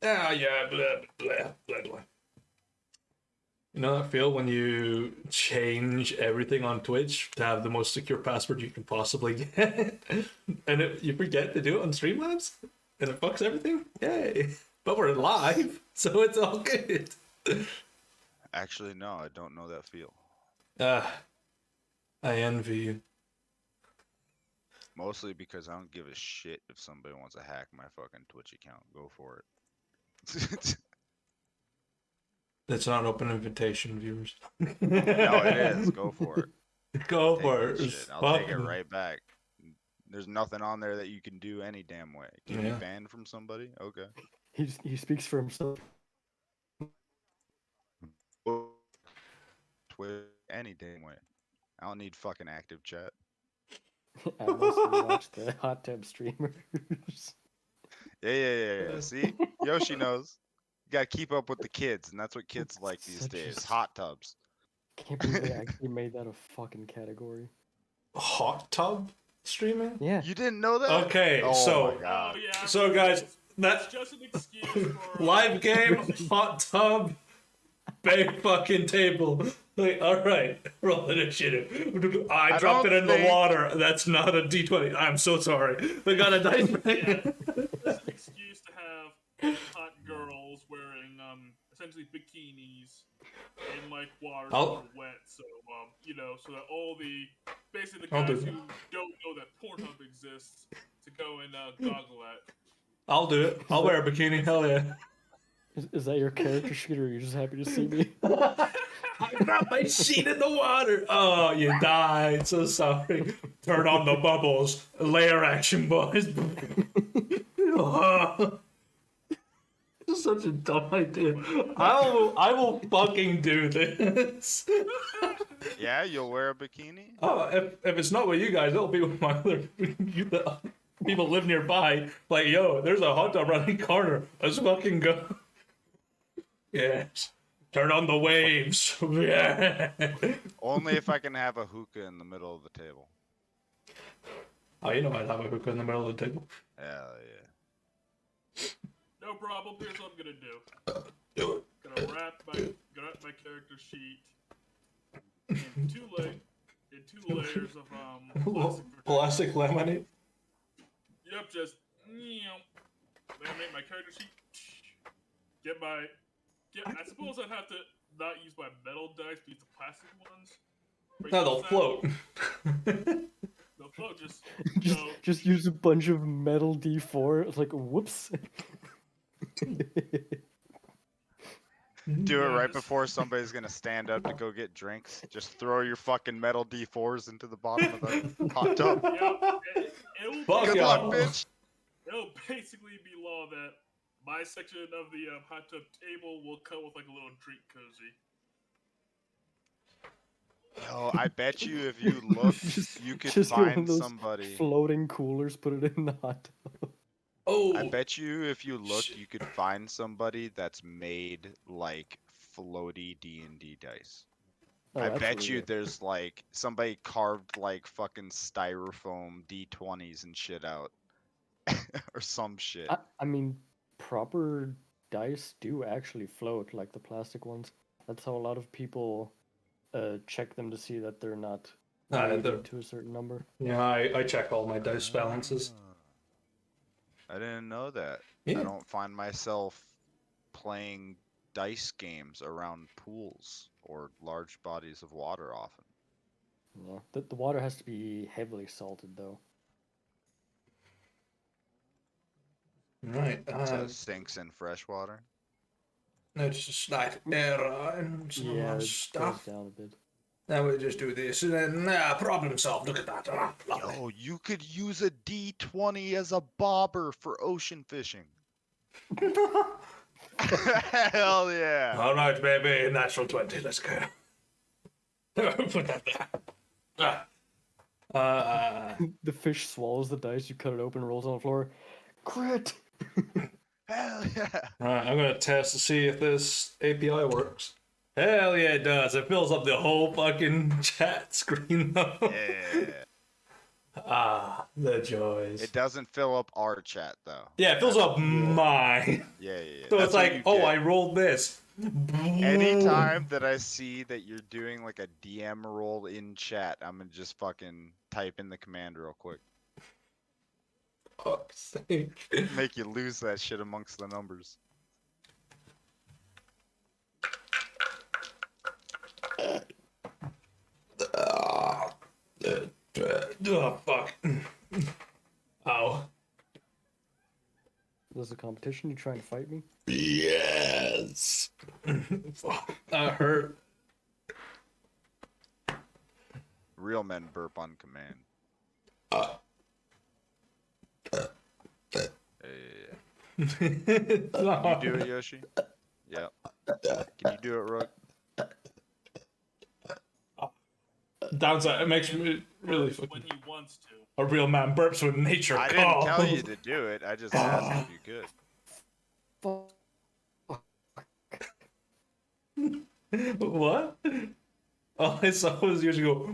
Ah, yeah, blah, blah, blah, blah. You know that feel when you change everything on Twitch to have the most secure password you can possibly get, and you forget to do it on Streamlabs, and it fucks everything? Yay! But we're live, so it's all good. Actually, no, I don't know that feel. Ah, I envy you. Mostly because I don't give a shit if somebody wants to hack my fucking Twitch account. Go for it. It's not an open invitation, viewers. No, it is. Go for it. Go Take for that it. shit. I'll take Fuck it me. right back. There's nothing on there that you can do any damn way. Get me Yeah. banned from somebody? Okay. He speaks for himself. Twitch any damn way. I don't need fucking active chat. Unless you watch the hot tub streamers. Yeah. See? Yoshi knows. You gotta keep up with the kids, and that's what kids like these Such a days. Hot tubs. Can't believe they actually made that a fucking category. Hot tub streaming? Yeah. You didn't know that? Okay, Oh so my God. Oh yeah. So, guys, it's that just an excuse for live game, hot tub, big fucking table. Like, all right, roll initiative. I dropped it don't in the think- water. That's not a D20. I'm so sorry. We got a dice bag. It's an excuse to have hot girls wearing essentially bikinis in like waters that I'll- are wet. So so that all the basically the I'll guys do who don't know that Pornhub exists to go and goggle at. I'll do it. I'll wear a bikini. Hell yeah. Is that your character sheet, or are you just happy to see me? I dropped my sheet in the water. Oh, you died. So sorry. Turn on the bubbles. Layer action, boys. Oh. This is such a dumb idea. I will fucking do this. Yeah, you'll wear a bikini? Oh, if it's not with you guys, it'll be with my other people live nearby. Like, yo, there's a hot tub around the corner. Let's fucking go. Yes. Turn on the waves. Yeah. Only if I can have a hookah in the middle of the table. Oh, you know I'd have a hookah in the middle of the table. Hell yeah. No problem. Here's what I'm gonna do. Do it. Gonna wrap my character sheet in two layers of plastic. Plastic lemonade. Yep, just then I make my character sheet. I suppose I'd have to not use my metal dice, but use the plastic ones. No, they'll float. They'll float. Just use a bunch of metal D4. It's like, whoops. Do it right before somebody's gonna stand up to go get drinks. Just throw your fucking metal D4s into the bottom of the hot tub. It'll Fuck Good yeah. luck, bitch. It'll basically be law that my section of the hot tub table will come with like a little drink cozy. Yo, I bet you if you look, you could just get one of find those somebody. Floating coolers, put it in the hot tub. Oh. I bet you if you look, you could find somebody that's made like floaty D&D dice. Oh, I bet you absolutely. there's like somebody carved like fucking styrofoam D20s and shit out. Or some shit. I mean, proper dice do actually float like the plastic ones. That's how a lot of people check them to see that they're not weighted to a certain number. Yeah, I check all my dice balances. I didn't know that. Yeah. I don't find myself playing dice games around pools or large bodies of water often. Yeah, the water has to be heavily salted though. Right. So it sinks in fresh water. It's just a slight error and some Yeah, it stuff. goes down a bit. Now we just do this and then problem solved. Look at that. Ah, lovely. Yo, you could use a D20 as a bobber for ocean fishing. Hell yeah. All right, baby. Natural 20. Let's go. Put that there. The fish swallows the dice, you cut it open, rolls on the floor. Crit! Hell yeah. Alright, I'm gonna test to see if this API works. Hell yeah, it does. It fills up the whole fucking chat screen though. Yeah. The joys. It doesn't fill up our chat though. Yeah, it fills That's- up mine. Yeah. So That's it's what like, you oh, get. I rolled this. Anytime that I see that you're doing like a DM roll in chat, I'm gonna just fucking type in the command real quick. Fuck's sake. Make you lose that shit amongst the numbers. Oh, fuck. Ow. This is a competition. You trying to fight me? Yes. Fuck. That hurt. Real men burp on command. Can you do it, Yoshi? Yeah. Can you do it, Rook? Downside, it makes me really When fucking. he wants to. A real man burps when nature I calls. didn't tell you to do it. I just asked if you could. What? All I saw was usually go.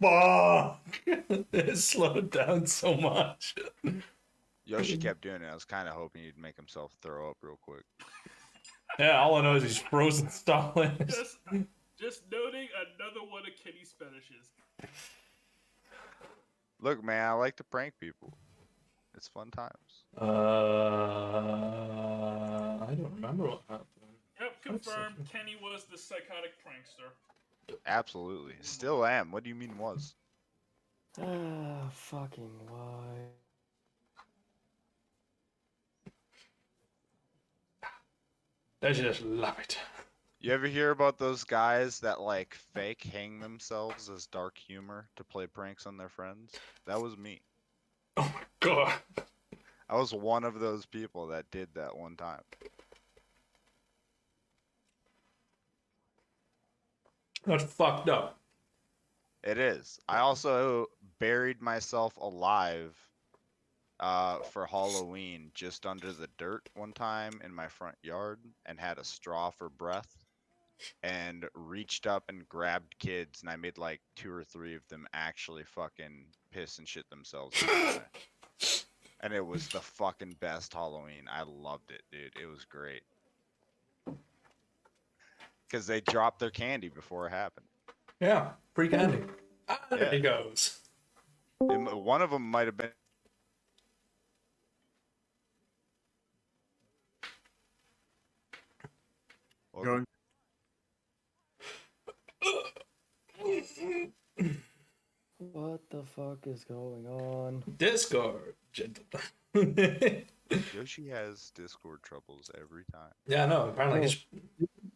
Fuck! It slowed down so much. Yoshi kept doing it. I was kind of hoping he'd make himself throw up real quick. Yeah, all I know is he's frozen stalling. Just noting another one of Kenny's fetishes. Look, man, I like to prank people. It's fun times. I don't remember what happened. Yep, confirmed. Kenny was the psychotic prankster. Absolutely. Still am. What do you mean was? Fucking why? I just love it. You ever hear about those guys that like fake hang themselves as dark humor to play pranks on their friends? That was me. Oh my god. I was one of those people that did that one time. That's fucked up. It is. I also buried myself alive for Halloween just under the dirt one time in my front yard and had a straw for breath and reached up and grabbed kids and I made like 2 or 3 of them actually fucking piss and shit themselves. And it was the fucking best Halloween. I loved it, dude. It was great. Because they dropped their candy before it happened. Yeah, free candy. There Yeah. he goes. One of them might have been. Going. What the fuck is going on? Discord, gentlemen. Yoshi has Discord troubles every time. Yeah, no, apparently Oh. he's.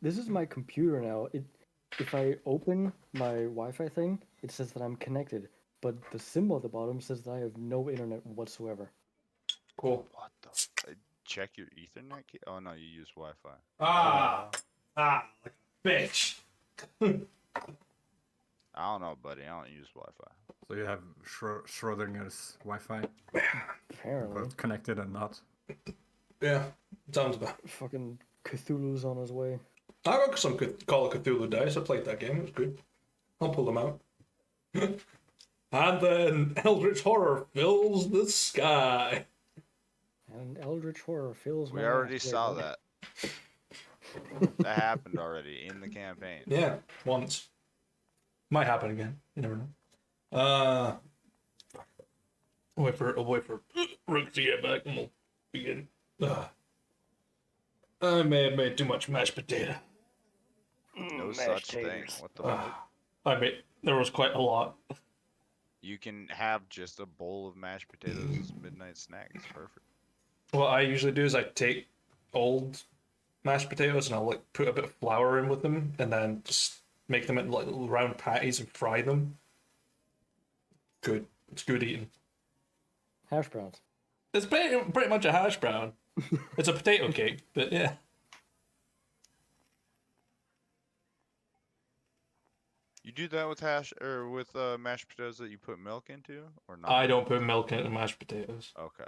This is my computer now. If I open my Wi-Fi thing, it says that I'm connected, but the symbol at the bottom says that I have no internet whatsoever. Cool. What the? Check your Ethernet key. Oh no, you use Wi-Fi. Like a bitch. I don't know, buddy. I don't use Wi-Fi. So you have Schrodinger's Wi-Fi, Apparently, both connected and not. Yeah, sounds about. fucking Cthulhu's on his way. I got some Call of Cthulhu dice. I played that game. It was good. I'll pull them out. And then Eldritch Horror fills the sky. And Eldritch Horror fills We my already ass. Wait, saw what? that. That happened already in the campaign. Yeah, once. Might happen again. You never know. I'll wait for Rook to get back and we'll begin. I may have made too much mashed potato. No Mashed such thing. taters. What the fuck? I made there was quite a lot. You can have just a bowl of mashed potatoes as midnight snack. It's perfect. What I usually do is I take old mashed potatoes and I'll like put a bit of flour in with them and then just make them into like little round patties and fry them. Good. It's good eating. Hash browns. It's pretty much a hash brown. It's a potato cake, but yeah. You do that with mashed potatoes that you put milk into, or not? I don't put milk into mashed potatoes. Okay.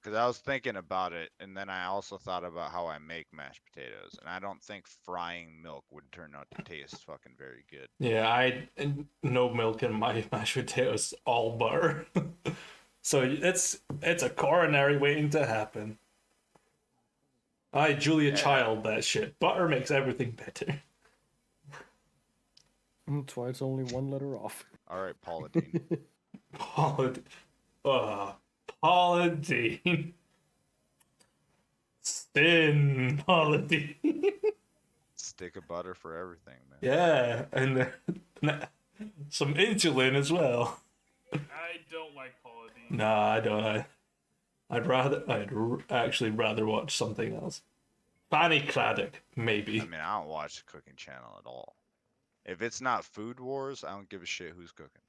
Because I was thinking about it, and then I also thought about how I make mashed potatoes, and I don't think frying milk would turn out to taste fucking very good. Yeah, no milk in my mashed potatoes, all butter. So it's a coronary waiting to happen. I Julia Child that shit. Butter makes everything better. That's why it's only one letter off. All right, Paula Dean. Paula Dean. Spin Paula Dean. Stick of butter for everything, man. Yeah, and some insulin as well. I don't like Paula Dean. Nah, I don't. I'd actually rather watch something else. Fanny Craddock, maybe. I mean, I don't watch the cooking channel at all. If it's not Food Wars, I don't give a shit who's cooking.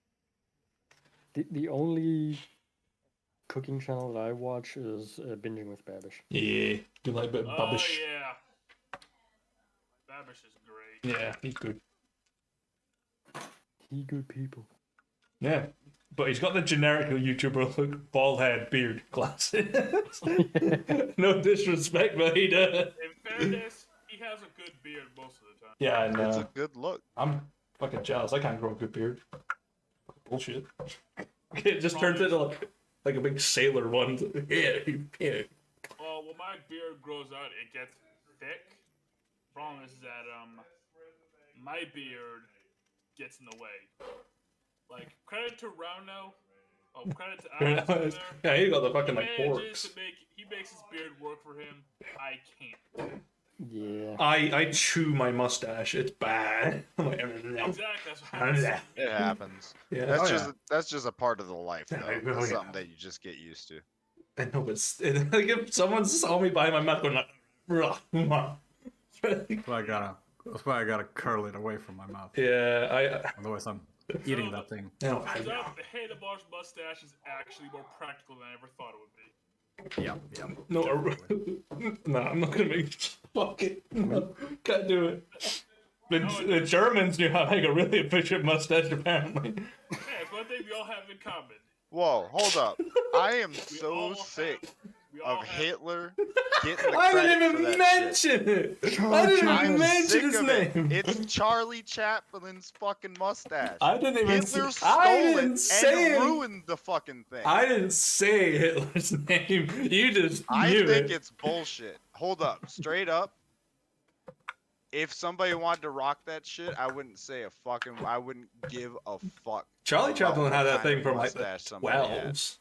The only cooking channel that I watch is Binging with Babish. Yeah, you like a bit of Oh Babish. yeah, Babish is great. Yeah, he's good. He good people. Yeah, but he's got the generic YouTuber look, bald head, beard, glasses. No disrespect, but he does. In fairness, he has a good beard most of the time. Yeah, and It's a good look. I'm fucking jealous. I can't grow a good beard. Bullshit. It just turns into like a big sailor one. Yeah. Well, when my beard grows out, it gets thick. Problem is that my beard gets in the way. Like, credit to Rauno. Oh, credit to Alex over there. Yeah, he got the fucking He like manages forks. he makes his beard work for him. I can't. Yeah. I chew my mustache. It's bad. I'm like, Exactly. That's what happens. It happens. Yeah, That's just a part of the life, though. Yeah, That's yeah. something that you just get used to. I know, but like if someone saw me by my mouth going like, That's why I gotta curl it away from my mouth. yeah, Otherwise, I'm eating that thing. No, Turns out the handlebar's mustache is actually more practical than I ever thought it would be. Yeah. no, I'm not gonna make fuck it. No, can't do it. The Germans knew how to make a really efficient mustache, apparently. Yeah, it's one thing we all have in common. Whoa, hold up. I am We so all sick We all of have Hitler getting the I credit didn't for even that shit. mention it. I didn't even I'm mention sick his of it. name. It's Charlie Chaplin's fucking mustache. I didn't even. Hitler stole I it didn't say and it. ruined the fucking thing. I didn't say Hitler's name. You just I knew think it. it's bullshit. Hold up, straight up. If somebody wanted to rock that shit, I wouldn't give a fuck. Charlie about Chaplin what had that kind thing of from like the mustache somebody had. 12s.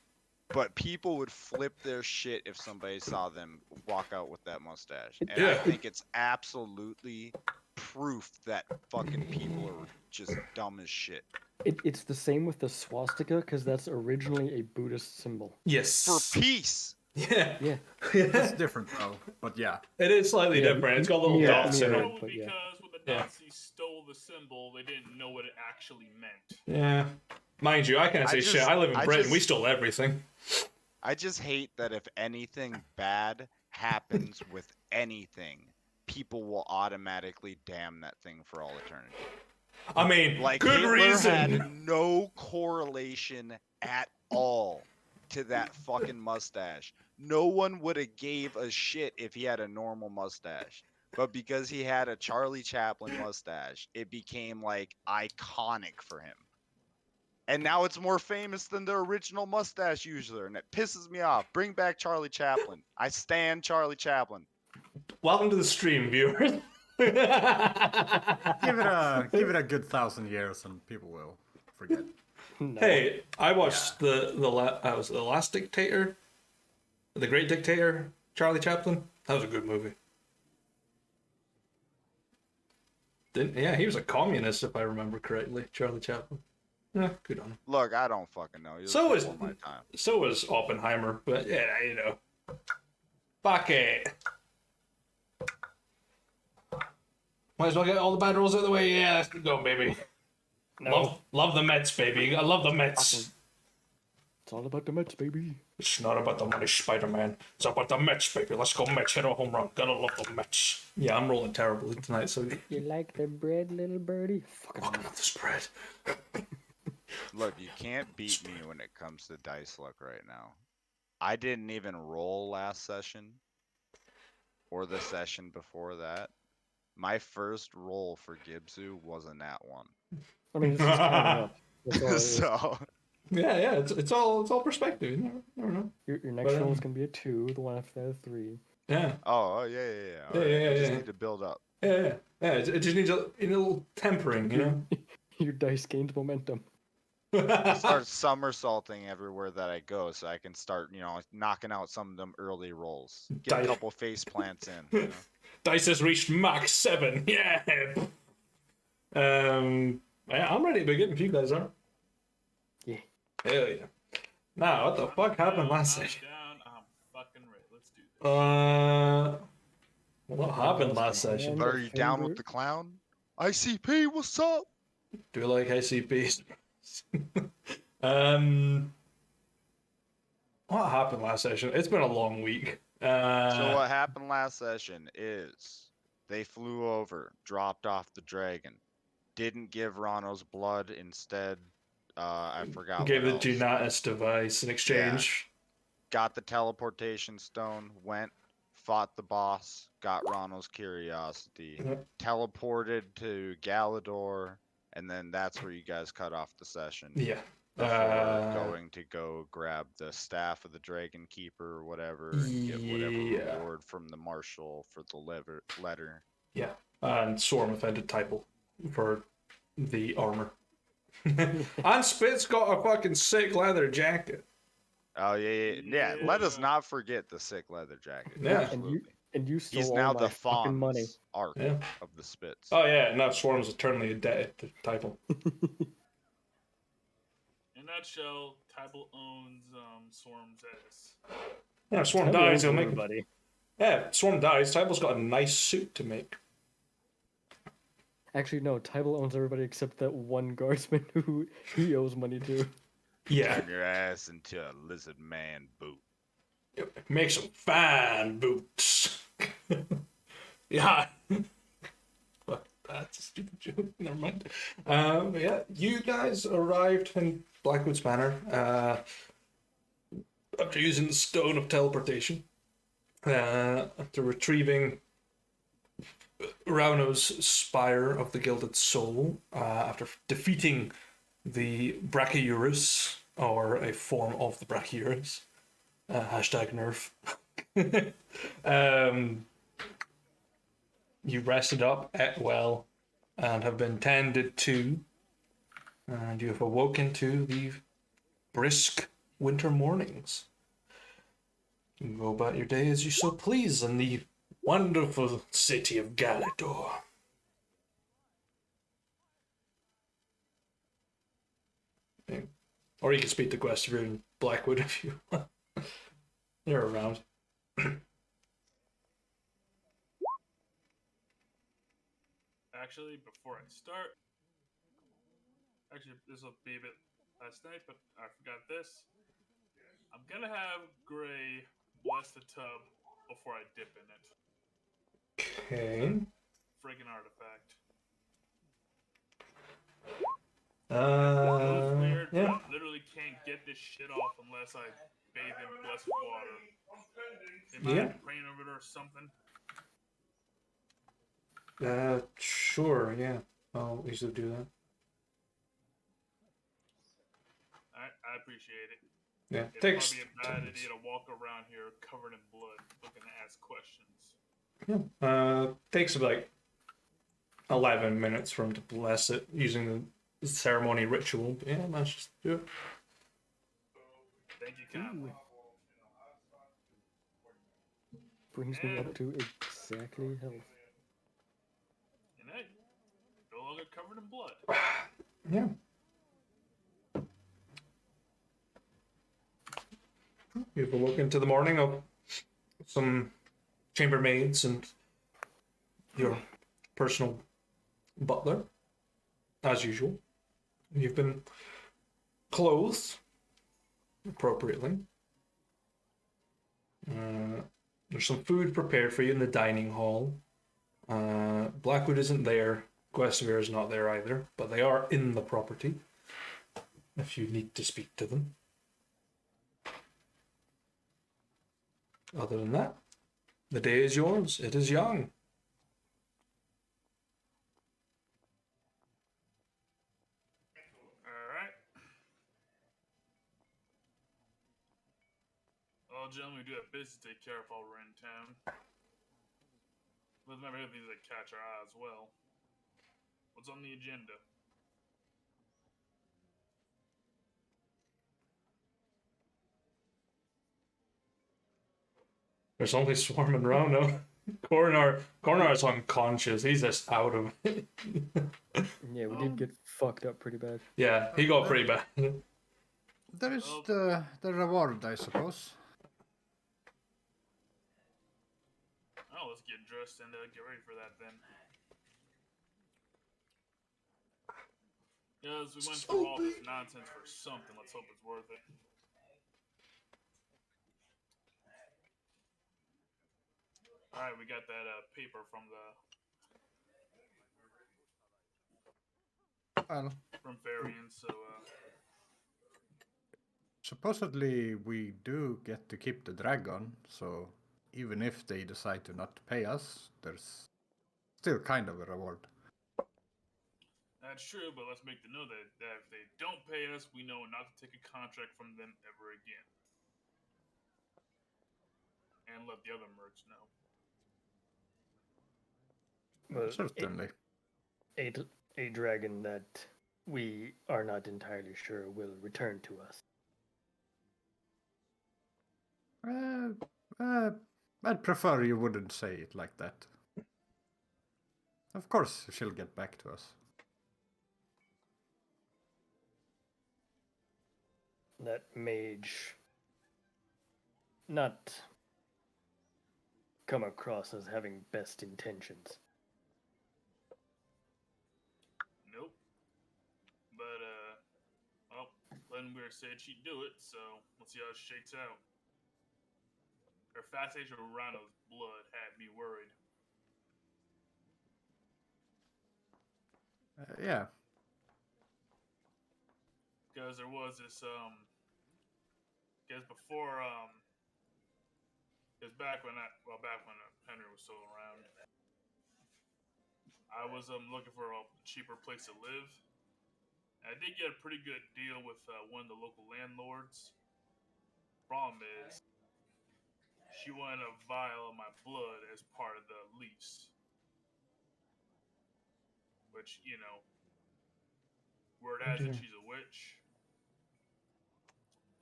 But people would flip their shit if somebody saw them walk out with that mustache. And Yeah. I think it's absolutely proof that fucking people are just dumb as shit. It's the same with the swastika, because that's originally a Buddhist symbol. Yes. For peace. Yeah. Yeah. It's different though, but yeah. It is slightly Yeah, different. It's got little yeah, dots in yeah. it. Probably but yeah. because when the Yeah. Nazis stole the symbol, they didn't know what it actually meant. Yeah. Mind you, I can't say shit. I live in Britain. We just- stole everything. I just hate that if anything bad happens with anything, people will automatically damn that thing for all eternity. I mean, Like good Hitler reason. had no correlation at all to that fucking mustache. No one would have gave a shit if he had a normal mustache. But because he had a Charlie Chaplin mustache, it became like iconic for him. And now it's more famous than the original mustache user, and it pisses me off. Bring back Charlie Chaplin. I stan Charlie Chaplin. Welcome to the stream, viewers. Give it a good 1,000 years and people will forget. No. Hey, I watched the Last Dictator, the Great Dictator, Charlie Chaplin. That was a good movie. Yeah, he was a communist if I remember correctly, Charlie Chaplin. Yeah, good on him. Look, I don't fucking know. You're So is before my time. so was Oppenheimer, but yeah, you know. Fuck it. Might as well get all the bad rolls out of the way. Yeah, let's keep going, baby. No. Love the Mets, baby. I love the Mets. It's all about the Mets, baby. It's not about the money, Spider-Man. It's about the Mets, baby. Let's go Mets. Hit a home run. Gotta love the Mets. Yeah, I'm rolling terribly tonight, so You like the bread, little birdie? Fucking fucking love the spread. Look, you can't beat me when it comes to dice luck right now. I didn't even roll last session or the session before that. My first roll for Gibsu was a nat 1. I mean, it's just counting up. That's all it is. So Yeah, it's all perspective. You never know. Your next But, roll is gonna be a 2. The one after that, a 3. Yeah, oh yeah. Yeah, All right. yeah, We just yeah. need to build up. yeah. It just needs a little tempering, you know. Your dice gains momentum. I'll start somersaulting everywhere that I go, so I can start, knocking out some of them early rolls. Get a Dice. couple face plants in. You know? Dice has reached max 7. Yeah. Yeah, I'm ready to begin if you guys are. Yeah. Hell yeah. Now, what the fuck happened last I'm session? down. I'm fucking ready. Let's do this. What happened last session? But are you down with the clown? ICP, what's up? Do you like ICPs? um, what happened last session? It's been a long week. So what happened last session is they flew over, dropped off the dragon, didn't give Rano's blood, instead, I forgot gave what the else. Junatis device in exchange. Got the teleportation stone, went, fought the boss, got Rano's curiosity, Mhm. teleported to Galador, and then that's where you guys cut off the session. Yeah. Before going to go grab the staff of the Dragon Keeper or whatever and get whatever Yeah. reward from the marshal for the letter. Yeah. And Swarm offended Typal for the armor. And Spit's got a fucking sick leather jacket. Oh yeah. Let us not forget the sick leather jacket. Yeah. Absolutely. And you stole He's all now my the fucking money. Fawn's arc Yeah. of the Spits. Oh yeah, now Swarm's eternally indebted to Typal. In a nutshell, Tybal owns Swarm's ass. Yeah, if Swarm Tell dies, me he'll make. everybody. Yeah, if Swarm dies, Typal's got a nice suit to make. Actually, no. Tybal owns everybody except that one guardsman who he owes money to. Yeah. Turn your ass into a lizard man boot. Make some fine boots. Yeah. Fuck, that's a stupid joke. Never mind. Yeah, you guys arrived in Blackwood's Manor after using the Stone of Teleportation. After retrieving Rauno's Spire of the Gilded Soul, after defeating the Brachyurus, or a form of the Brachyurus. Hashtag nerf. You rested up, ate well, and have been tended to, and you have awoken to the brisk winter mornings. You can go about your day as you so please in the wonderful city of Galador. Yeah. Or you can speak to Guestevere in Blackwood if you want. They're around. Actually, before I start, this will be a bit last night, but I forgot this. I'm gonna have Gray bless the tub before I dip in it. Okay. Friggin' artifact. Weird, Yeah. but I literally can't get this shit off unless I bathe in blessed water. They might have praying over it or something. Sure, yeah. I'll easily do that. I appreciate it. Yeah. It's Takes probably a bad idea to walk around here covered in blood looking to ask questions. takes about 11 minutes for him to bless it using the ceremony ritual. But yeah, let's just do it. Thank you kindly. Brings me up to exactly health. And hey, no longer covered in blood. Yeah. You've awoken into the morning of some chambermaids and your personal butler, as usual. You've been clothed appropriately. There's some food prepared for you in the dining hall. Blackwood isn't there. Guestevere is not there either, but they are in the property if you need to speak to them. Other than that, the day is yours. It is young. Alright. Well, gentlemen, we do have business to take care of while we're in town. Let's remember things that catch our eye as well. What's on the agenda? There's only swarming around now. Coronar is unconscious. He's just out of it. Yeah, we did get fucked up pretty bad. Yeah, he got pretty bad. There is Oh. the reward, I suppose. Oh, let's get dressed and get ready for that then. Yes, we went through all this nonsense for something. Let's hope it's worth it. Alright, we got that paper from Well, Varian, so supposedly we do get to keep the dragon, so even if they decide to not pay us, there's still kind of a reward. that's true, but let's make the note that if they don't pay us, we know not to take a contract from them ever again. And let the other mercs know. Well, Certainly. a dragon that we are not entirely sure will return to us. I'd prefer you wouldn't say it like that. Of course she'll get back to us. That mage not come across as having best intentions. Nope. But, well, Lenweir said she'd do it, so let's see how it shakes out. Her fascination with Rhino's blood had me worried. Yeah. Because there was this, because before, because back when Henry was still around, I was, looking for a cheaper place to live. And I did get a pretty good deal with, one of the local landlords. Problem is, she wanted a vial of my blood as part of the lease. Which, you know, word has it she's a witch.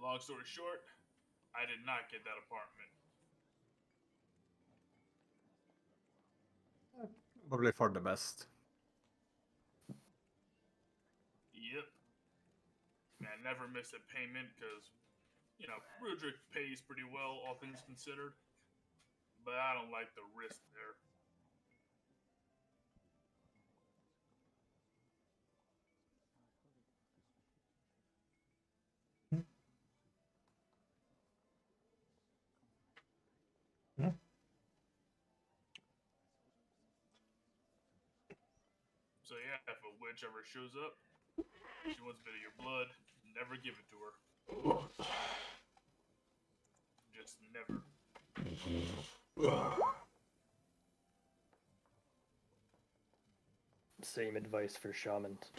Long story short, I did not get that apartment. Probably for the best. Yep. And I never missed a payment because, you know, Rudrick pays pretty well, all things considered. But I don't like the risk there. So yeah, if a witch ever shows up, she wants a bit of your blood, never give it to her. Just never. Same advice for shamans.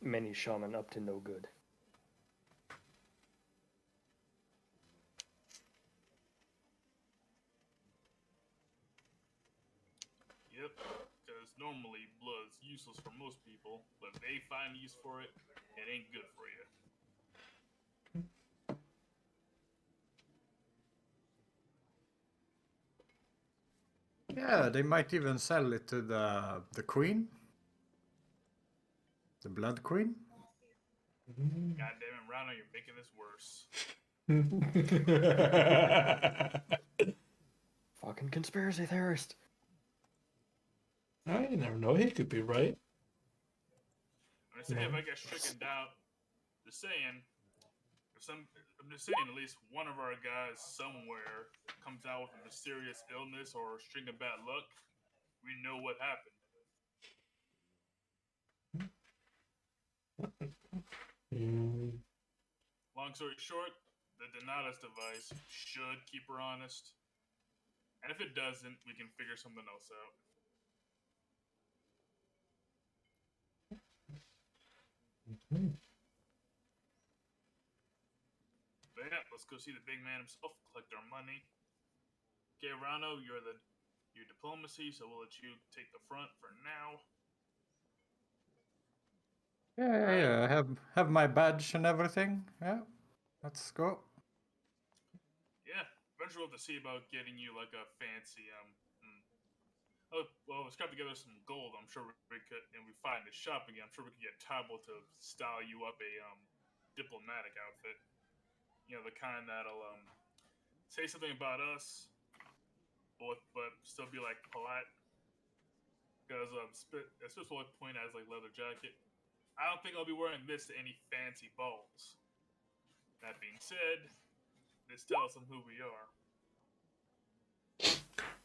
Many shaman up to no good. Yep, because normally blood's useless for most people, but if they find use for it, it ain't good for you. Yeah, they might even sell it to the queen. The blood queen. God damn it, Rhino, you're making this worse. Fucking conspiracy theorist. You never know. He could be right. I'm just saying, if I get stricken down, just saying, I'm just saying, at least one of our guys somewhere comes out with a mysterious illness or a string of bad luck, we know what happened. Long story short, the Donatus device should keep her honest. And if it doesn't, we can figure something else out. But yeah, let's go see the big man himself, collect our money. Okay, Rano, you're your diplomacy, so we'll let you take the front for now. Yeah. I have my badge and everything. Yeah. Let's go. Yeah, eventually we'll have to see about getting you like a fancy Oh well, let's scrap together some gold. I'm sure we could, and we find a shop again. I'm sure we could get Tabo to style you up a diplomatic outfit. You know, the kind that'll say something about us, but still be like polite. Because especially point as like leather jacket. I don't think I'll be wearing this to any fancy balls. That being said, this tells them who we are.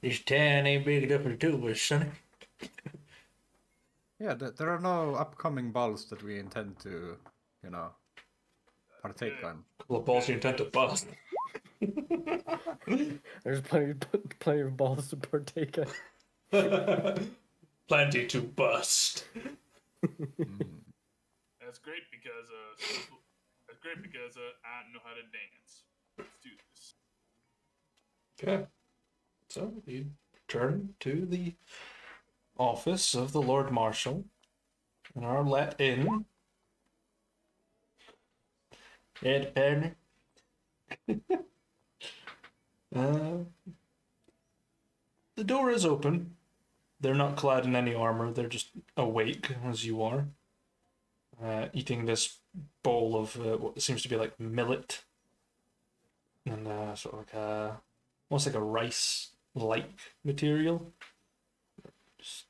This town ain't big enough for two of us, sonny. Yeah, there are no upcoming balls that we intend to, you know, partake Yeah. on. Couple of balls you intend to bust. There's plenty of balls to partake in. Plenty to bust. That's great because I know how to dance. Let's do this. Okay. So you turn to the office of the Lord Marshal and are let in. Ed Penny. The door is open. They're not clad in any armor. They're just awake as you are. Eating this bowl of what seems to be like millet. And sort of like almost like a rice-like material. Just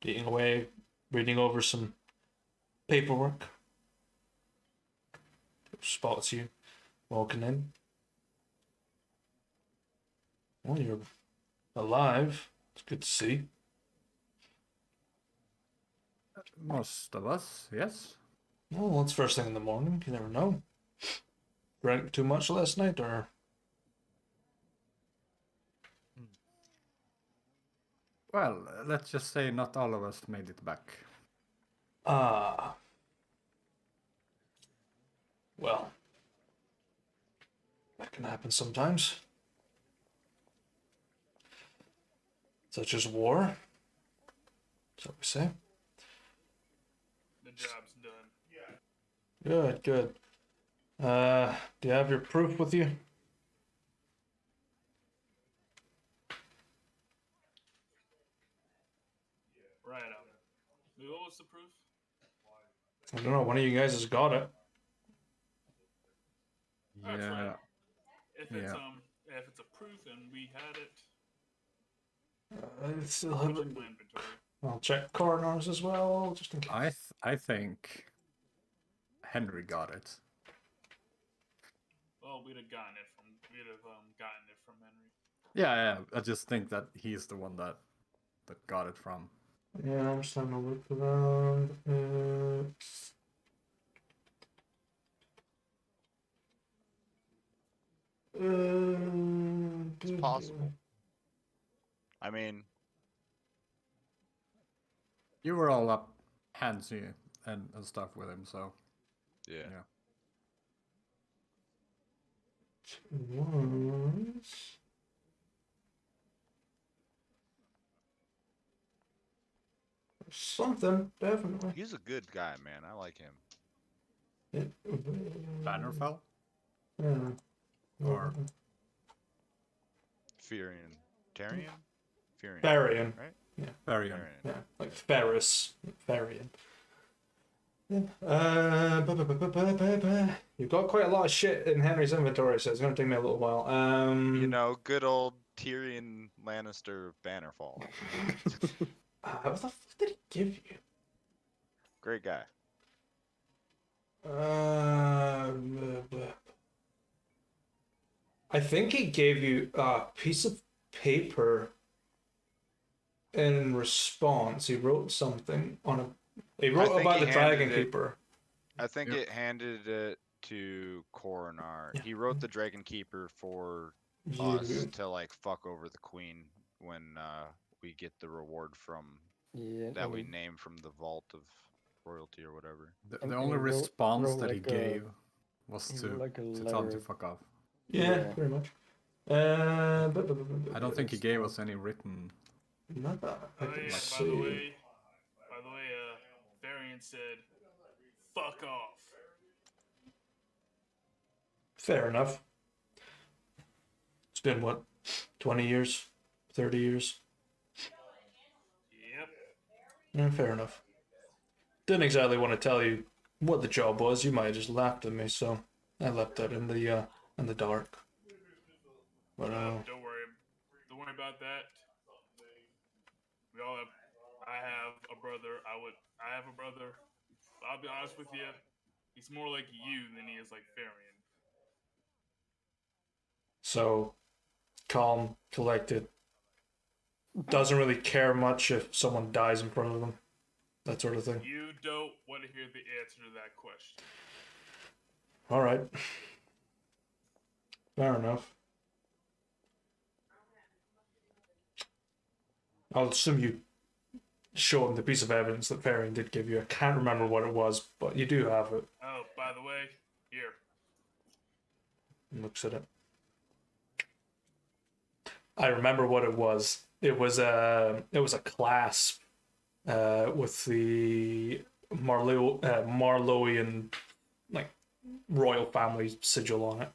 eating away, reading over some paperwork. Spots you walking in. Well, you're alive. It's good to see. Most of us, yes. Well, it's first thing in the morning. You never know. Drank too much last night, or Well, let's just say not all of us made it back. ah. Well, that can happen sometimes. Such as war. That's what we say. The job's done. Good, good. Do you have your proof with you? Right on. What was the proof? I don't know. One of you guys has got it. That's Yeah. right. Yeah. If it's a proof and we had it, I still I'll have check it. my inventory. I'll check coroners as well, just in case. I think Henry got it. Well, we'd have gotten it from Henry. Yeah. I just think that he's the one that got it from. Yeah, I'm just having a look around. It's possible. I mean, You were all up handsy and stuff with him, so yeah. Was something, definitely. He's a good guy, man. I like him. Bannerfell? Yeah. Or Furion. Tarion? Furion. Varian. Right? Varian. Tarion. Yeah, like Ferris. Varian. Yeah. You've got quite a lot of shit in Henry's inventory, so it's going to take me a little while. You know, good old Tyrion Lannister Bannerfall. What the fuck did he give you? Great guy. I think he gave you a piece of paper in response. He wrote something on a. He wrote think about he the Dragon handed it- Keeper. I think Yep. it handed it to Coronar. Yeah. He wrote the Dragon Keeper for us You, to like fuck over the queen when we get the reward from Yeah, that and we he, name from the vault of royalty or whatever. The and only he response wrote that he like gave was he to wrote like a tell him to letter. fuck off. yeah, Yeah. pretty much. I don't think he gave us any written. Not that I Oh can yeah, see. by the way, Varian said, "Fuck off." Fair enough. It's been what, 20 years, 30 years. Yep. Yeah, fair enough. Didn't exactly want to tell you what the job was. You might have just laughed at me, so I left that in the dark. But Don't worry about that. We all have. I have a brother. I have a brother. I'll be honest with you. He's more like you than he is like Varian. so calm, collected. Doesn't really care much if someone dies in front of them. That sort of thing. You don't want to hear the answer to that question. All right. Fair enough. I'll assume you show him the piece of evidence that Varian did give you. I can't remember what it was, but you do have it. Oh, by the way, here. And looks at it. I remember what it was. It was a clasp with the Marlowian like royal family sigil on it.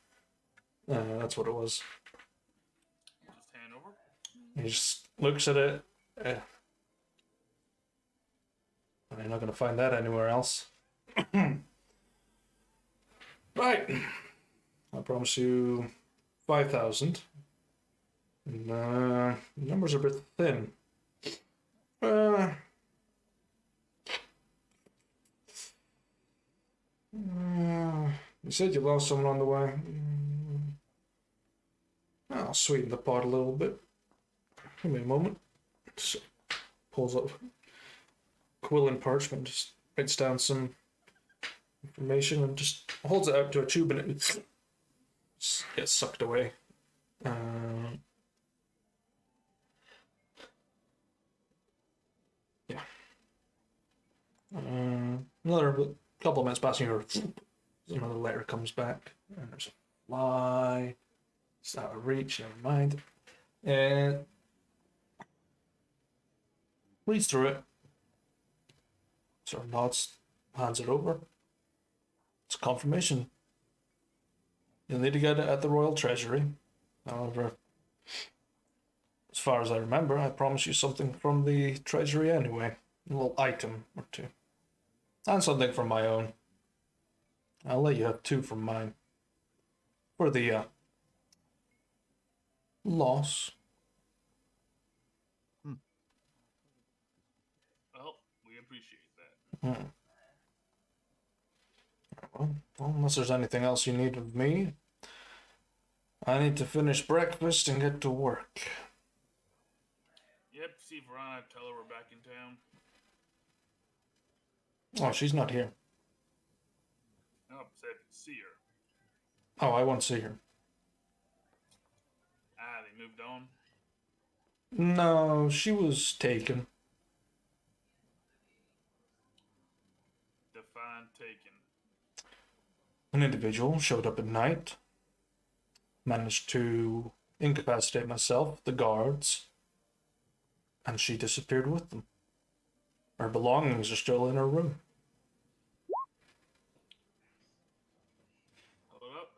That's what it was. Just hand over. He just looks at it. I'm not going to find that anywhere else. Right. I promise you 5,000. Numbers are a bit thin. You said you lost someone on the way. I'll sweeten the pot a little bit. Give me a moment. So, pulls up quill and parchment, just writes down some information and just holds it out to a tube and it gets sucked away. Yeah. Another couple of minutes passing over. Another letter comes back and there's a fly. It's out of reach, never mind. And reads through it. Sort of nods, hands it over. It's confirmation. You'll need to get it at the Royal Treasury. However, as far as I remember, I promised you something from the Treasury anyway. A little item or two. And something from my own. I'll let you have 2 from mine. For the loss. Well, we appreciate that. Well, unless there's anything else you need of me, I need to finish breakfast and get to work. Yep, see Vorhana, tell her we're back in town. Oh, she's not here. No, said see her. Oh, I won't see her. Ah, they moved on. No, she was taken. Define taken. An individual showed up at night, managed to incapacitate myself, the guards, and she disappeared with them. Her belongings are still in her room. Hold up.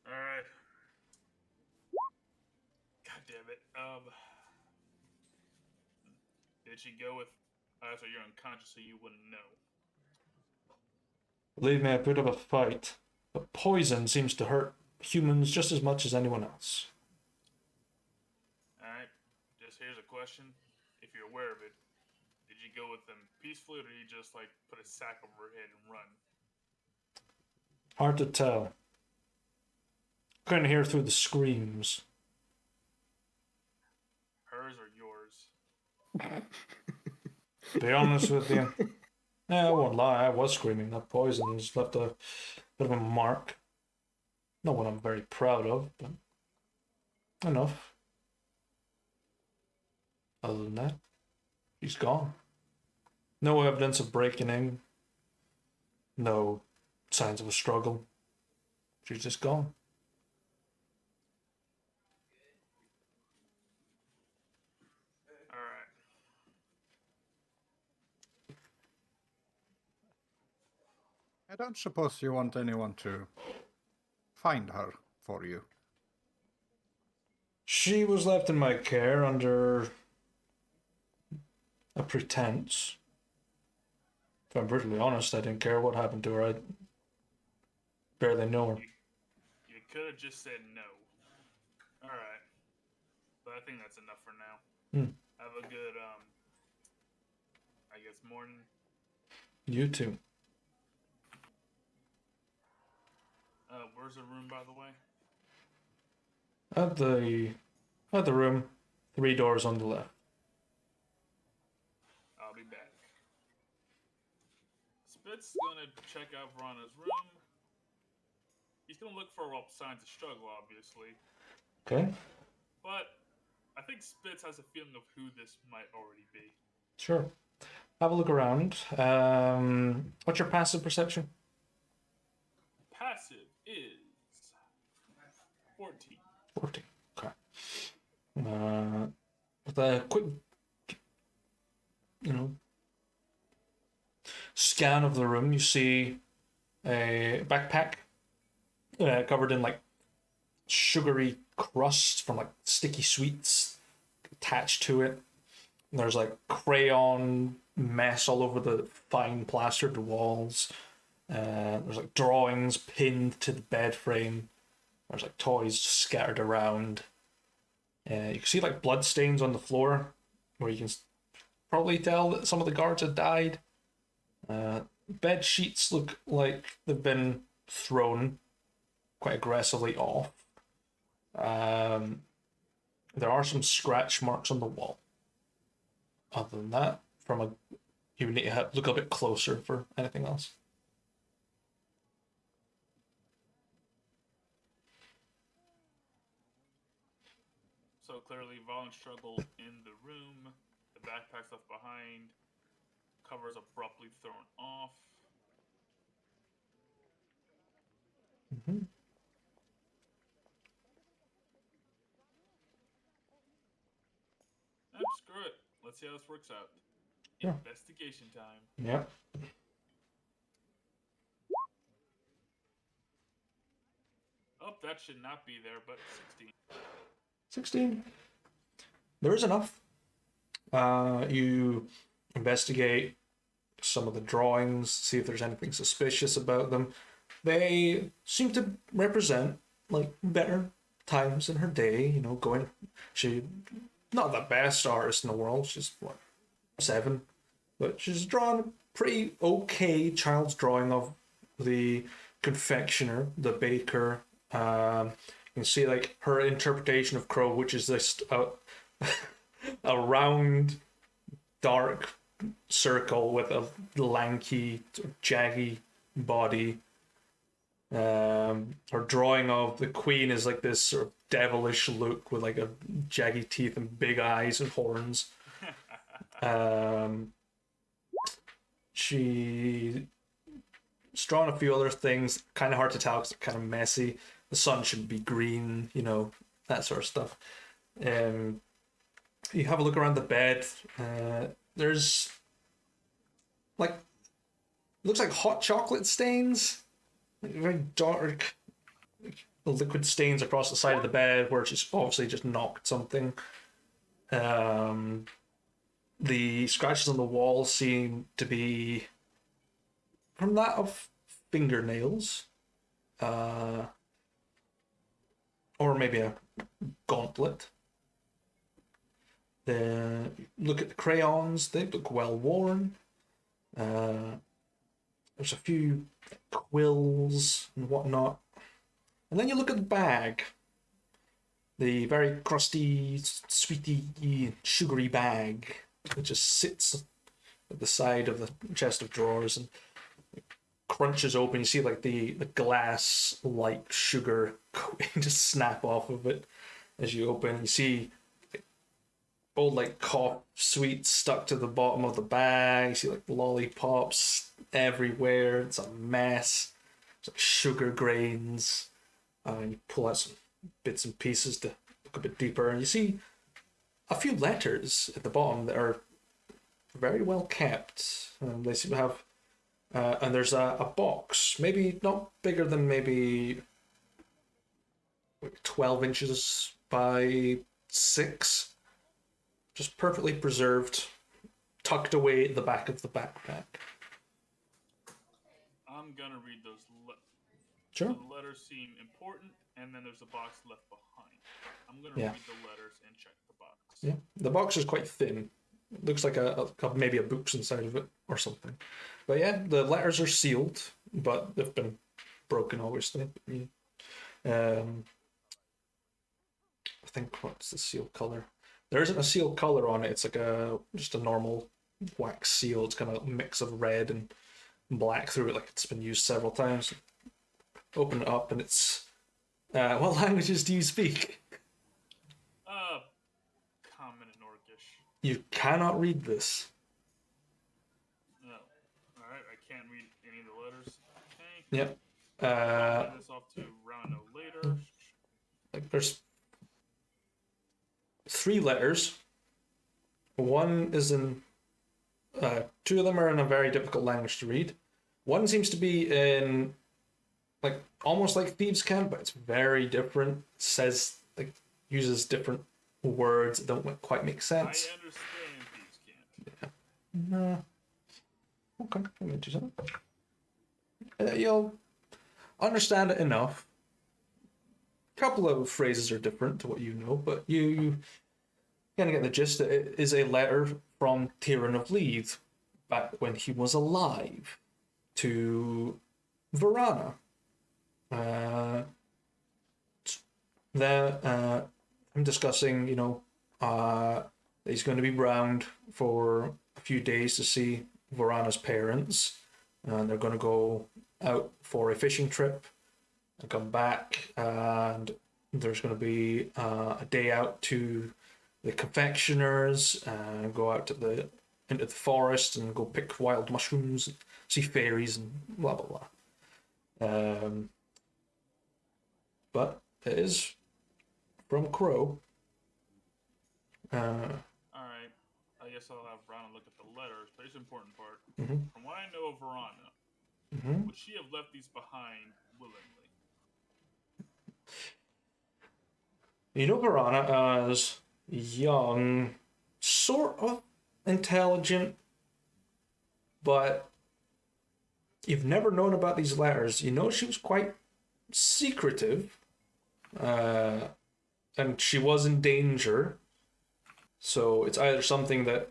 Alright. God damn it. Did she go with so you're unconscious so you wouldn't know? Believe me, I put up a fight, but poison seems to hurt humans just as much as anyone else. Alright. Just here's a question. If you're aware of it, did you go with them peacefully or did you just like put a sack over her head and run? Hard to tell. Couldn't hear through the screams. Hers or yours? Be honest with you. Yeah, I won't lie, I was screaming. That poison's left a bit of a mark. Not one I'm very proud of, but enough. Other than that, she's gone. No evidence of breaking in. No signs of a struggle. She's just gone. All right. I don't suppose you want anyone to find her for you. She was left in my care under a pretense. If I'm brutally honest, I didn't care what happened to her. I barely know her. You could have just said no. All right. But I think that's enough for now. Hmm. Have a good I guess morning. You too. Where's the room, by the way? At the room, 3 doors on the left. I'll be back. Spit's gonna check out Vorhana's room. He's gonna look for signs of struggle, obviously. Okay, But I think Spitz has a feeling of who this might already be. sure. Have a look around. What's your passive perception? Passive is 14. 14. Okay. With a quick, scan of the room, you see a backpack covered in like sugary crust from like sticky sweets attached to it. And there's like crayon mess all over the fine plastered walls. There's like drawings pinned to the bed frame. There's like toys scattered around. You can see like blood stains on the floor, where you can probably tell that some of the guards had died. Bed sheets look like they've been thrown quite aggressively off. There are some scratch marks on the wall. Other than that, you need to look a bit closer for anything else. So clearly, violent struggle in the room. The backpack's left behind. Covers abruptly thrown off. Mm-hmm. Screw it. Let's see how this works out. Yeah. Investigation time. Yeah. Oh, that should not be there, but 16. 16. There is enough. You investigate some of the drawings, see if there's anything suspicious about them. They seem to represent like better times in her day, she not the best artist in the world, she's 7, but she's drawn a pretty okay child's drawing of the confectioner, the baker. You can see like her interpretation of Crow, which is this a round, dark circle with a lanky, jaggy body. Her drawing of the queen is like this sort of devilish look with like a jaggy teeth and big eyes and horns. She's drawn a few other things, kind of hard to tell because they're kind of messy. The sun should be green, that sort of stuff. You have a look around the bed. There's like, looks like hot chocolate stains, like very dark liquid stains across the side of the bed where she's obviously just knocked something. The scratches on the wall seem to be from that of fingernails, or maybe a gauntlet. Then look at the crayons; they look well worn. There's a few quills and whatnot. And then you look at the bag. The very crusty, sweety, sugary bag. It just sits at the side of the chest of drawers, and crunches open. You see like the glass like sugar just snap off of it as you open. You see old like cough sweets stuck to the bottom of the bag. You see like lollipops everywhere. It's a mess. It's like sugar grains. You pull out some bits and pieces to look a bit deeper, and you see a few letters at the bottom that are very well kept. They seem to have, and there's a box, maybe not bigger than maybe like 12 inches by 6, just perfectly preserved, tucked away at the back of the backpack. I'm gonna read those. Sure. So the letters seem important, and then there's a box left behind. I'm gonna read the letters and check the box. Yeah, the box is quite thin. It looks like maybe a book's inside of it or something. But yeah, the letters are sealed, but they've been broken, obviously. I think, what's the seal color? There isn't a seal color on it. It's like just a normal wax seal. It's kind of a mix of red and black through it, like it's been used several times. Open it up, and it's what languages do you speak? Common and Orcish. You cannot read this. No. Alright, I can't read any of the letters. Okay. Yep. I'll send this off to Rano later. Like there's 3 letters. One is in 2 of them are in a very difficult language to read. One seems to be in like almost like Thieves' Cant, but it's very different. It says like uses different words that don't quite make sense. I understand Thieves' Cant. No. Okay, let me do something. You'll understand it enough. A couple of phrases are different to what you know, but you kind of get the gist that it is a letter from Tyrion of Leith back when he was alive to Vorhana. I'm discussing, that he's going to be round for a few days to see Vorhana's parents, and they're going to go out for a fishing trip and come back, and there's going to be a day out to the confectioners and go out into the forest and go pick wild mushrooms, see fairies and blah blah blah. But it is from Crow. Alright. I guess I'll have Rana look at the letters, but it's an important part. Mhm. From what I know of Vorhana, Mm-hmm. would she have left these behind willingly? You know Vorhana as young, sort of intelligent, but you've never known about these letters. You know she was quite secretive, and she was in danger. So it's either something that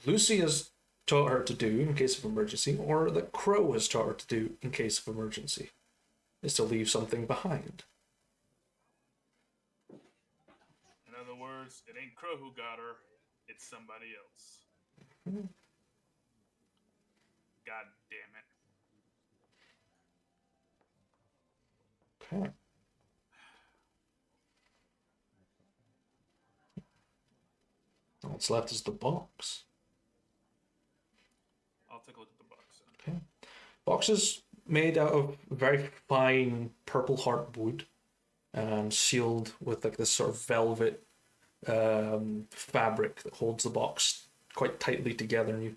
Lucy has taught her to do in case of emergency, or that Crow has taught her to do in case of emergency, is to leave something behind. In other words, it ain't Crow who got her, it's somebody else. God damn it. Okay. All that's left is the box. I'll take a look at the box then. Okay. Box is made out of very fine purple heart wood and sealed with like this sort of velvet fabric that holds the box quite tightly together, and you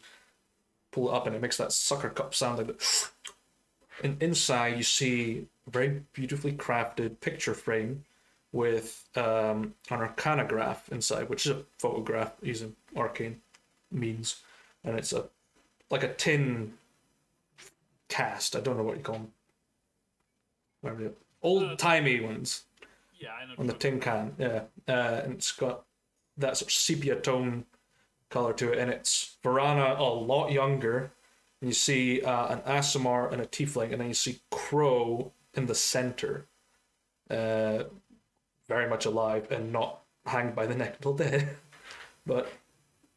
pull it up and it makes that sucker cup sound like that. And inside you see a very beautifully crafted picture frame with an arcanograph inside, which is a photograph using arcane means, and it's like a tin cast. I don't know what you call them. Old timey ones Yeah, I know. on the tin can. Yeah, and it's got that sort of sepia tone color to it, and it's Vorhana a lot younger. And you see an Aasimar and a Tiefling, and then you see Crow in the center, very much alive and not hanged by the neck till dead. But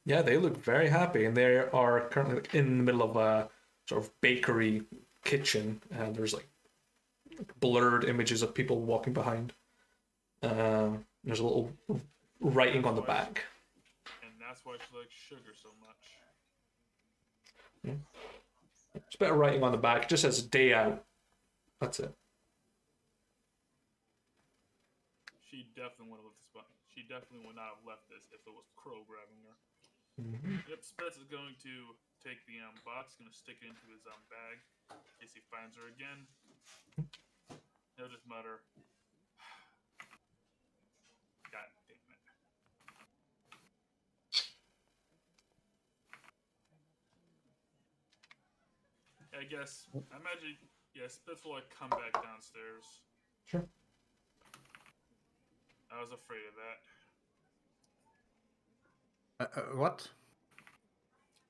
Yeah, they look very happy, and they are currently in the middle of a sort of bakery kitchen, and there's like blurred images of people walking behind. There's a little writing on the back. And that's why she likes sugar so much. There's a bit of writing on the back, just says day out. That's it. She definitely would have left this button. She definitely would not have left this if it was Crow grabbing her. Yep, Spitz is going to take the box, gonna stick it into his bag in case he finds her again. He'll just mutter, "God damn it." I guess. I imagine. Yeah, Spitz will like come back downstairs. Sure. I was afraid of that. What?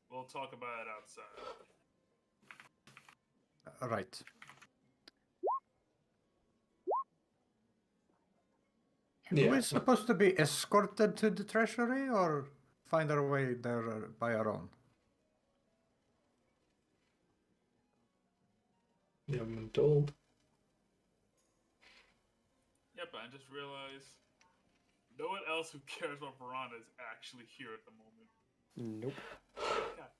We'll talk about it outside. Right. Yeah. Are we supposed to be escorted to the treasury or find our way there by our own? You haven't been told. Yep, I just realized no one else who cares about Vorhana is actually here at the moment. Nope. God.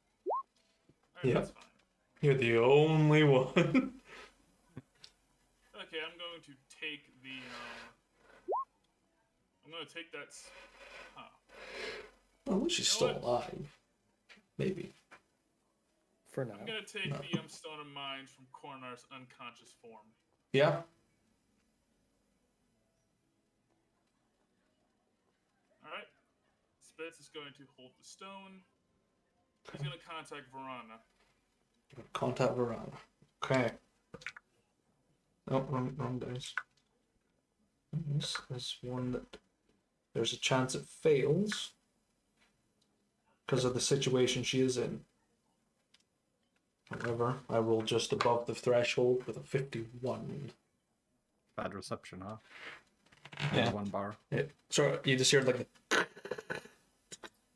Alright, Yeah. that's fine. You're the only one. Okay, I'm going to take the, I'm going to take that, Oh, she's You know still what? alive. Maybe. For now. I'm going to take No. the, Stone of Mind from Cornar's unconscious form. Yeah. Alright. Spitz is going to hold the stone. He's going to contact Vorhana. Contact Vorhana. Okay. Oh, wrong dice. This is one that there's a chance it fails because of the situation she is in. However, I rolled just above the threshold with a 51. Bad reception, huh? Yeah. One bar. So you just hear like a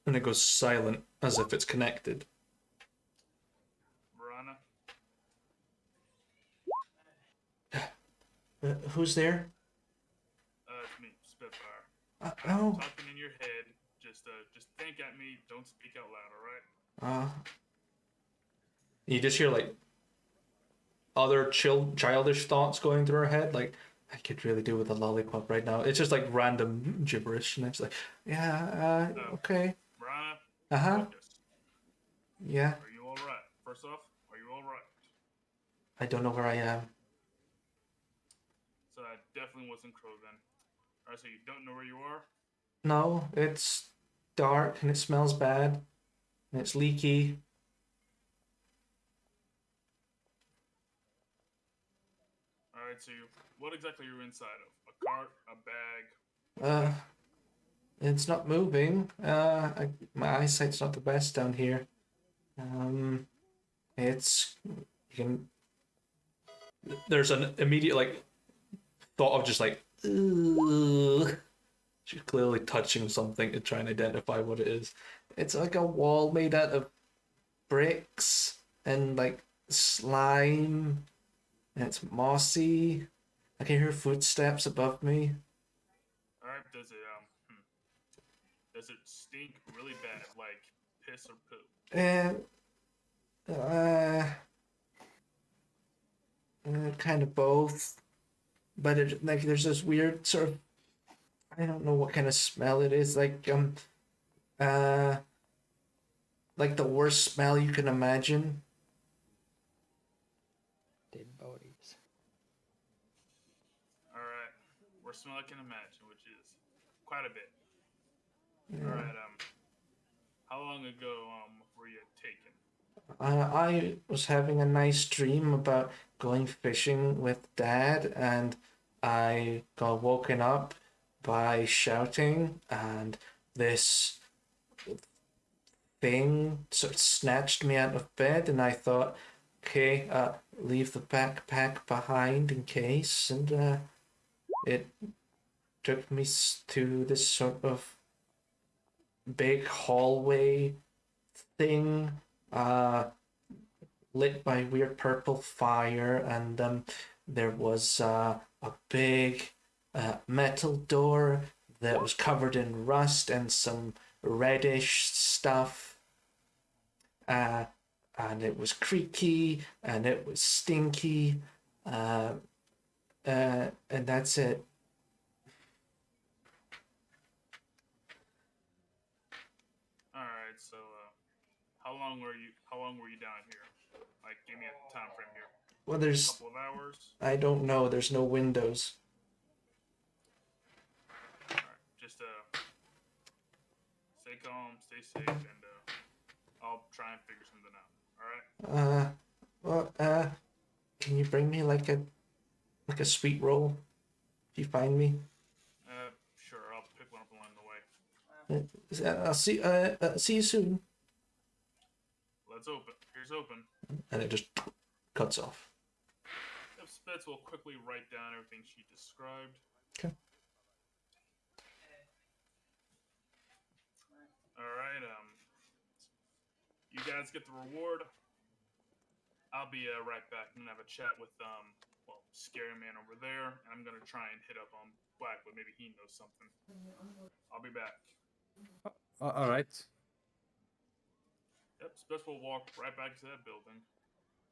and it goes silent as if it's connected. Vorhana? Who's there? It's me, Spitfire. Oh. Talking in your head. Just think at me. Don't speak out loud, alright? You just hear like other childish thoughts going through her head, like I could really do with a lollipop right now. It's just like random gibberish, and it's like, yeah, okay, Vorhana? uh-huh, Focus. yeah. Are you alright? First off, are you alright? I don't know where I am. So that definitely wasn't Crow then. Alright, so you don't know where you are? No, it's dark and it smells bad, and it's leaky. Alright, so what exactly are you inside of? A cart? A bag? It's not moving. My eyesight's not the best down here. It's you can. There's an immediate like thought of just like, ugh. She's clearly touching something to try and identify what it is. It's like a wall made out of bricks and like slime, and it's mossy. I can hear footsteps above me. Alright, does it stink really bad, like piss or poo? And kind of both, but it like there's this weird sort of I don't know what kind of smell it is, like the worst smell you can imagine. Dead bodies. Alright. Worst smell I can imagine, which is quite a bit. Alright, how long ago, were you taken? I was having a nice dream about going fishing with Dad, and I got woken up by shouting, and this thing sort of snatched me out of bed, and I thought, okay, leave the backpack behind in case, and it took me to this sort of big hallway thing, lit by weird purple fire, and there was a big metal door that was covered in rust and some reddish stuff. And it was creaky and it was stinky. And that's it. All right. So, how long were you down here? Like, give me a time frame here. Well, A there's, couple of hours. I don't know, there's no windows. All right. Just stay calm, stay safe, and I'll try and figure something out. All right. Well, can you bring me like a sweet roll if you find me? Sure. I'll pick one up along the way. I'll see you soon. Let's open. Here's open. And it just cuts off. If Spitz will quickly write down everything she described. Okay. All right. You guys get the reward. I'll be right back. I'm gonna have a chat with Scary Man over there, and I'm gonna try and hit up on Blackwood. Maybe he knows something. I'll be back. All right. Yep. Spitz will walk right back to that building.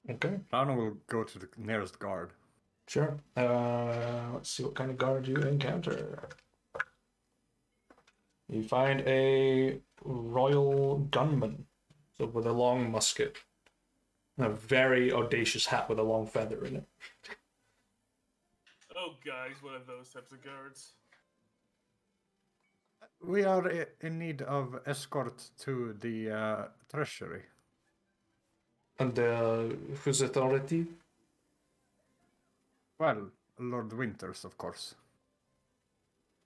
Okay, Rana will go to the nearest guard. sure. Let's see what kind of guard you encounter. You find a royal gunman, so with a long musket, and a very audacious hat with a long feather in it. Oh, guys, what are those types of guards? We are in need of escort to the treasury. And whose authority? Well, Lord Winters, of course.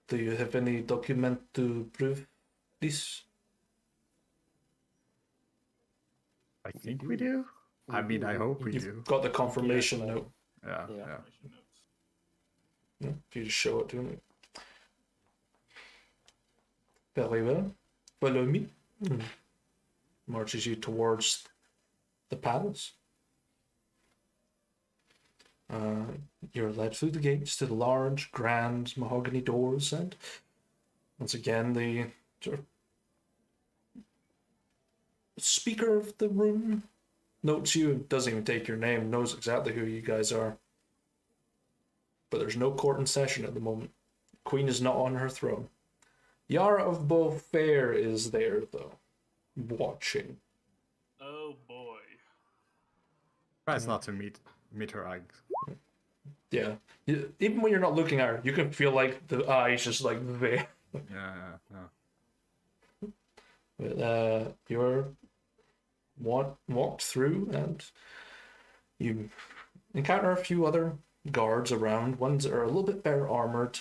Do you have any document to prove this? I think we do. I mean, I hope we You've do. got the confirmation Yeah, note. Yeah, Yeah. yeah. Information notes. Yeah, if you just show it to me. Very well. Follow me. Marches you towards the palace. You're led through the gates to the large, grand mahogany doors, and once again, the sort of speaker of the room notes you, doesn't even take your name, knows exactly who you guys are. But there's no court in session at the moment. Queen is not on her throne. Yara of Beaufair is there, though, watching. Oh boy. Tries not to meet her eyes. Yeah, even when you're not looking at her, you can feel like the eyes just like there. Yeah. But, you're walked through, and you encounter a few other guards around. Ones that are a little bit better armored,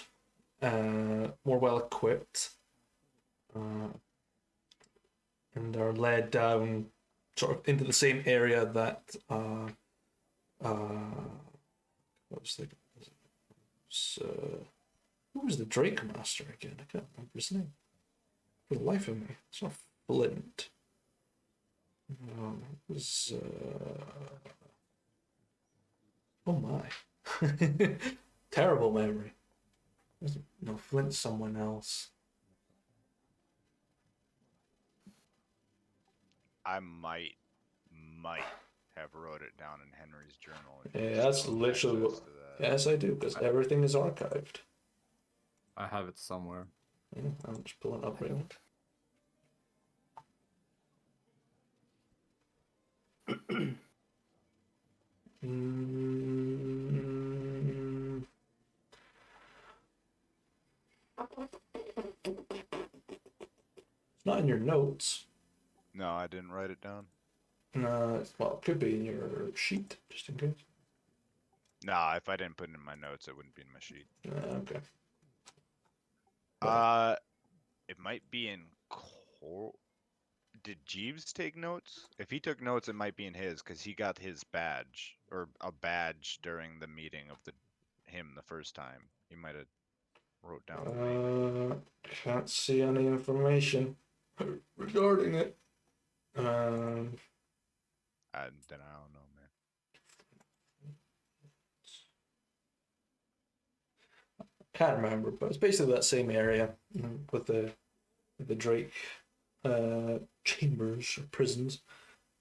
more well equipped, and are led down sort of into the same area that what was the who was the Drake Master again? I can't remember his name for the life of me. It's not Flint. It was oh my, terrible memory. No, Flint's someone else. I might have wrote it down in Henry's journal. if you Yeah, still that's have literally access what. to that. Yes, I do, because everything is archived. I have it somewhere. Yeah, I'm just pulling it up right now. Mm. It's not in your notes. No, I didn't write it down. No, well, it could be in your sheet, just in case. No, if I didn't put it in my notes, it wouldn't be in my sheet. Okay. It might be in Did Jeeves take notes? If he took notes, it might be in his because he got his badge or a badge during the meeting of him the first time. He might have wrote down the name. Can't see any information. regarding it. I don't know, man. Can't remember, but it's basically that same area with the Drake chambers or prisons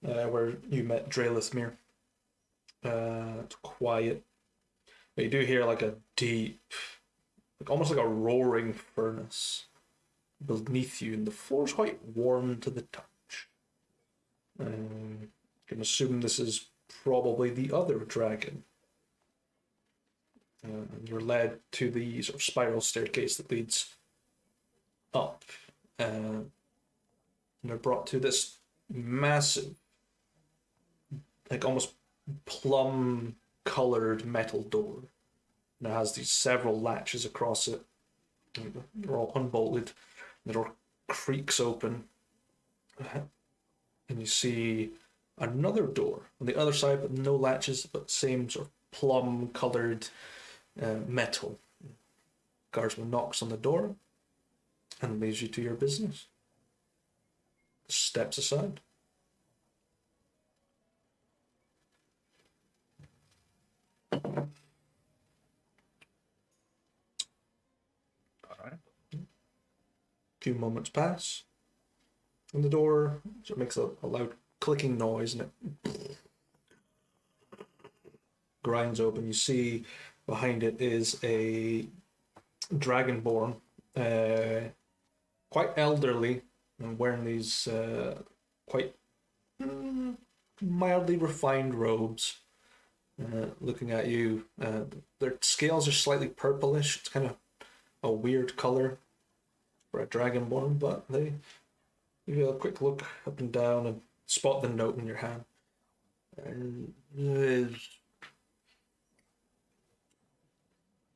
where you met Draelithmere. It's quiet. But you do hear like a deep, like almost like a roaring furnace beneath you, and the floor's quite warm to the touch. You can assume this is probably the other dragon. And you're led to the sort of spiral staircase that leads up. And you're brought to this massive, like almost plum colored metal door. And it has these several latches across it. And they're all unbolted. The door creaks open. And you see another door on the other side, but no latches, but same sort of plum colored metal. Guardsman knocks on the door and leaves you to your business. Steps aside. Alright. Few moments pass, and the door sort of makes a loud clicking noise, and it grinds open. You see behind it is a dragonborn, quite elderly, and wearing these quite mildly refined robes. Looking at you, their scales are slightly purplish. It's kind of a weird color for a dragonborn, but they give you a quick look up and down and spot the note in your hand. And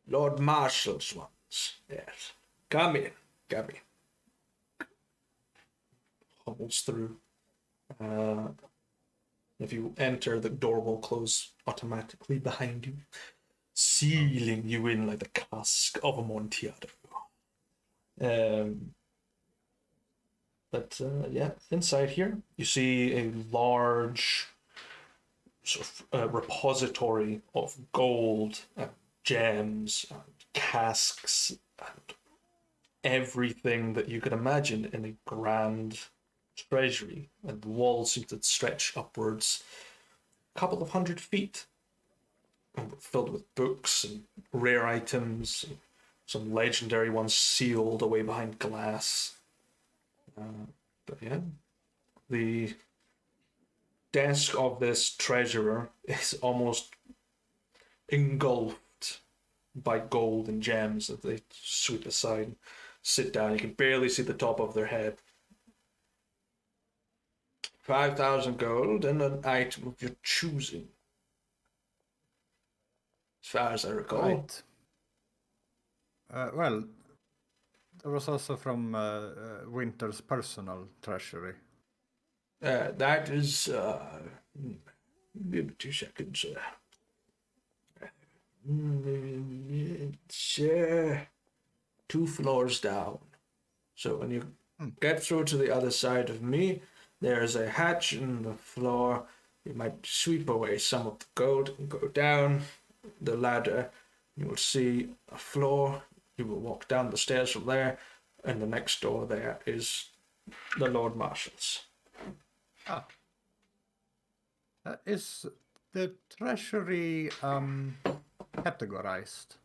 Lord Marshal's ones, yes. Come in. Hobbles through. If you enter, the door will close automatically behind you, sealing you in like the cask of Amontillado. But yeah, inside here, you see a large sort of repository of gold, gems, and casks, and everything that you could imagine in a grand treasury. And the walls seem to stretch upwards a couple of 100 feet, filled with books and rare items, and some legendary ones sealed away behind glass. But yeah, the desk of this treasurer is almost engulfed by gold and gems that they sweep aside, sit down. You can barely see the top of their head. 5,000 gold and an item of your choosing, as far as I recall. Right. Well, there was also from Winter's personal treasury. That is, give me 2 seconds. It's 2 floors down. So when you get through to the other side of me, there's a hatch in the floor. You might sweep away some of the gold and go down the ladder. You will see a floor. You will walk down the stairs from there, and the next door there is the Lord Marshal's. Ah. Is the treasury categorized?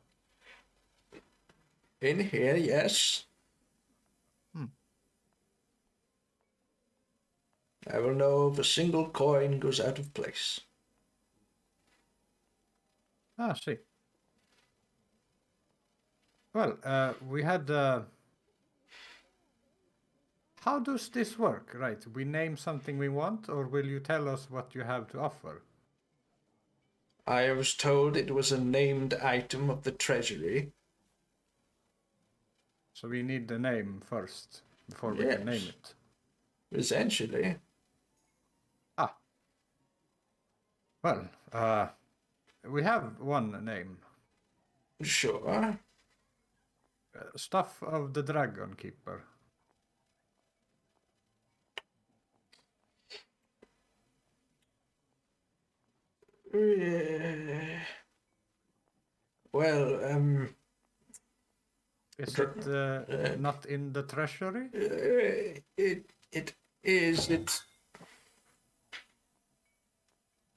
In here, yes. I will know if a single coin goes out of place. Ah, see. Well, we had... How does this work? Right, we name something we want, or will you tell us what you have to offer? I was told it was a named item of the treasury. So we need the name first, before we can name it. Essentially. Ah. Well, we have one name. Sure. Stuff of the Dragon Keeper. Well, Is it not in the treasury? it is. It's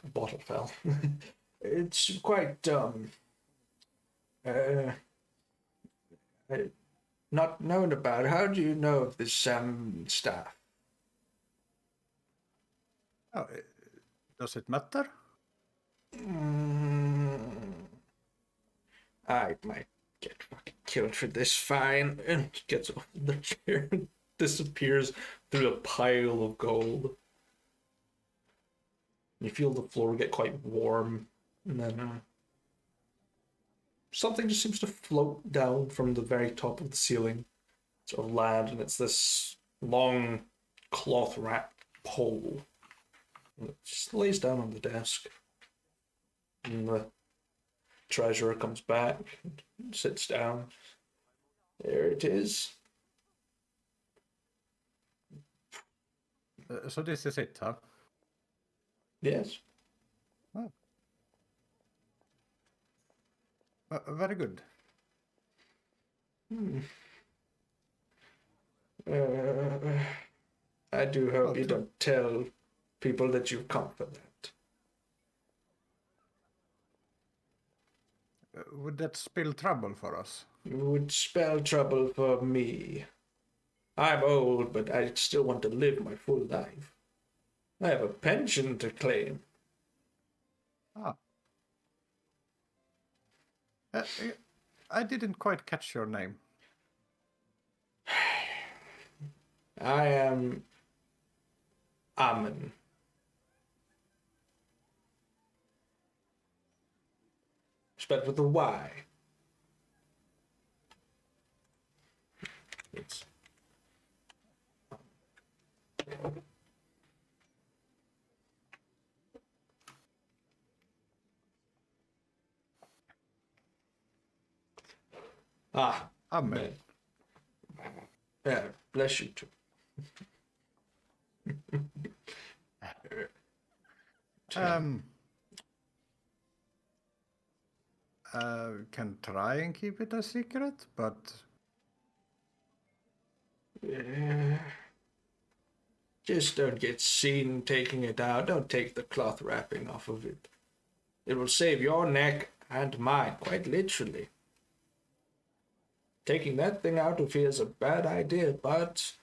the bottle fell. It's quite uh, not known about. How do you know of this staff? Oh, does it matter? I might get fucking killed for this. Fine. And gets off the chair and disappears through a pile of gold. You feel the floor get quite warm, and then something just seems to float down from the very top of the ceiling, sort of land, and it's this long cloth wrapped pole. And it just lays down on the desk. And the treasurer comes back and sits down. There it is. So this is it, huh? Yes. Oh. Very good. I do hope Oh, you true. don't tell people that you've come for that. Would that spell trouble for us? It would spell trouble for me. I'm old, but I still want to live my full life. I have a pension to claim. Ah. I didn't quite catch your name. I am Amen. Spelled with a Y. It's Amen. Yeah, bless you too. Can try and keep it a secret, but Just don't get seen taking it out. Don't take the cloth wrapping off of it. It will save your neck and mine, quite literally. Taking that thing out of here is a bad idea, but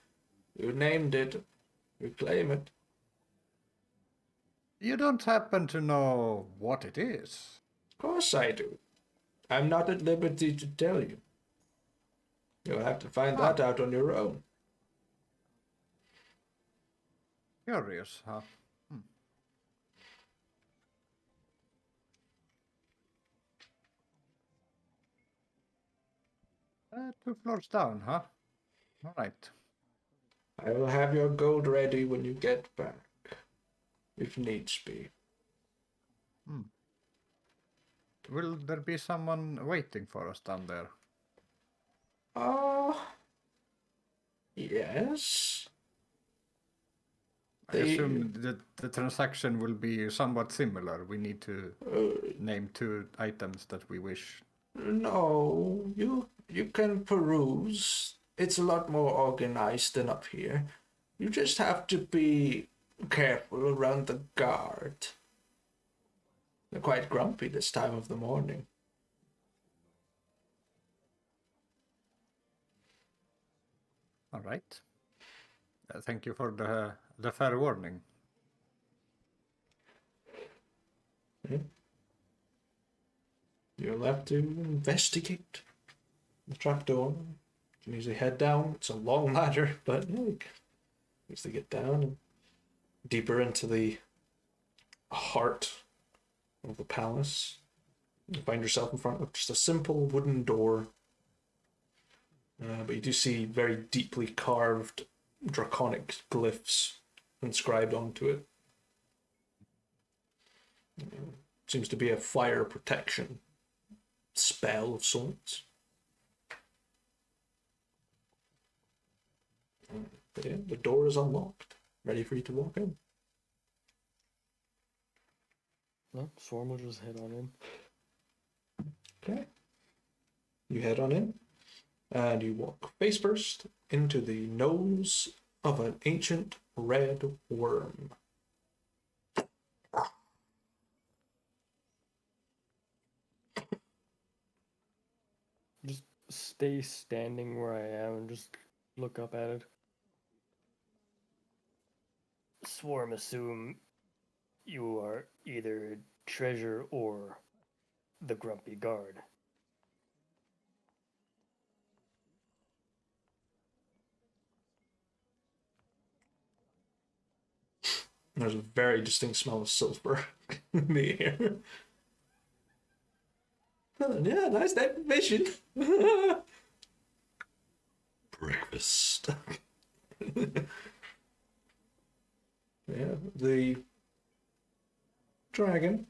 you named it. You claim it. you don't happen to know what it is. Of course I do. I'm not at liberty to tell you. You'll have to find that out on your own. Curious, huh? 2 floors down, huh? All right. I will have your gold ready when you get back, if needs be. Will there be someone waiting for us down there? Yes. I assume that the transaction will be somewhat similar. We need to name 2 items that we wish. No, you can peruse. It's a lot more organized than up here. You just have to be careful around the guard. They're quite grumpy this time of the morning. All right. Thank you for the fair warning. You'll have to investigate the trapdoor. You can usually head down. It's a long ladder, but yeah, you can usually get down and deeper into the heart of the palace. You find yourself in front of just a simple wooden door. But you do see very deeply carved draconic glyphs inscribed onto it. Seems to be a fire protection spell of sorts. But yeah, the door is unlocked, ready for you to walk in. No, Swarm will just head on in. Okay. You head on in, and you walk face first into the nose of an ancient red worm. Just stay standing where I am and just look up at it. Swarm assume you are either treasure or the grumpy guard. There's a very distinct smell of sulfur in the air. Oh, yeah, nice definition. Breakfast. Yeah, the dragon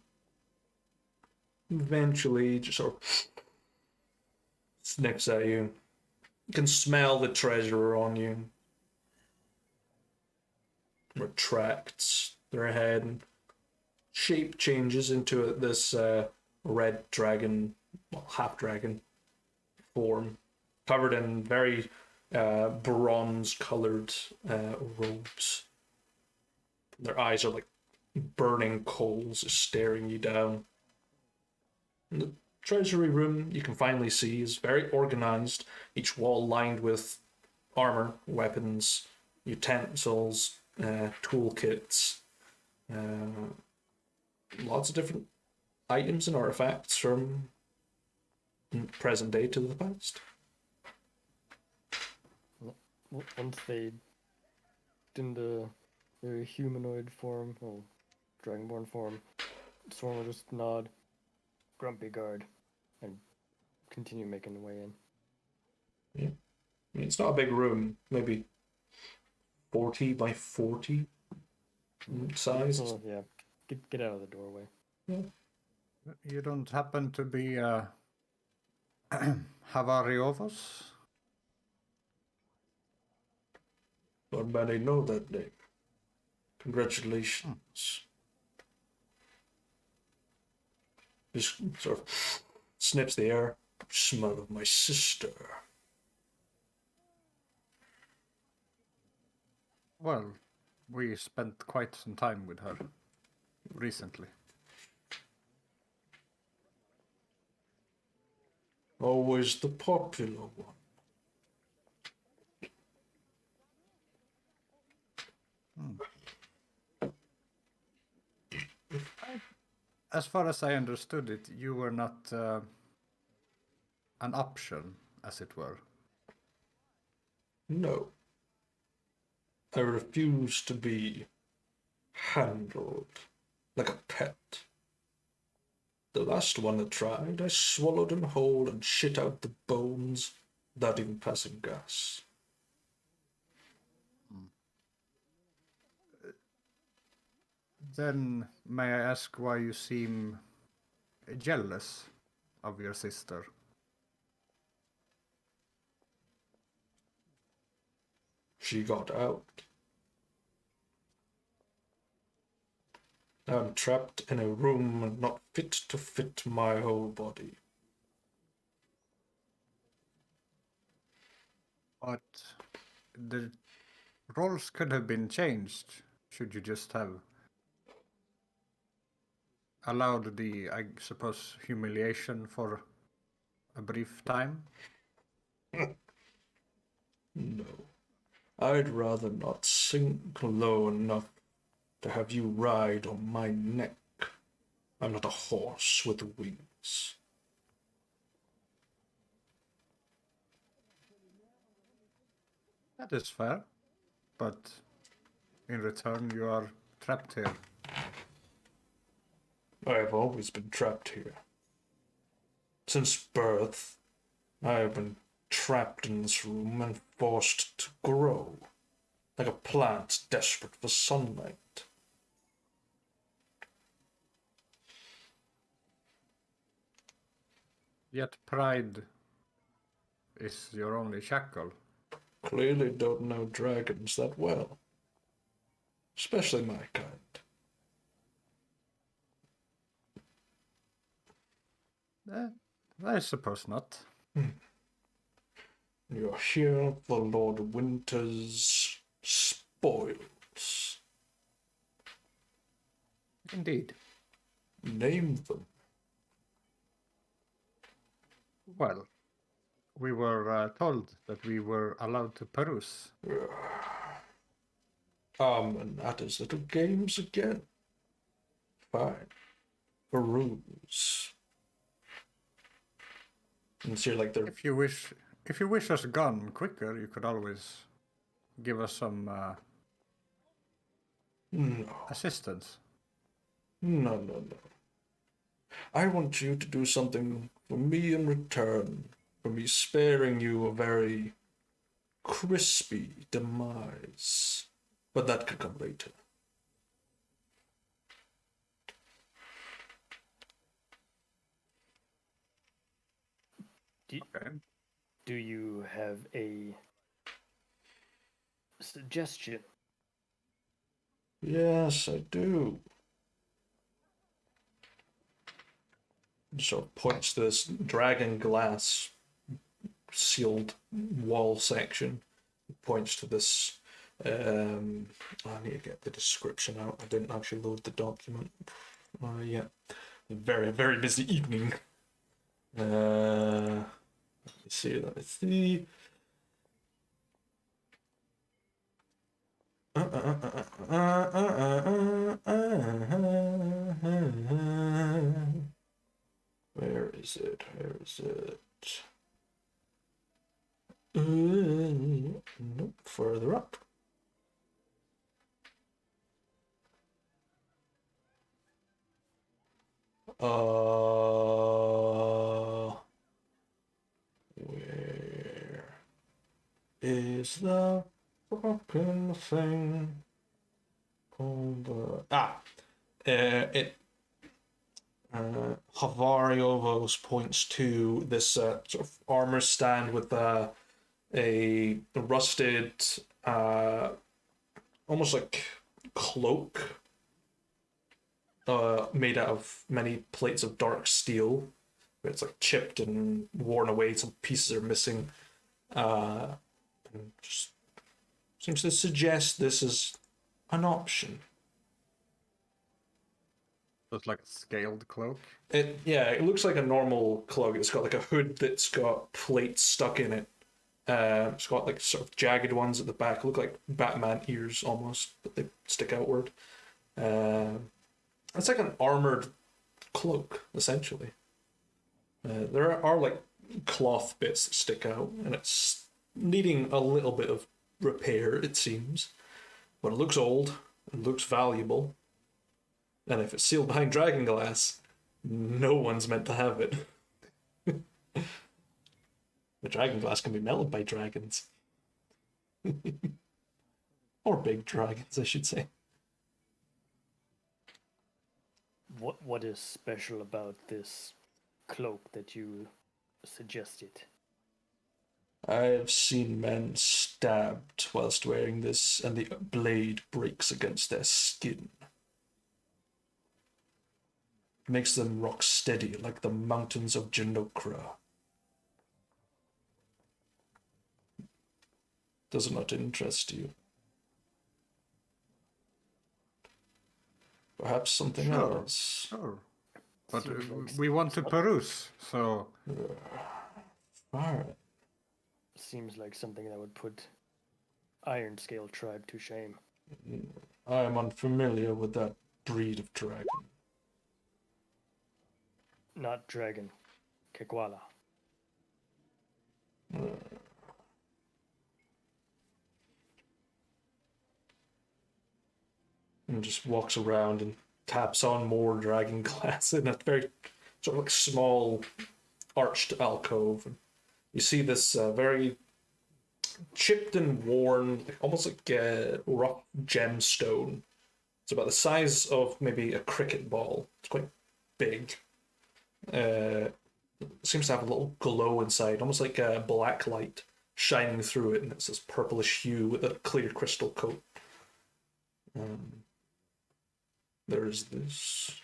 eventually just sort of sniffs at you. You can smell the treasure on you. Retracts their head and shape changes into this red dragon, well, half dragon form, covered in very bronze colored robes. Their eyes are like burning coals staring you down. And the treasury room, you can finally see, is very organized, each wall lined with armor, weapons, utensils, toolkits, lots of different items and artifacts from present day to the past. Once they in their humanoid form, or dragonborn form, Swarm will just nod, grumpy guard, and continue making the way in. Yeah. I mean, it's not a big room, maybe 40 by 40 size. Oh, yeah, get out of the doorway. Yeah. You don't happen to be Havariovos? Not many know that name. Congratulations. Just sort of snips the air. Smell of my sister. Well, we spent quite some time with her recently. Always the popular one. As far as I understood it, you were not an option, as it were. No. I refuse to be handled like a pet. The last one that tried, I swallowed him whole and shit out the bones without even passing gas. Then may I ask why you seem jealous of your sister? She got out. I'm trapped in a room not fit to fit my whole body. But the roles could have been changed should you just have allowed the, I suppose, humiliation for a brief time? No. I'd rather not sink low enough to have you ride on my neck. I'm not a horse with wings. That is fair, but in return you are trapped here. I have always been trapped here. Since birth, I have been trapped in this room and forced to grow, like a plant desperate for sunlight. Yet pride is your only shackle. Clearly don't know dragons that well. Especially my kind. I suppose not. You're here for Lord Winter's spoils. Indeed. Name them. Well, we were told that we were allowed to peruse. And that is little games again. Fine. Peruse. And so you're like they're If you wish us gone quicker, you could always give us some no, assistance. no. I want you to do something for me in return, for me sparing you a very crispy demise. But that could come later. Okay. Do you have a suggestion? Yes, I do. Sort of points to this dragon glass sealed wall section. Points to this. I need to get the description out. I didn't actually load the document. Yeah, very very busy evening. Let me see. Let me see. Where is it? Where is it? Nope, further up. Where is the fucking thing? Havariovos points to this sort of armor stand with a rusted, almost like cloak, made out of many plates of dark steel. It's like chipped and worn away. Some pieces are missing. And just seems to suggest this is an option. So it's like a scaled cloak. It looks like a normal cloak. It's got like a hood that's got plates stuck in it. It's got like sort of jagged ones at the back, look like Batman ears almost, but they stick outward. It's like an armored cloak, essentially. There are like cloth bits that stick out, and it's needing a little bit of repair, it seems. But it looks old, it looks valuable, and if it's sealed behind dragon glass, no one's meant to have it. The dragon glass can be melted by dragons. Or big dragons, I should say. What is special about this cloak that you suggested? I've seen men stabbed whilst wearing this, and the blade breaks against their skin. Makes them rock steady like the mountains of Genokra. Does it not interest you? Perhaps something Sure. else. Sure. But Seems like we want to peruse, so Alright. seems like something that would put Iron Scale tribe to shame. I am unfamiliar with that breed of dragon. Not dragon, Kekwala. And just walks around and taps on more dragon glass in a very sort of like small arched alcove. And you see this very chipped and worn, almost like rough gemstone. It's about the size of maybe a cricket ball. It's quite big. Seems to have a little glow inside, almost like a black light shining through it, and it's this purplish hue with a clear crystal coat. There's this.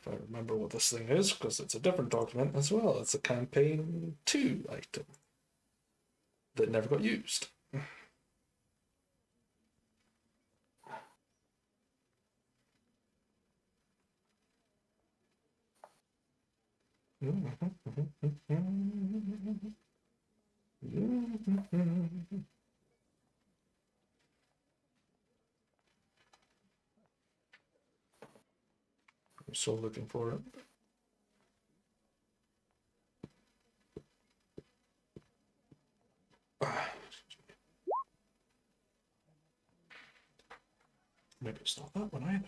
if I remember what this thing is, because it's a different document as well. It's a campaign 2 item that never got used. I'm still looking for it. Maybe it's not that one either.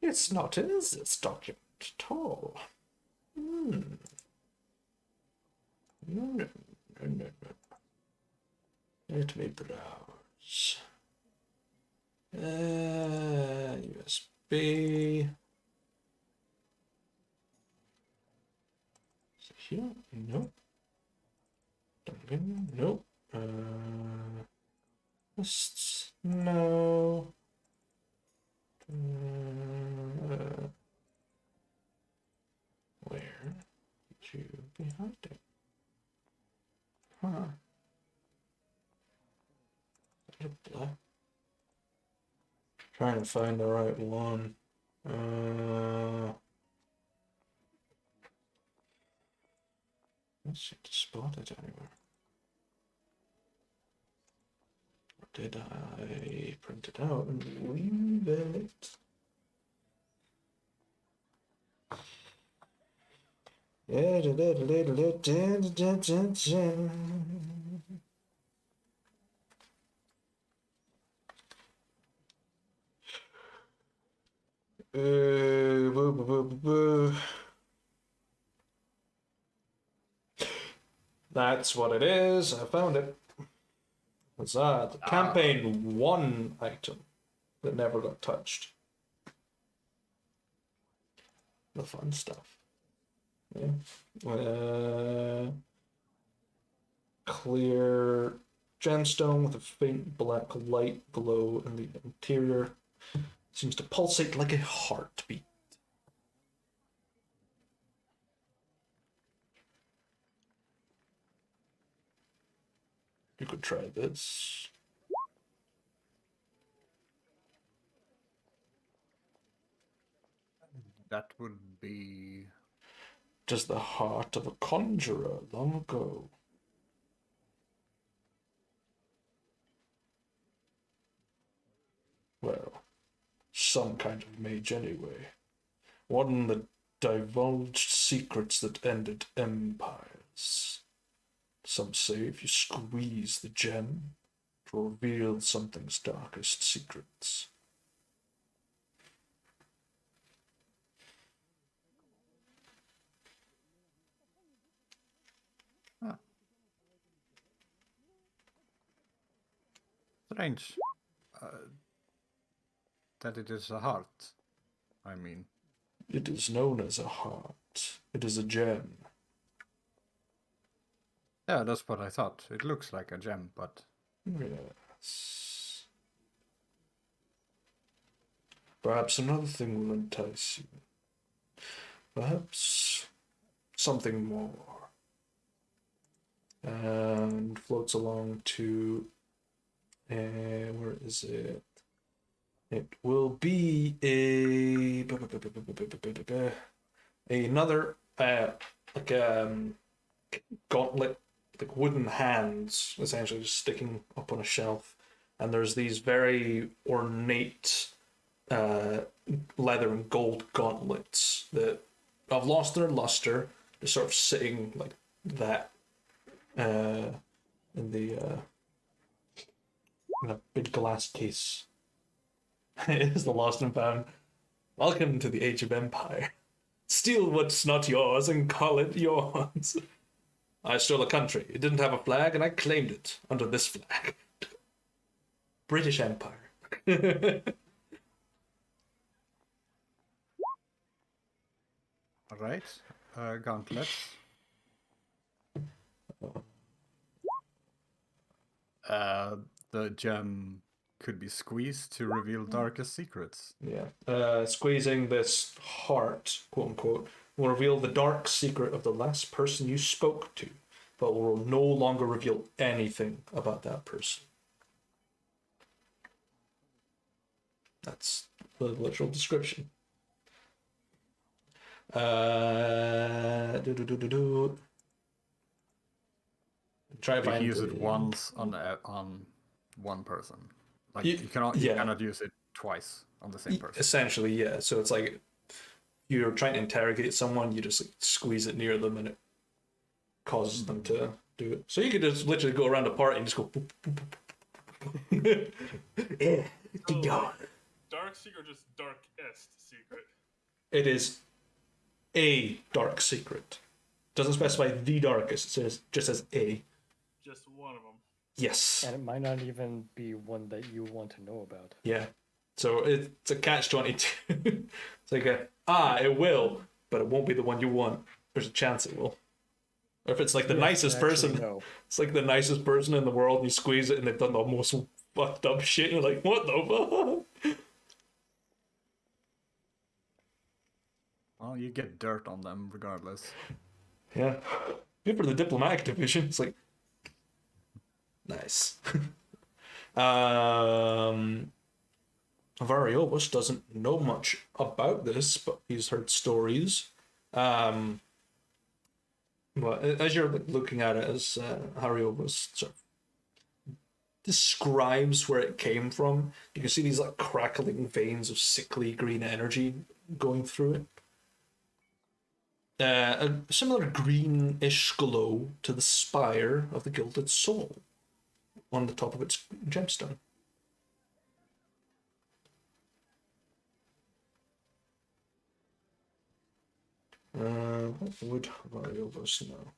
It's not in this document at all. No, no, no. Let me browse. USB. Is it here? No. No. Lists. No. Where did you be hiding? Huh. Trying to find the right one. Let's see to spot it anywhere. Or did I print it out and leave it? That's what it is. I found it. What's that? The campaign 1 item that never got touched. The fun stuff. Yeah. Clear gemstone with a faint black light glow in the interior. Seems to pulsate like a heartbeat. You could try this. That would be... Just the heart of a conjurer long ago. Well, some kind of mage anyway. One that divulged secrets that ended empires. Some say if you squeeze the gem, it will reveal something's darkest secrets. Huh. Strange. That it is a heart, I mean. It is known as a heart. It is a gem. Yeah, that's what I thought. It looks like a gem, but... Yes. Perhaps another thing will entice you. Perhaps something more. And floats along to... where is it? It will be another gauntlet, like wooden hands, essentially just sticking up on a shelf, and there's these very ornate leather and gold gauntlets that have lost their luster. They're sort of sitting like that in a big glass case. It is the lost and found. Welcome to the Age of Empire. Steal what's not yours and call it yours. I stole a country. It didn't have a flag, and I claimed it under this flag. British Empire. Alright. Gauntlets. The gem could be squeezed to reveal darkest secrets. Yeah. Squeezing this heart, quote unquote, will reveal the dark secret of the last person you spoke to, but will no longer reveal anything about that person. That's the literal description. Do. Try to You can find use the- it once on one person. Like You- you cannot use it twice on the same person. Essentially, yeah. So it's like you're trying to interrogate someone, you just like, squeeze it near them and it causes them to do it. So you could just literally go around a party and just go boop, boop, boop, boop. Yeah, So, God. Dark secret or just darkest secret? It is a dark secret. Doesn't specify the darkest, it says just as a. Just one of them. Yes. And it might not even be one that you want to know about. Yeah. So it's a catch-22. It's like it will, but it won't be the one you want. There's a chance it will. Or if it's like the Yes, nicest actually, person, no. it's like the nicest person in the world, and you squeeze it and they've done the most fucked up shit, and you're like, what the fuck? Well, you get dirt on them regardless. Yeah. Good for the diplomatic division. It's like nice. Variobus doesn't know much about this, but he's heard stories. But as you're looking at it, as Variobus sort of describes where it came from, you can see these like crackling veins of sickly green energy going through it. A similar greenish glow to the spire of the Gilded Soul on the top of its gemstone. What would Variobus know?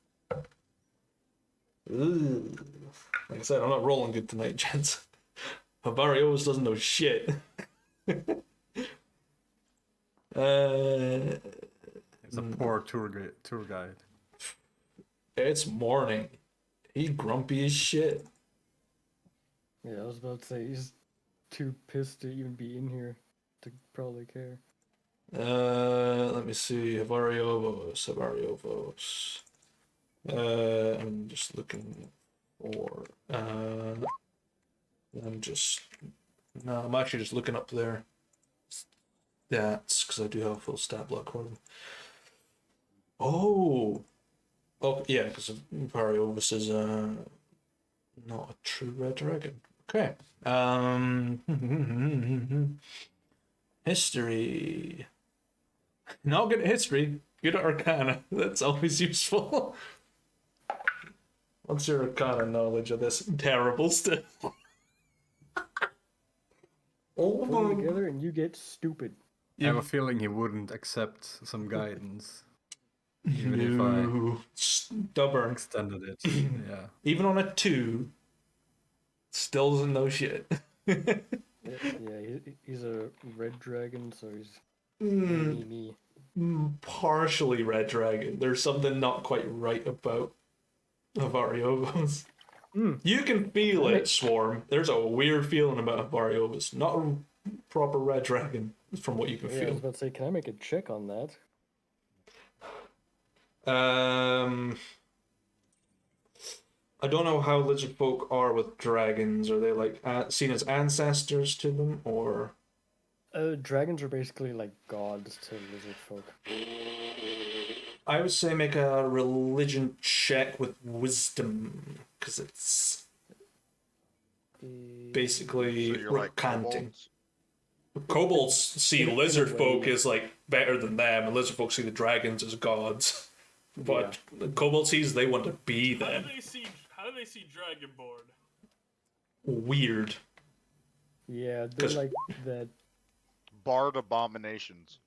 Ooh. Like I said, I'm not rolling good tonight, gents. Variobus doesn't know shit. It's a poor tour guide. It's morning. He grumpy as shit. Yeah, I was about to say, he's too pissed to even be in here to probably care. Let me see. Variobos. I'm just looking for. I'm actually just looking up there. Stats, because I do have a full stat block for them. Oh, yeah, because Variobus is not a true red dragon. Okay. History. Not good at history. Good at Arcana. That's always useful. What's your Arcana knowledge of this terrible stuff? Put them together and you get stupid. I have a feeling he wouldn't accept some guidance. Even if I Stubborn. extended it. Yeah. Even on a 2, still doesn't know shit. Yeah, he's a red dragon, so he's me. Partially red dragon. There's something not quite right about Variobus. You can feel it, Swarm. There's a weird feeling about Variobus. Not a proper red dragon, from what you can Yeah, I feel. was about to say, can I make a check on that? I don't know how lizard folk are with dragons. Are they like seen as ancestors to them, or? Dragons are basically like gods to lizard folk. I would say make a religion check with wisdom, because it's basically So you're like recanting. kobolds? Kobolds see In a lizard way. folk as like better than them, and lizard folk see the dragons as gods. But kobold sees they want to be How them. do they see Dragonborn? Weird. Yeah, they're 'Cause- like that. Bard abominations.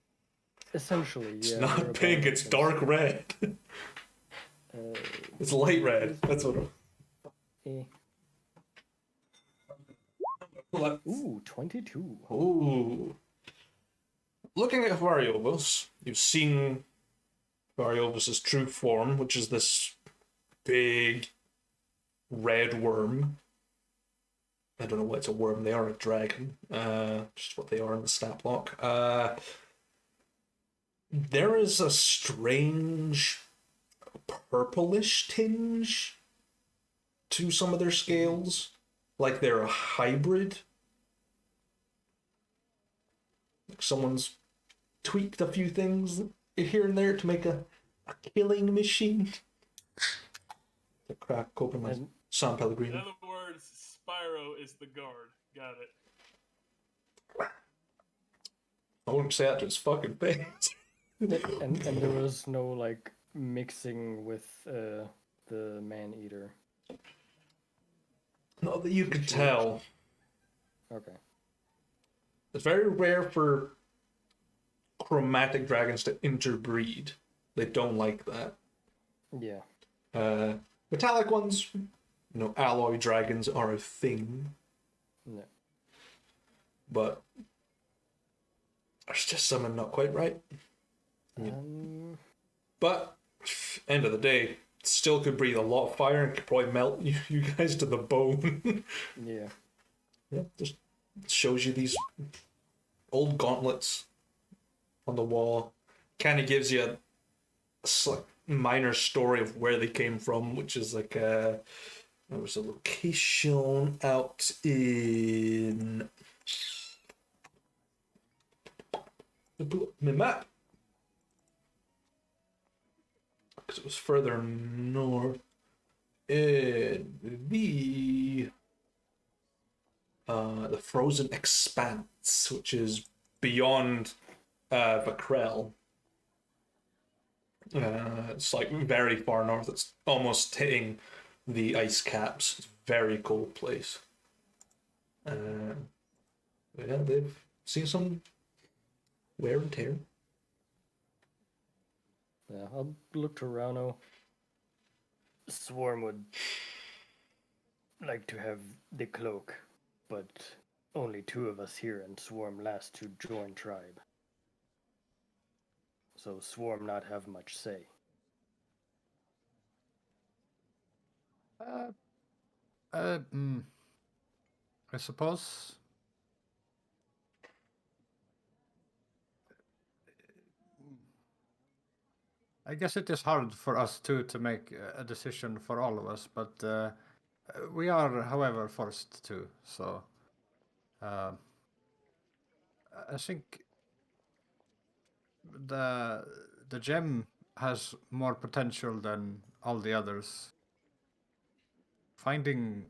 Essentially, It's yeah. not they're pink, it's abominations. dark red. It's light red. That's what. Eh. Ooh, 22. Ooh. Looking at Variobus, you've seen Variobus' true form, which is this big red worm. I don't know what's a worm. They are a dragon. Just what they are in the stat block. There is a strange purplish tinge to some of their scales, like they're a hybrid. Like someone's tweaked a few things here and there to make a killing machine. To crack open my And San In Pellegrino. other words, Spyro is the guard. Got it. I wouldn't say that to his fucking face. and there was no like mixing with the man eater. Not that you could tell. Okay. It's very rare for chromatic dragons to interbreed. They don't like that. Yeah. Metallic ones, alloy dragons are a thing, No. but there's just something not quite right. Yeah. But end of the day, still could breathe a lot of fire and could probably melt you guys to the bone. Yeah. Yeah, just shows you these old gauntlets on the wall. Kind of gives you a minor story of where they came from, which is like there was a location out in the map because it was further north in the frozen expanse, which is beyond Vakrel. It's like very far north. It's almost hitting the ice caps. It's a very cold place. Yeah, they've seen some wear and tear. Yeah. I'll look to Rano. Swarm would like to have the cloak, but only 2 of us here, and Swarm last to join tribe. So Swarm not have much say. I suppose. I guess it is hard for us too to make a decision for all of us, but we are, however, forced to. So I think the gem has more potential than all the others. Finding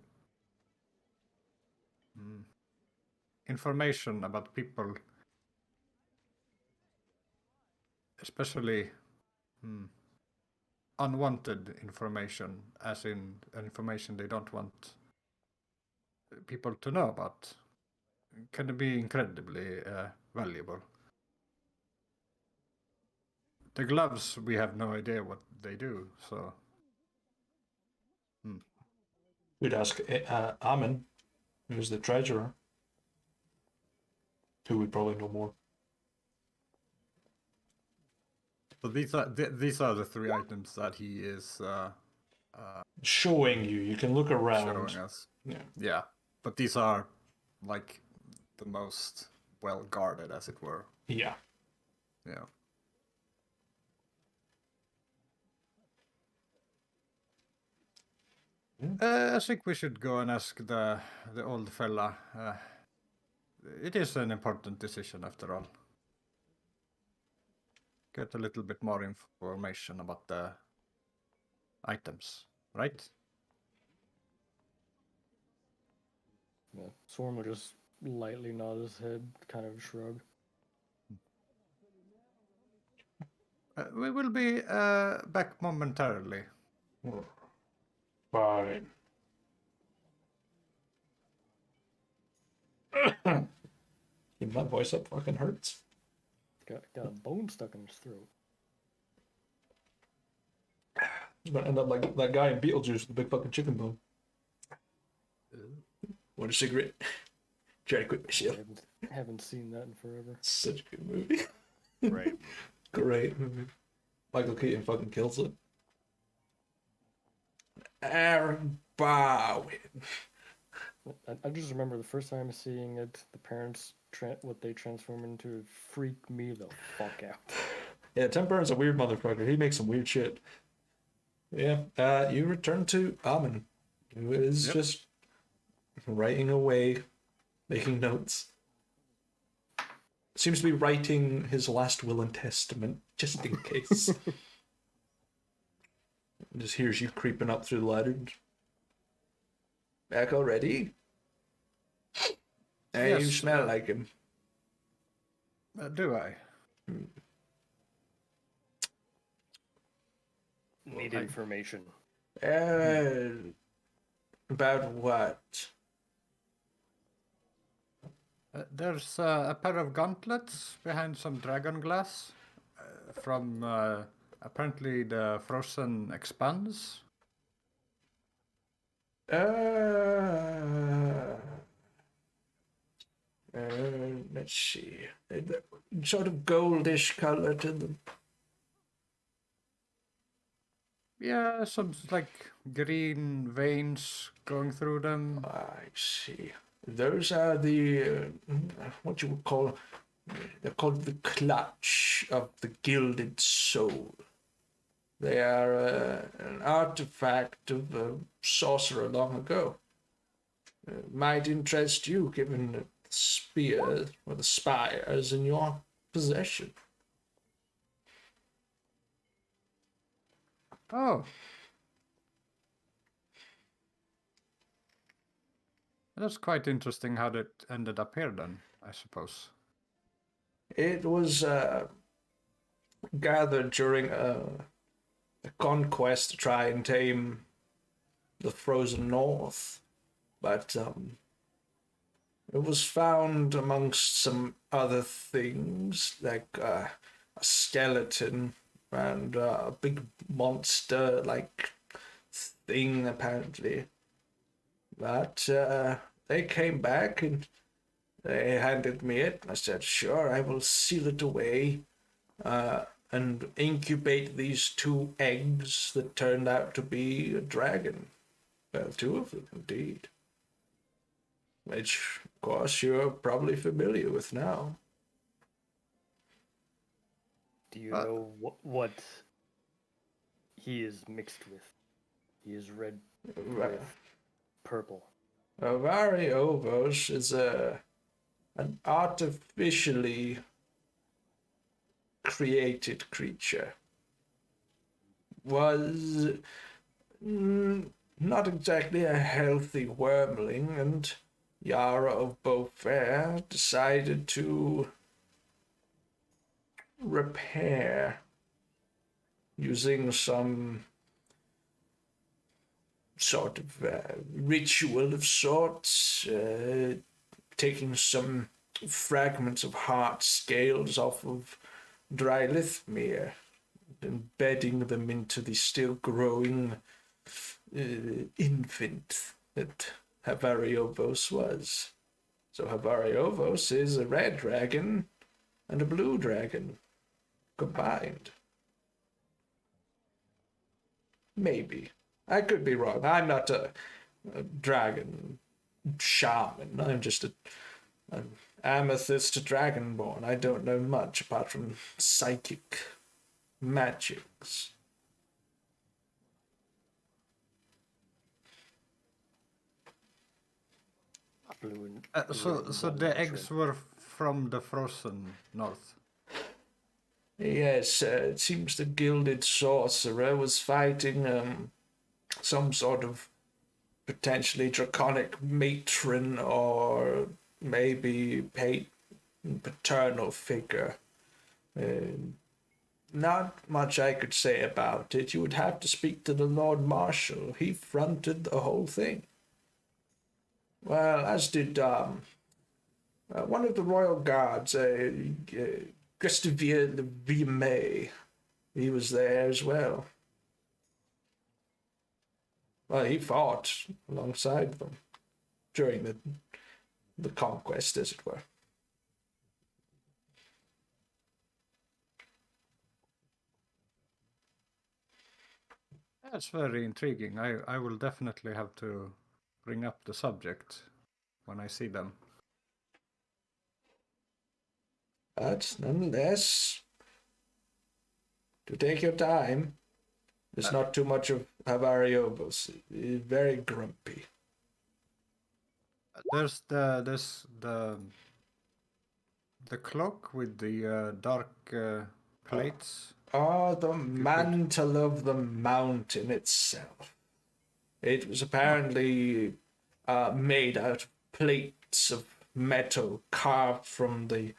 information about people, especially unwanted information, as in information they don't want people to know about, can be incredibly valuable. The gloves, we have no idea what they do, so. We'd ask Amin, who's the treasurer, who would probably know more. So these are the 3 items that he is Showing you. You can look around. showing us. Yeah. Yeah, but these are like the most well guarded, as it were. Yeah. Yeah. I think we should go and ask the old fella. It is an important decision after all. Get a little bit more information about the items, right? Yeah. Swarm will just lightly nod his head, kind of shrug. We will be back momentarily. Fine. Keep that voice up fucking hurts. Got a bone stuck in his throat. He's gonna end up like that guy in Beetlejuice with the big fucking chicken bone. Want a cigarette? Try to quit my shit. Haven't seen that in forever. Such a good movie. Right. Great movie. Michael Keaton fucking kills it. Aaron Bowen. I just remember the first time seeing it, the parents, what they transform into, freaked me the fuck out. Yeah, Temperan's a weird motherfucker. He makes some weird shit. Yeah, you return to Amen, who is Yep. just writing away, making notes. Seems to be writing his last will and testament, just in case. Just hears you creeping up through the ladder. Back already? Hey, you Yes, smell like him. do I? Need I- information. About what? There's a pair of gauntlets behind some dragon glass from apparently the Frozen Expanse. Let's see. Sort of goldish color to them. Yeah, some like green veins going through them. I see. Those are the what you would call they're called the clutch of the gilded soul. They are an artifact of a sorcerer long ago. Might interest you, given the spear or the spires in your possession. Oh. That's quite interesting how that ended up here then, I suppose. It was gathered during a conquest to try and tame the frozen north, but it was found amongst some other things like a skeleton and a big monster like thing apparently. But they came back and they handed me it. I said, sure, I will seal it away and incubate these 2 eggs that turned out to be a dragon. Well, 2 of them, indeed. Which, of course, you're probably familiar with now. Do you know what he is mixed with? He is red with purple. Variovos is an artificially created creature. Was not exactly a healthy wormling, and Yara of Beaufair decided to repair using some sort of ritual of sorts, taking some fragments of heart scales off of dry Lithmere, embedding them into the still growing infant that Havariovos was. So Havariovos is a red dragon and a blue dragon combined. Maybe. I could be wrong. I'm not a dragon shaman. I'm just an amethyst dragonborn. I don't know much apart from psychic magics. Blue So the eggs were from the Frozen North. Yes, it seems the gilded sorcerer was fighting some sort of potentially draconic matron or maybe paternal figure. Not much I could say about it. You would have to speak to the Lord Marshal. He fronted the whole thing. Well, as did one of the royal guards, Gustavia de Villemay. He was there as well. Well, he fought alongside them during the conquest, as it were. That's very intriguing. I will definitely have to bring up the subject when I see them. But nonetheless, to take your time. There's not too much of Havariobos. He's very grumpy. There's the cloak with the dark plates. Oh, the you could- mantle of the mountain itself. It was apparently made out of plates of metal carved from the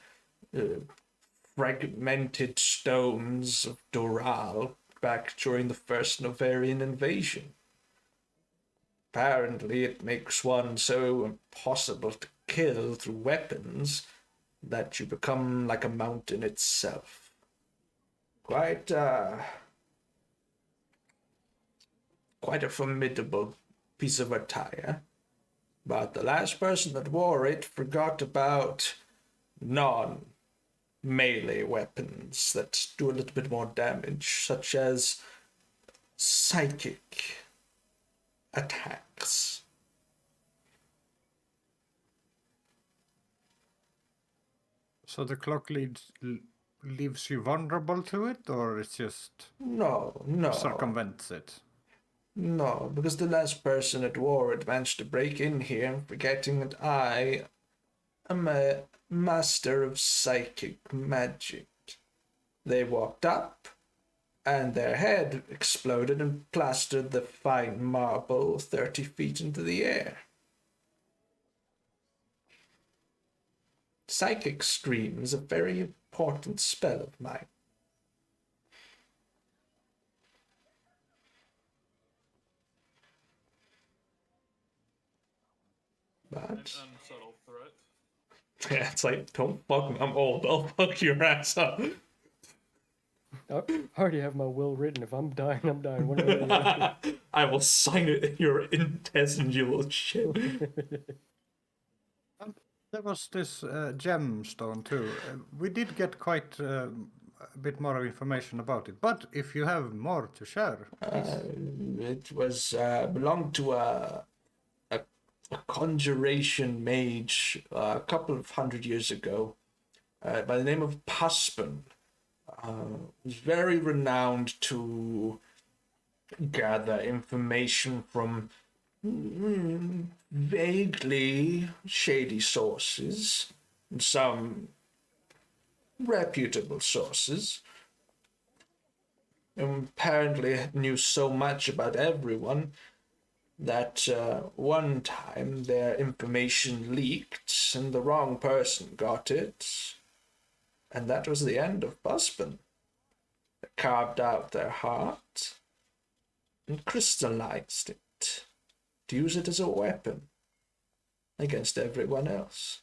fragmented stones of Doral back during the first Novarian invasion. Apparently, it makes one so impossible to kill through weapons that you become like a mountain itself. Quite a formidable piece of attire. But the last person that wore it forgot about non-melee weapons that do a little bit more damage, such as psychic attacks. So the cloak leaves you vulnerable to it, or it's just No. circumvents it? No, because the last person that wore it managed to break in here, forgetting that I am a master of psychic magic. They walked up, and their head exploded and plastered the fine marble 30 feet into the air. Psychic Scream is a very important spell of mine. An But unsubtle threat. yeah, it's like, don't fuck me. I'm old. I'll fuck your ass up. I already have my will written. If I'm dying, I'm dying. One way or the other. I will sign it in your intestines, you little shit. There was this gemstone too. We did get quite a bit more of information about it. But if you have more to share, It was belonged to a conjuration mage a couple of 100 years ago by the name of Puspin. Was very renowned to gather information from vaguely shady sources, some reputable sources. And apparently knew so much about everyone that one time their information leaked and the wrong person got it. And that was the end of Busman. They carved out their heart and crystallized it to use it as a weapon against everyone else.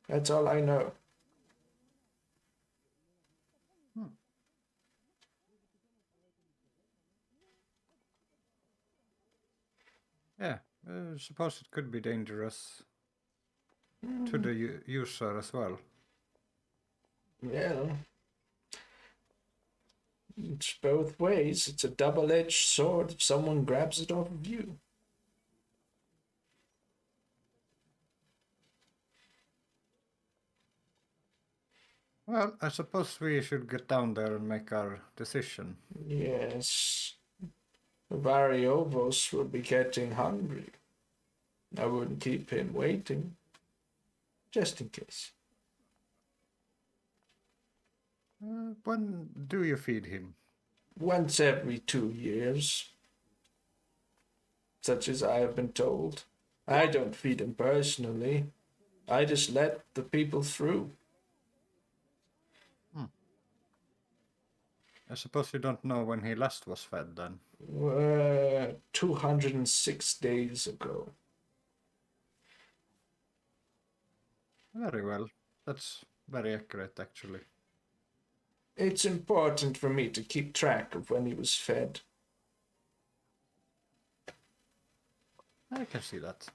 That's all I know. yeah, I suppose it could be dangerous to the user as well. Yeah. It's both ways. It's a double-edged sword if someone grabs it off of you. Well, I suppose we should get down there and make our decision. Yes. Variovos will be getting hungry. I wouldn't keep him waiting. Just in case. When do you feed him? Once every 2 years. Such as I have been told. I don't feed him personally. I just let the people through. I suppose you don't know when he last was fed then. 206 days ago. Very well. That's very accurate, actually. It's important for me to keep track of when he was fed. I can see that.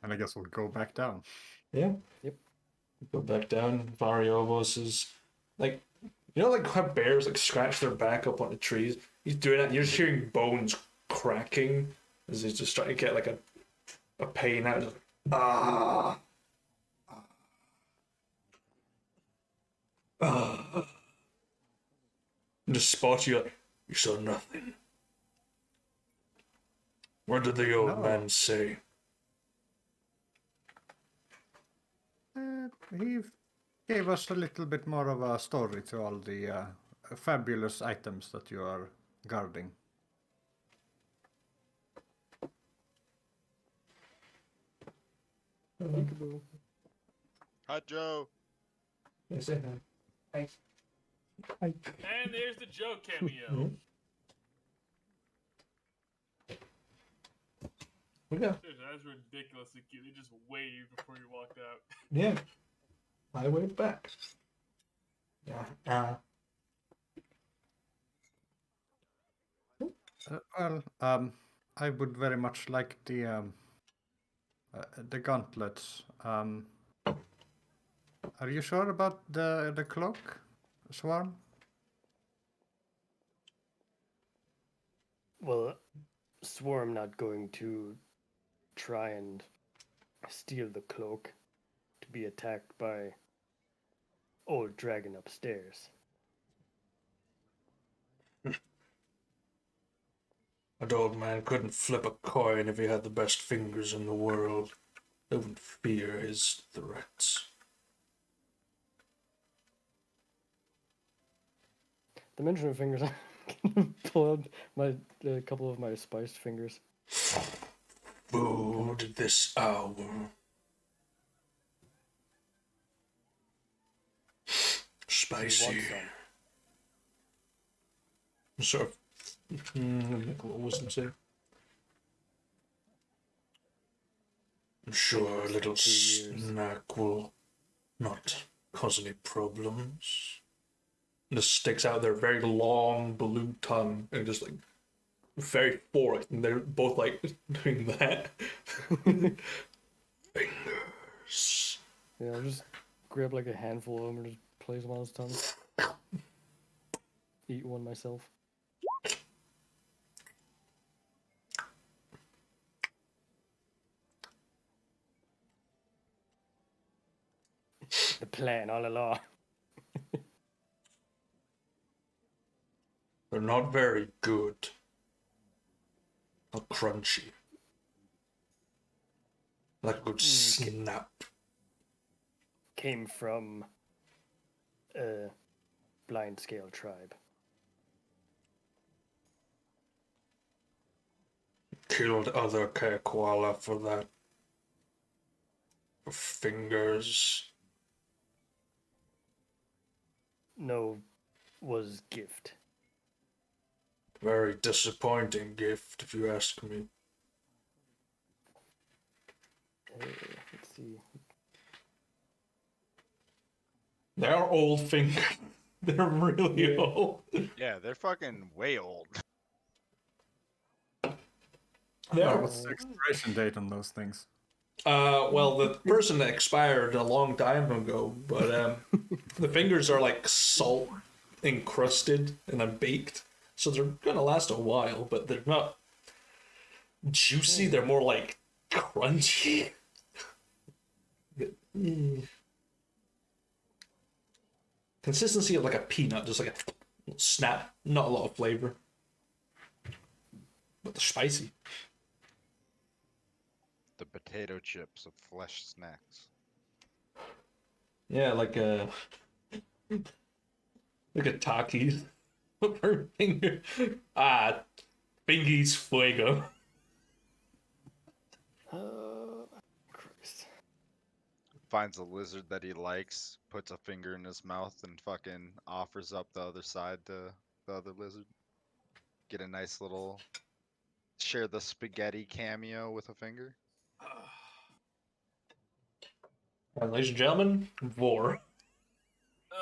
And I guess we'll go back down. Yeah. Yep. Go back down. Variobos is like, you know, like how bears like scratch their back up on the trees. He's doing that. You're just hearing bones cracking as he's just trying to get like a pain out. Just, ah, ah. And just spot you like, you saw nothing. What did the old No. man say? He gave us a little bit more of a story to all the fabulous items that you are guarding. Peekaboo. Hi, Joe. Yes, I know. And there's the Joe cameo. We go. Dude, that's ridiculously cute. They just waved before you walked out. Yeah. I went back. Yeah. I would very much like the gauntlets. Are you sure about the cloak, Swarm? Well, Swarm not going to try and steal the cloak to be attacked by old dragon upstairs. That old man couldn't flip a coin if he had the best fingers in the world. I wouldn't fear his threats. The mention of fingers, I'm gonna pull out a couple of my spiced fingers. Food this hour. Spicy. Sort of. What was it say? I'm sure a little 2 years. snack will not cause any problems. Just sticks out their very long blue tongue and just like very forked, and they're both like doing that. Fingers. Yeah, I'll just grab like a handful of them and just place them on his tongue. Eat one myself. The plan all along. They're not very good. Not crunchy. Like a good snap. Came from a blind scale tribe. Killed other Kekwala for that. Fingers. No, was gift. Very disappointing gift, if you ask me. Let's see. They are old fingers. They're really Yeah. old. Yeah, they're fucking way old. They are. What's the expiration date on those things? Well, the person expired a long time ago, but the fingers are like salt encrusted and then baked, so they're gonna last a while, but they're not juicy. They're more like crunchy. Consistency of like a peanut, just like a snap. Not a lot of flavor, but they're spicy. The potato chips of flesh snacks. Yeah, like a Takis. Her finger. Fingies fuego. Christ. Finds a lizard that he likes, puts a finger in his mouth, and fucking offers up the other side to the other lizard. Get a nice little share the spaghetti cameo with a finger. And ladies and gentlemen, Vor.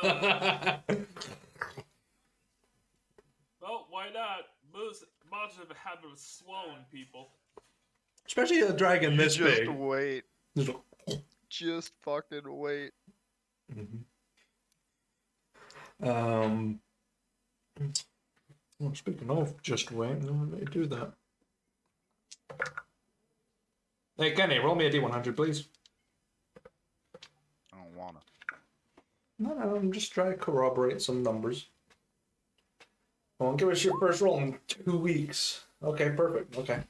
Well, why not? Monsters have a habit of swallowing people. Especially a dragon this Just big. wait. Just like, Just fucking wait. Well, speaking of just wait, let me do that. Hey, Kenny, roll me a D100, please. I don't wanna. No, I'm just trying to corroborate some numbers. Well, give us your first roll in 2 weeks. Okay, perfect. Okay. My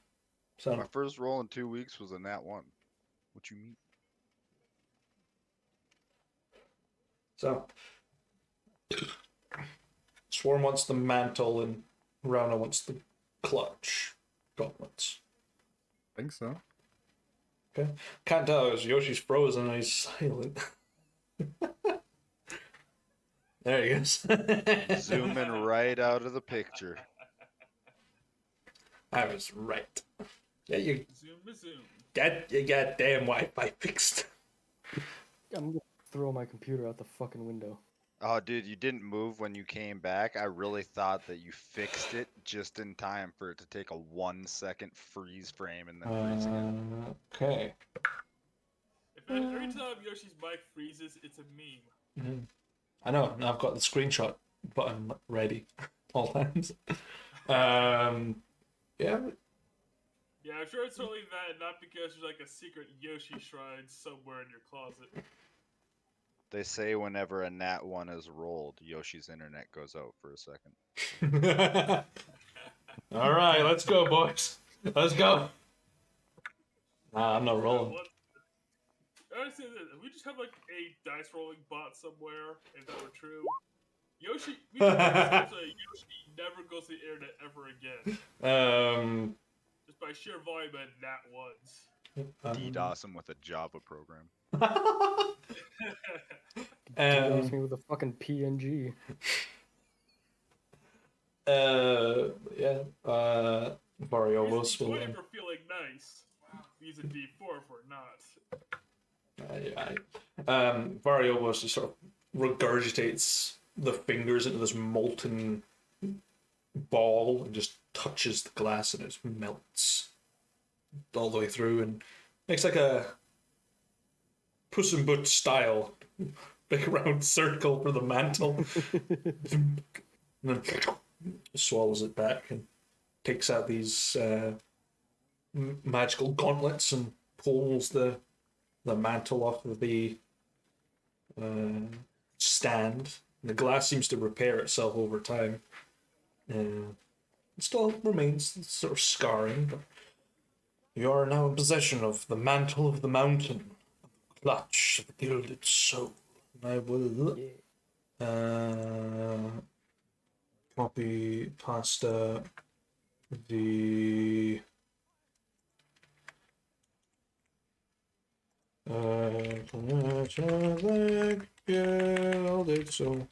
So, first roll in 2 weeks was a nat 1. What you mean? so Swarm wants the mantle and Rana wants the clutch gauntlets. think so. Okay. Can't tell because Yoshi's frozen and he's silent. There he goes. Zooming right out of the picture. I was right. Yeah, you Zoom. get your goddamn Wi-Fi fixed. I'm gonna throw my computer out the fucking window. Oh, dude, you didn't move when you came back. I really thought that you fixed it just in time for it to take a 1 second freeze frame and then freeze again. Okay. If every time Yoshi's mic freezes, it's a meme. I know. Now I've got the screenshot button ready all times. Yeah. Yeah, I'm sure it's only that, not because there's like a secret Yoshi shrine somewhere in your closet. They say whenever a nat 1 is rolled, Yoshi's internet goes out for a second. All right, let's go, boys. Let's go. Nah, I'm not rolling. I say this: we just have like a dice rolling bot somewhere, if that were true. Yoshi, we could make so Yoshi never goes to the internet ever again, just by sheer volume of nat ones. DDoS him with a Java program. DDoS me with a fucking PNG. Yeah. Variobos He's will. going for feeling nice. He's a D4 if we're not. Variobos just sort of regurgitates the fingers into this molten ball and just touches the glass and it melts all the way through and makes like a Puss in Boots style big round circle for the mantle. And then swallows it back and takes out these magical gauntlets and pulls the mantle off of the stand. The glass seems to repair itself over time. It still remains sort of scarring, but you are now in possession of the mantle of the mountain, clutch of the gilded soul. I will copy pasta the gilded soul.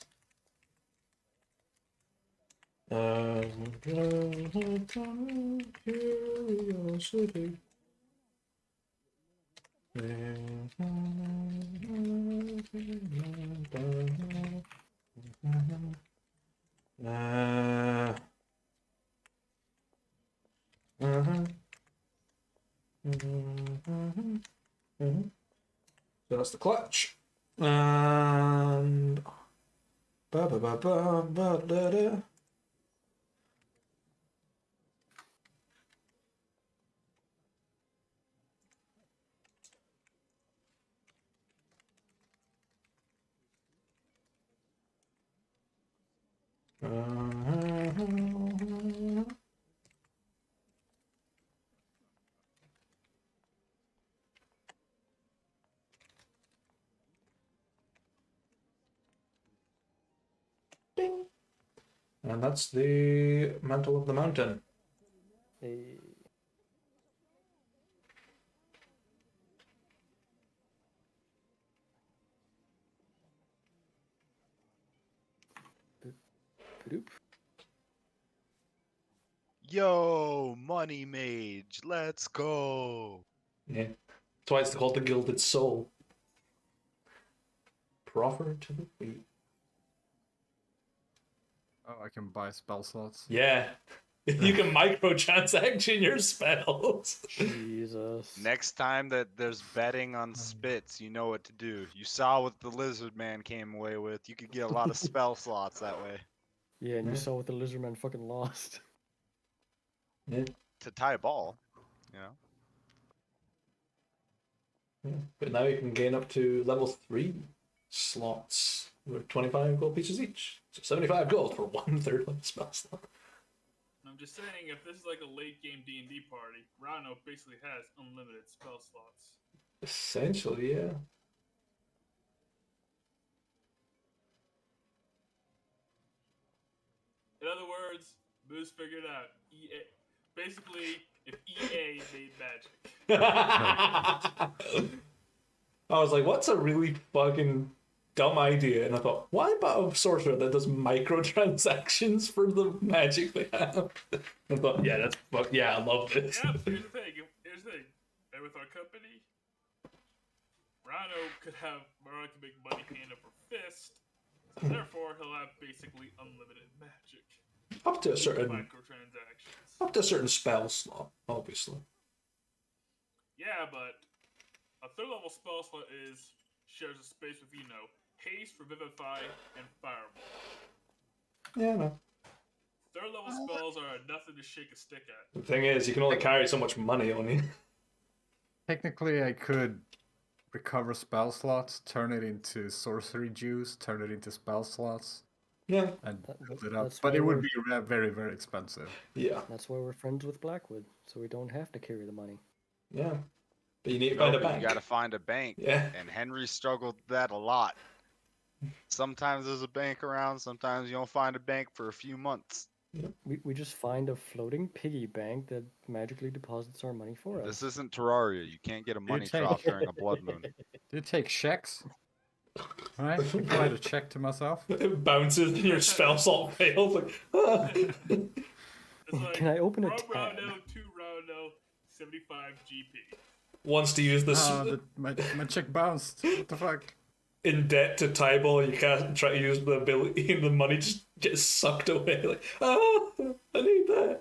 Curiosity. So that's the clutch. And ba ba ba ba ba da da. Ding. And that's the mantle of the mountain. Hey. Boop. Yo, money mage, let's go. Yeah. That's why it's called the Gilded Soul. Proffer to the feet. Oh, I can buy spell slots. Yeah. You can microtransaction your spells. Jesus. Next time that there's betting on spits, you know what to do. You saw what the lizard man came away with. You could get a lot of spell slots that way. Yeah, and you Yeah. saw what the lizard man fucking lost. Yeah. To tie a ball, you know. Yeah. But now you can gain up to level 3 slots with 25 gold pieces each. So 75 gold for 1/3 level spell slot. I'm just saying, if this is like a late game D&D party, Rano basically has unlimited spell slots. Essentially, yeah. In other words, Moose figured out EA. Basically, if EA made magic. I was like, what's a really fucking dumb idea? And I thought, why about a sorcerer that does microtransactions for the magic they have? I thought, yeah, yeah, I love this. Yeah, but here's the thing. And with our company, Rano could make money hand over fist, so therefore he'll have basically unlimited magic. Up to a certain Microtransactions. spell slot, obviously. Yeah, but a third level spell slot shares a space with, haste, revivify, and fireball. Yeah, no. Third level spells are nothing to shake a stick at. The thing is, you can only carry so much money on you. Technically, I could recover spell slots, turn it into sorcery juice, turn it into spell slots, Yeah. and That- build it up. that's But why it would we're- be very, very expensive. Yeah. That's why we're friends with Blackwood, so we don't have to carry the money. Yeah. But you need to No, find a but bank. you gotta find a bank. Yeah. And Henry struggled with that a lot. Sometimes there's a bank around, sometimes you don't find a bank for a few months. We just find a floating piggy bank that magically deposits our money for us. This isn't Terraria. You can't get a money take- drop during a blood moon. Do you take checks? Right? I can write a check to myself. It bounces and your spell slot fails. Like, ah. It's like, Can I open a from tab? Rano to Rano, 75 GP. Wants to use this My check bounced. What the fuck? in debt to Tybal, you can't try to use the ability and the money just gets sucked away. Like, I need that.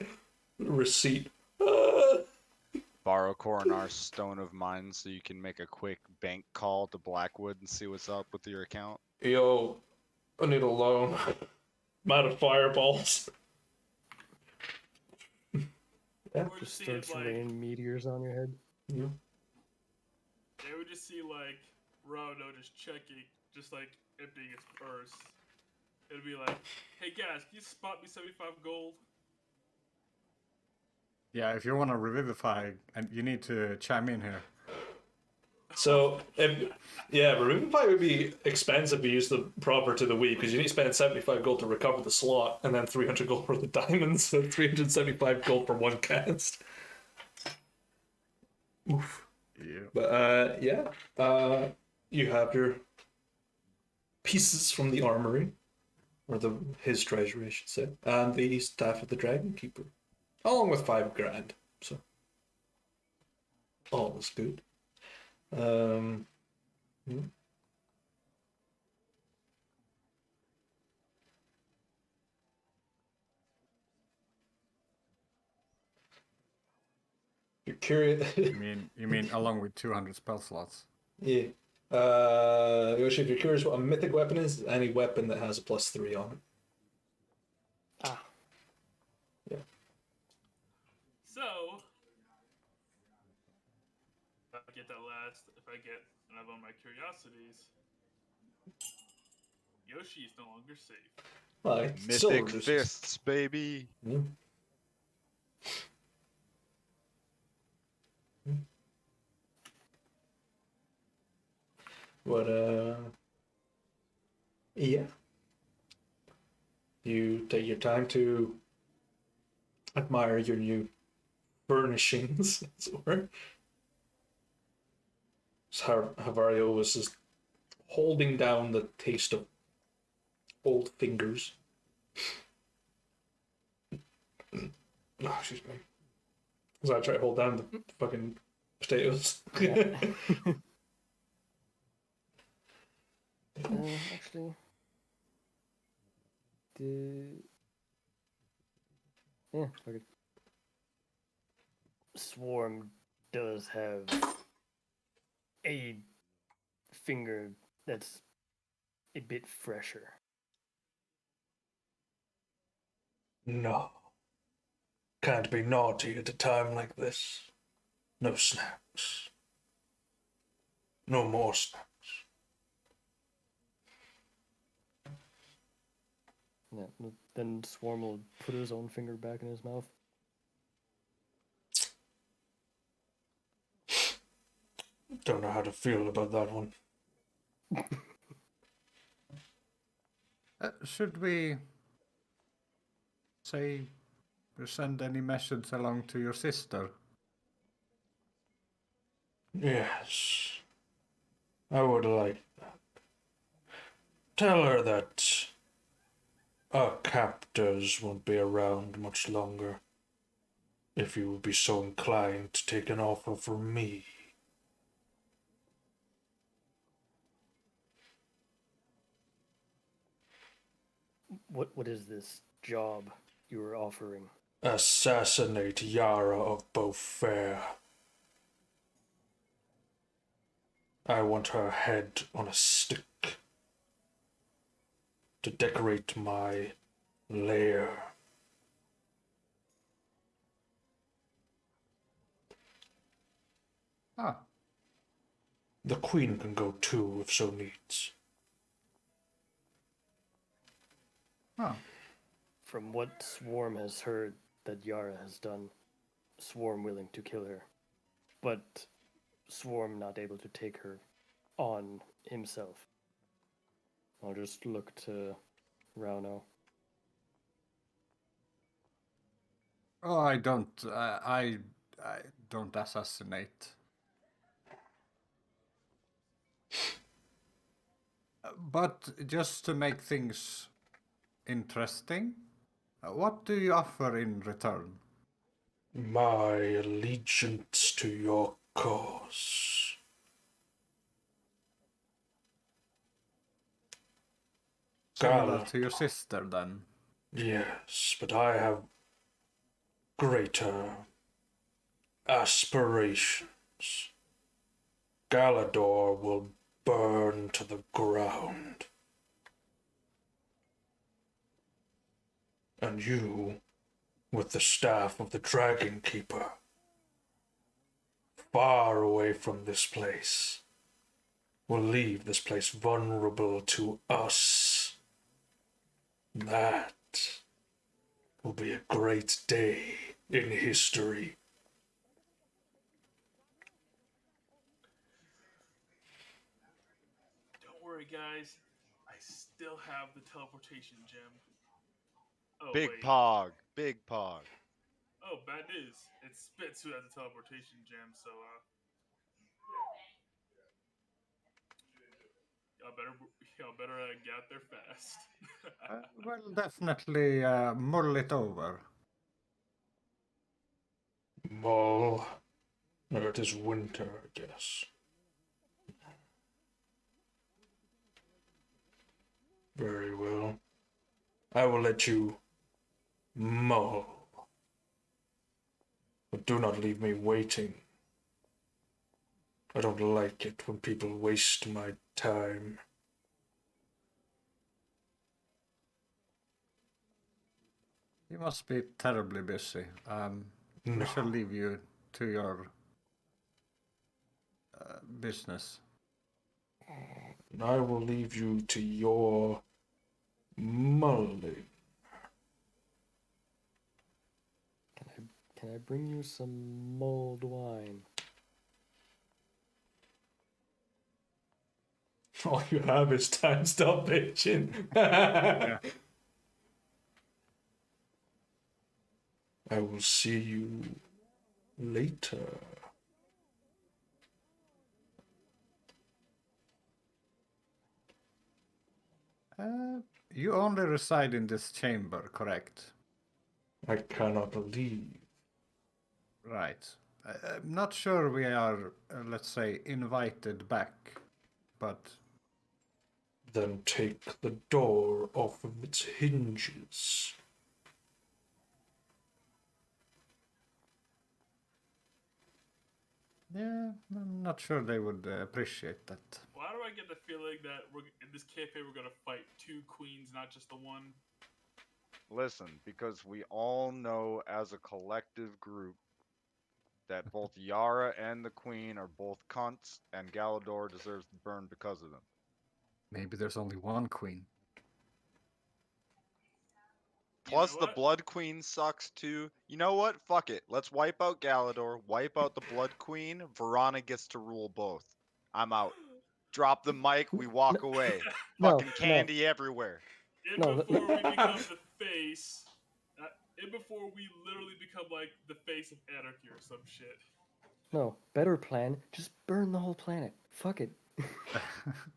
Receipt. Borrow Coronar's Stone of Mine so you can make a quick bank call to Blackwood and see what's up with your account. Yo, I need a loan. I'm out of fireballs. Yeah. Or Just see starts it like, raining meteors on your head. Yeah. they would just see like Rano just checking, just like emptying his purse. It'd be like, hey guys, can you spot me 75 gold? Yeah, if you want to revivify, and you need to chime in here. So, Revivify would be expensive if you use the proper to the week because you need to spend 75 gold to recover the slot and then 300 gold for the diamonds, so 375 gold for one cast. Oof. Yeah. But, you have your pieces from the armory, or his treasury, I should say, and the staff of the Dragon Keeper, along with 5 grand. So, all is good. Yeah. You're curious. You mean along with 200 spell slots? Yeah. Yoshi, if you're curious what a mythic weapon is, any weapon that has a +3 on it. Ah. Yeah. So, if I get another one of my curiosities, Yoshi is no longer safe. Well, it's still Mythic reduces- fists, baby. Yeah. But yeah. You take your time to admire your new furnishings, as it were. So Havario was just holding down the taste of old fingers. Oh, excuse me. As I try to hold down the fucking potatoes. Yeah. Actually, Yeah, okay. Swarm does have a finger that's a bit fresher. No. Can't be naughty at a time like this. No snacks. No more snacks. Yeah, then Swarm will put his own finger back in his mouth. Don't know how to feel about that one. Should we say send any message along to your sister? Yes. I would like that. Tell her that our captors won't be around much longer. If you would be so inclined to take an offer from me. What is this job you were offering? Assassinate Yara of Beaufair. I want her head on a stick to decorate my lair. Ah, The queen can go too if so needs. ah. From what Swarm has heard that Yara has done, Swarm willing to kill her, but Swarm not able to take her on himself. I'll just look to Rauno. Oh, I don't assassinate. But just to make things interesting, what do you offer in return? My allegiance to your cause. Similar Gal, to your sister, then? yes, but I have greater aspirations. Galador will burn to the ground. And you, with the staff of the Dragon Keeper, far away from this place, will leave this place vulnerable to us. That will be a great day in history. Don't worry, guys. I still have the teleportation gem. Oh, Big wait. Pog. Big Pog. Oh, bad news. It spits who has the teleportation gem, so, y'all better get out there fast. Well, definitely mull it over. Mull. Or it is winter, I guess. Very well. I will let you mull. But do not leave me waiting. I don't like it when people waste my time. You must be terribly busy. No. We shall leave you to your business. I will leave you to your mulling. Can I bring you some mulled wine? All you have is time. Stop bitching. I will see you later. You only reside in this chamber, correct? I cannot leave. Right. I'm not sure we are, let's say, invited back, but Then take the door off of its hinges. Yeah, I'm not sure they would appreciate that. Why do I get the feeling that in this campaign we're gonna fight 2 queens, not just the one? Listen, because we all know as a collective group that both Yara and the Queen are both cunts, and Galador deserves to burn because of them. Maybe there's only one queen. Plus, know the what? Blood Queen sucks too. You know what? Fuck it. Let's wipe out Galador, wipe out the Blood Queen. Vorhana gets to rule both. I'm out. Drop the mic, we walk away. No, Fucking candy everywhere. And No, before we become the face, and before we literally become like the face of anarchy or some shit. no. Better plan. Just burn the whole planet. Fuck it.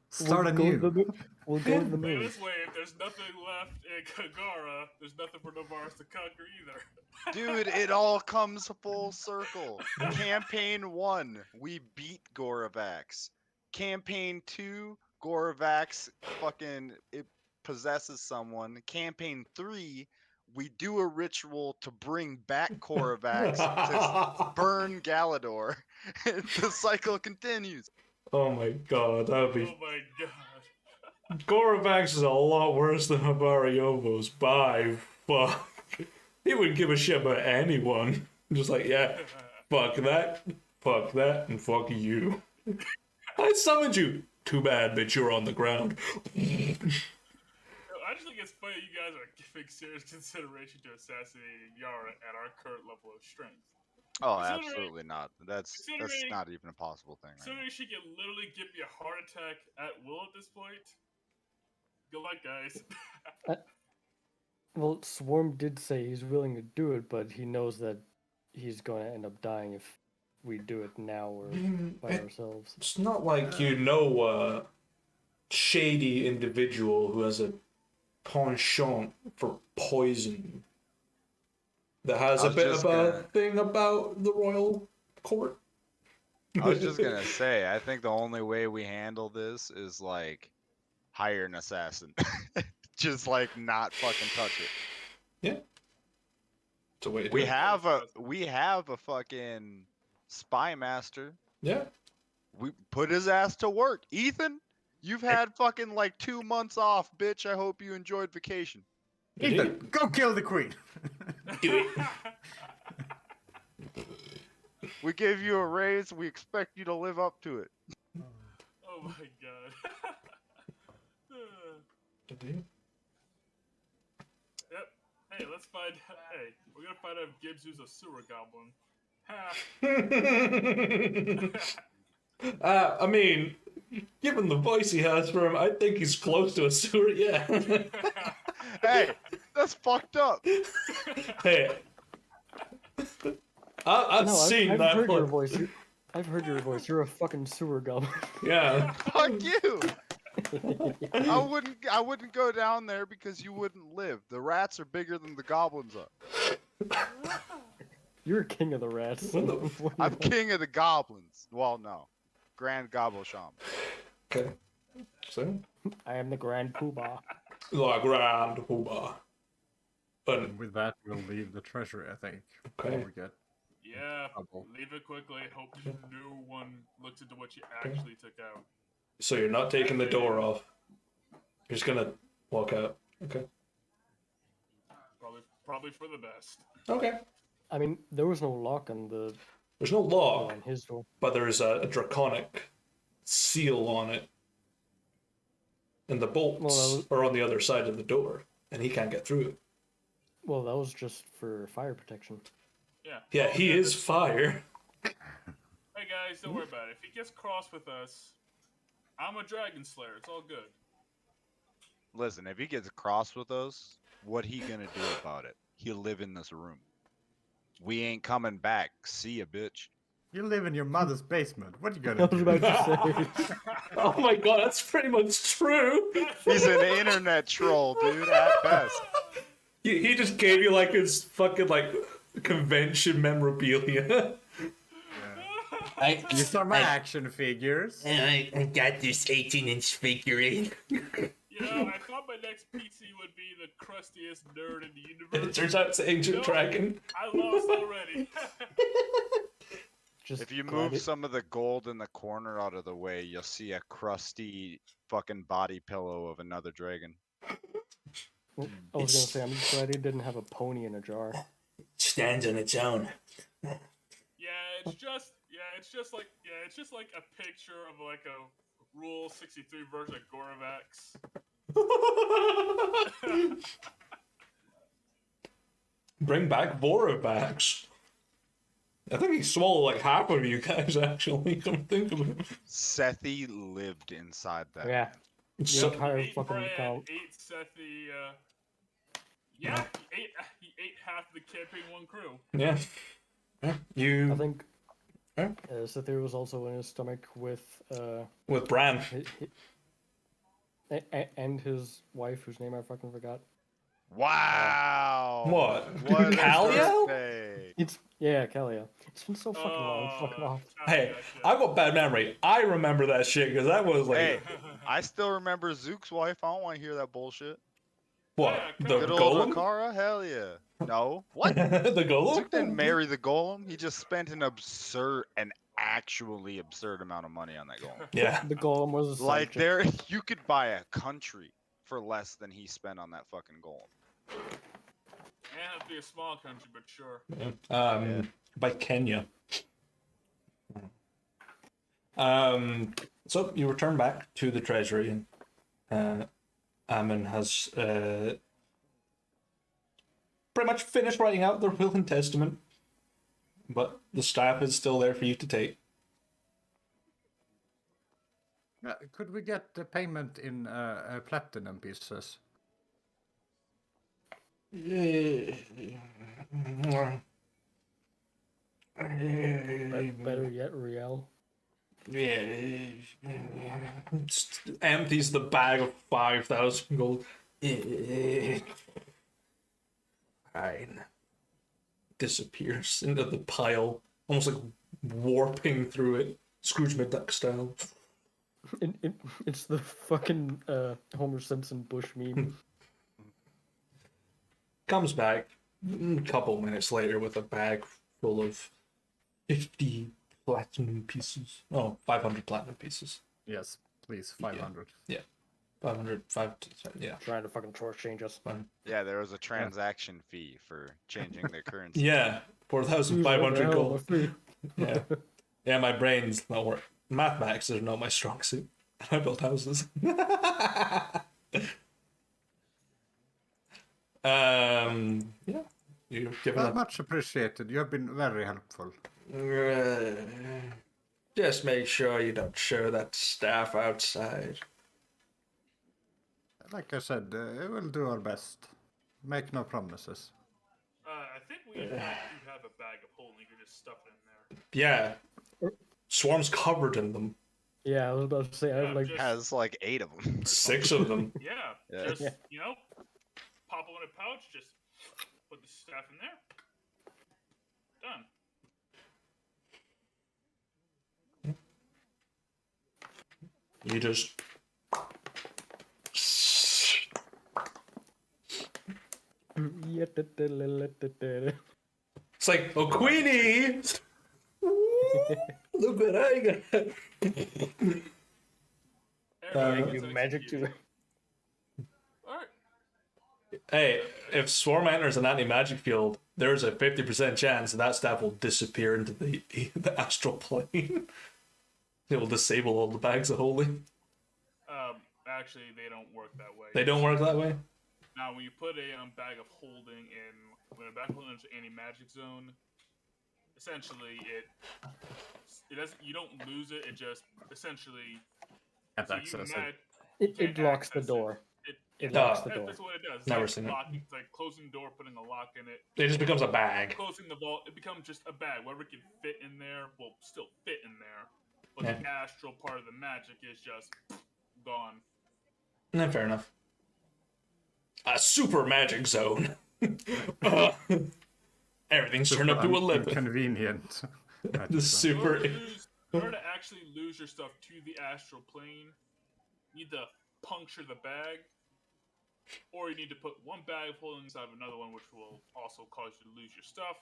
Start We'll go to anew. We'll go to the Wait, moon. this way, if there's nothing left in Kagara, there's nothing for Navaris to conquer either. Dude, it all comes full circle. Campaign 1, we beat Goravax. Campaign 2, Goravax fucking it possesses someone. Campaign 3, we do a ritual to bring back Goravax to burn Galador. The cycle continues. Oh my god, that would be. Oh my god. Goravax is a lot worse than Habariovo's by fuck. He wouldn't give a shit about anyone. Just like, yeah, fuck that, and fuck you. I summoned you. Too bad, bitch, you're on the ground. I just think it's funny you guys are giving serious consideration to assassinating Yara at our current level of strength. Oh, Considering- absolutely not. That's considering- not even a possible thing. Right? Considering she can literally give me a heart attack at will at this point. Good luck, guys. Well, Swarm did say he's willing to do it, but he knows that he's going to end up dying if we do it now or by ourselves. It's not like you know a shady individual who has a penchant for poison that has I a was bit just of a gonna- thing about the royal court. I was just gonna say, I think the only way we handle this is like hire an assassin. Just like not fucking touch it. Yeah. It's a way to do We it. have a fucking spy master. Yeah. We put his ass to work. Ethan, you've had fucking like 2 months off, bitch. I hope you enjoyed vacation. Ethan, go kill the queen. Do it. We gave you a raise. We expect you to live up to it. Oh my god. Yep. Hey, let's find. Hey, we're gonna find out if Gibbs is a sewer goblin. Ha. I mean, given the voice he has for him, I think he's close to a sewer. Yeah. Hey, that's fucked up. Hey. I've No, seen I've that heard your clip. voice. I've heard your voice. You're a fucking sewer goblin. Yeah. Fuck you. I wouldn't go down there because you wouldn't live. The rats are bigger than the goblins are. You're king of the rats. What the What do you I'm want? king of the goblins. Well, no. Grand Gobble Shaman. Okay. So, I am the Grand Poobah. the Grand Poobah. But And with that, we'll leave the treasury, I think. Okay. Before we get Yeah, trouble. leave it quickly. Hope no one looks into what you actually took out. so you're not taking the door off. You're just gonna walk out. Okay. Probably for the best. Okay. I mean, there was no lock on the There's no lock, on his door. but there's a draconic seal on it. And the bolts Well, are on the other side of the door, and he can't get through it. Well, that was just for fire protection. Yeah. Yeah, Oh, he yeah, is fire. Hey guys, don't worry about it. If he gets cross with us, I'm a dragon slayer. It's all good. Listen, if he gets cross with us, what he gonna do about it? He'll live in this room. We ain't coming back. See ya, bitch. You live in your mother's basement. What you I gonna was do? about to say. Oh my god, that's pretty much true. He's an internet troll, dude, at best. He just gave you like his fucking like convention memorabilia. These are my action figures. I got this 18-inch figurine. You know, I thought my next PC would be the crustiest nerd in the And it universe. turns out it's an ancient No. dragon. I lost already. Just If you glad move some of the gold in the corner out of the way, you'll see a crusty fucking body pillow of another dragon. Well, I was gonna say, I'm just glad he didn't have a pony in a jar. Stands on its own. It's just like it's just like a picture of like a Rule 63 version of Gorovax. Bring back Vorhana. I think he swallowed like half of you guys, actually. Come think of it. Sethi lived inside that. Yeah. man. The So, entire Ate fucking bread, count. ate Sethi. He ate half the campaign one crew. yeah. Yeah, you I think Yeah. Sathir was also in his stomach with with Bran. and his wife, whose name I fucking forgot. Wow. What? What a Kaliel? birthday. It's Kalia. It's been so fucking long. Fuck off. Hey, I've got bad memory. I remember that shit because that was like Hey, I still remember Zook's wife. I don't want to hear that bullshit. what Yeah, the Good old golem? Hakara? Hell yeah. No. What? The golem? Zook didn't marry the golem. He just spent an actually absurd amount of money on that golem. Yeah. The golem was a side Like chick. there, you could buy a country for less than he spent on that fucking golem. It has to be a small country, but sure. By Kenya. So you return back to the treasury, and Ammon has pretty much finished writing out their will and testament, but the staff is still there for you to take. Could we get the payment in platinum pieces? Better yet, Riel. Empties the bag of 5,000 gold. Fine. Disappears into the pile, almost like warping through it, Scrooge McDuck style. It's the fucking Homer Simpson Bush meme. Comes back a couple minutes later with a bag full of 50 platinum pieces. Oh, 500 platinum pieces. Yes, please, 500. 500, yeah. Trying to fucking change us. Yeah, there was a transaction fee for changing their currency. Yeah, 4,500 Hell, gold. free. Yeah. Yeah, my brain's not working. Mathematics is not my strong suit. I built houses. Yeah. You've given Well, much appreciated. You have been very helpful. Just make sure you don't show that staff outside. Like I said, we'll do our best. Make no promises. I think we in fact do have a bag of holding. You can just stuff it in there. Yeah. Swarm's covered in them. Yeah, I was about to say, I have like. just- Has like 8 of them. 6 of them. Yeah, Yeah. just Yeah. pop them in a pouch. Just put the staff in there. Done. You just. It's like, oh, Queenie! Look what I got. Everybody You gets magic to executed. Alright. Hey, if Swarm enters an anti-magic field, there's a 50% chance that staff will disappear into the astral plane. It will disable all the bags of holding. Actually, they don't work that way. They don't work that way? Now, when you put a bag of holding in, when a bag of holding is anti-magic zone, essentially it doesn't. You don't lose it. It just essentially. Can't so you access it. mag- It can't locks the access door. It, It No. locks the door. That's what it does. It's Never like seen it. locking, it's like closing the door, putting a lock in it. It just becomes a bag. Closing the vault, it becomes just a bag. Whatever can fit in there will still fit in there. But the astral part of the magic is just gone. No, fair enough. A super magic zone. Everything's turned up to 11. Inconvenient. The super. In order to actually lose your stuff to the astral plane, you need to puncture the bag, or you need to put one bag of holding inside of another one, which will also cause you to lose your stuff,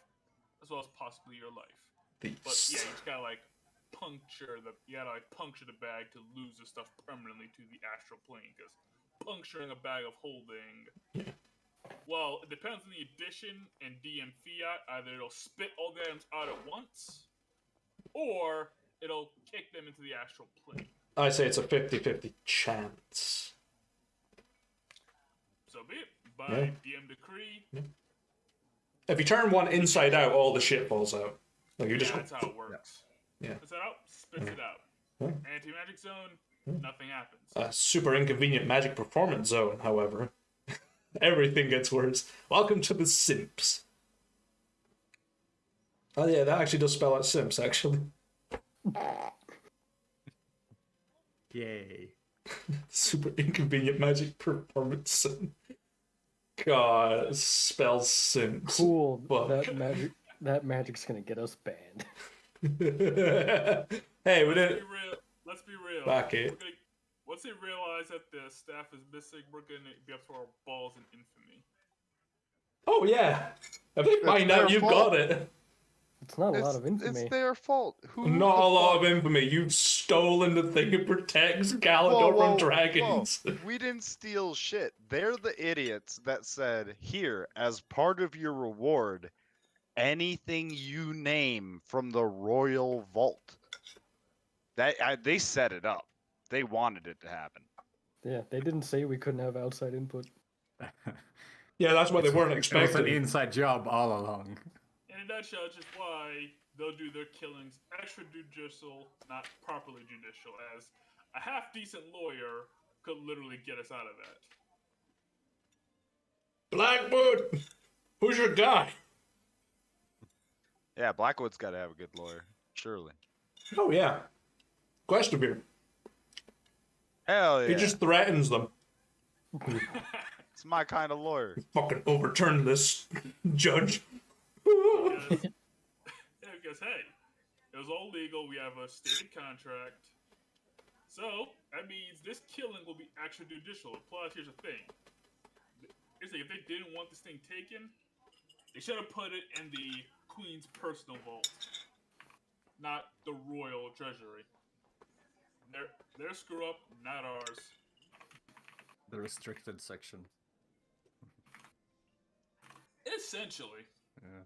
as well as possibly your life. But yeah, you just gotta like puncture the bag to lose the stuff permanently to the astral plane. Because puncturing a bag of holding, well, it depends on the edition and DM fiat. Either it'll spit all the items out at once, or it'll kick them into the astral plane. I say it's a 50-50 chance. So be it. By DM decree. If you turn one inside out, all the shit falls out. Like you just That's how it works. Yeah. Spits it out, spits it out. Yeah. Anti-magic zone, nothing happens. a super inconvenient magic performance zone, however. Everything gets worse. Welcome to the Simps. Oh yeah, that actually does spell out Simps, actually. Yay. Super inconvenient magic performance. God, it spells Simps. Cool. Fuck. That magic's gonna get us banned. Hey, we didn't. Let's be real. Back it. Once they realize that the staff is missing, we're gonna be up to our balls in infamy. Oh yeah. If they find their out you've fault. got it. It's not a lot of infamy. It's their fault. Who Not the a lot fuck- of infamy. You've stolen the thing that protects Galador from dragons. whoa. We didn't steal shit. They're the idiots that said, here, as part of your reward, anything you name from the royal vault. They set it up. They wanted it to happen. Yeah, they didn't say we couldn't have outside input. Yeah, that's what they weren't It was an expecting. inside job all along. In a nutshell, it's just why they'll do their killings extrajudicial, not properly judicial, as a half-decent lawyer could literally get us out of that. Blackwood! Who's your guy? Yeah, Blackwood's got to have a good lawyer. Surely. Oh yeah. Questabir. Hell yeah. He just threatens them. It's my kind of lawyer. Fucking overturn this, judge. Because hey, it was all legal. We have a stated contract. So that means this killing will be extrajudicial. Plus, here's the thing. If they didn't want this thing taken, they should have put it in the Queen's personal vault, not the royal treasury. Their screw up, not ours. The restricted section. Essentially. Yeah.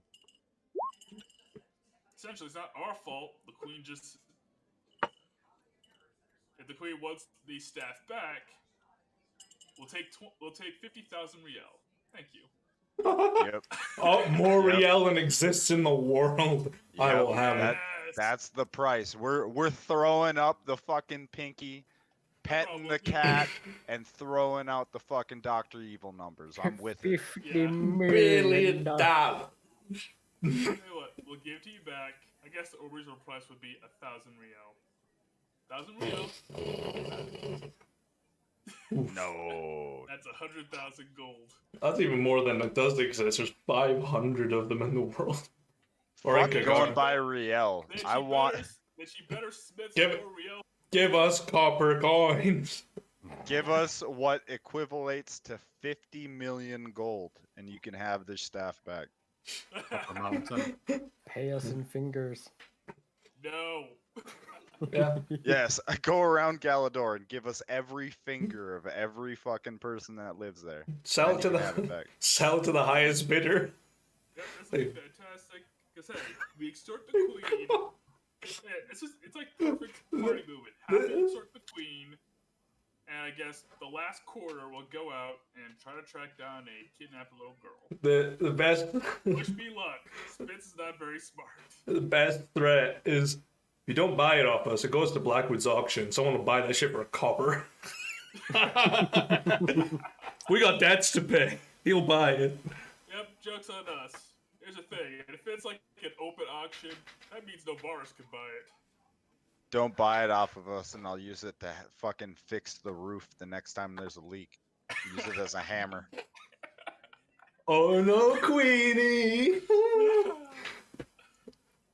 Essentially, it's not our fault. The Queen just... If the Queen wants the staff back, we'll take 50,000 riel. Thank you. Yep. Oh, more Yep. Riel than exists in the world. I Yep, will have it. Yes. That's the price. We're throwing up the fucking pinky, petting the cat, and throwing out the fucking Dr. Evil numbers. I'm with it. $50 Yeah. million. $1 Tell you what, we'll give it to you back. I guess the original price would be 1,000 riel. 1,000 riel? No. That's 100,000 gold. That's even more than it does exist. There's 500 of them in the world. Or Fuck in going Kagara. by Riel. Then I want. Then she better smith Give some it- more riel. Give us copper coins. Give us what equivalates to 50 million gold, and you can have this staff back. Up a mountain. Pay us in fingers. No. Yeah. Yes, go around Galador and give us every finger of every fucking person that lives there. Sell and it you to can have it the back. sell it to the highest bidder. Yep, this will be fantastic. Because hey, we extort the Queen. Yeah, it's like perfect party movement. Have to extort the Queen, and I guess the last quarter we'll go out and try to track down a kidnapped little girl. The best Wish me luck. Spitz is not very smart. the best threat is if you don't buy it off us, it goes to Blackwood's auction. Someone will buy that shit for a copper. We got debts to pay. He'll buy it. Yep, joke's on us. Here's the thing, and if it's like an open auction, that means Novaris could buy it. Don't buy it off of us, and I'll use it to fucking fix the roof the next time there's a leak. Use it as a hammer. Oh no, Queenie!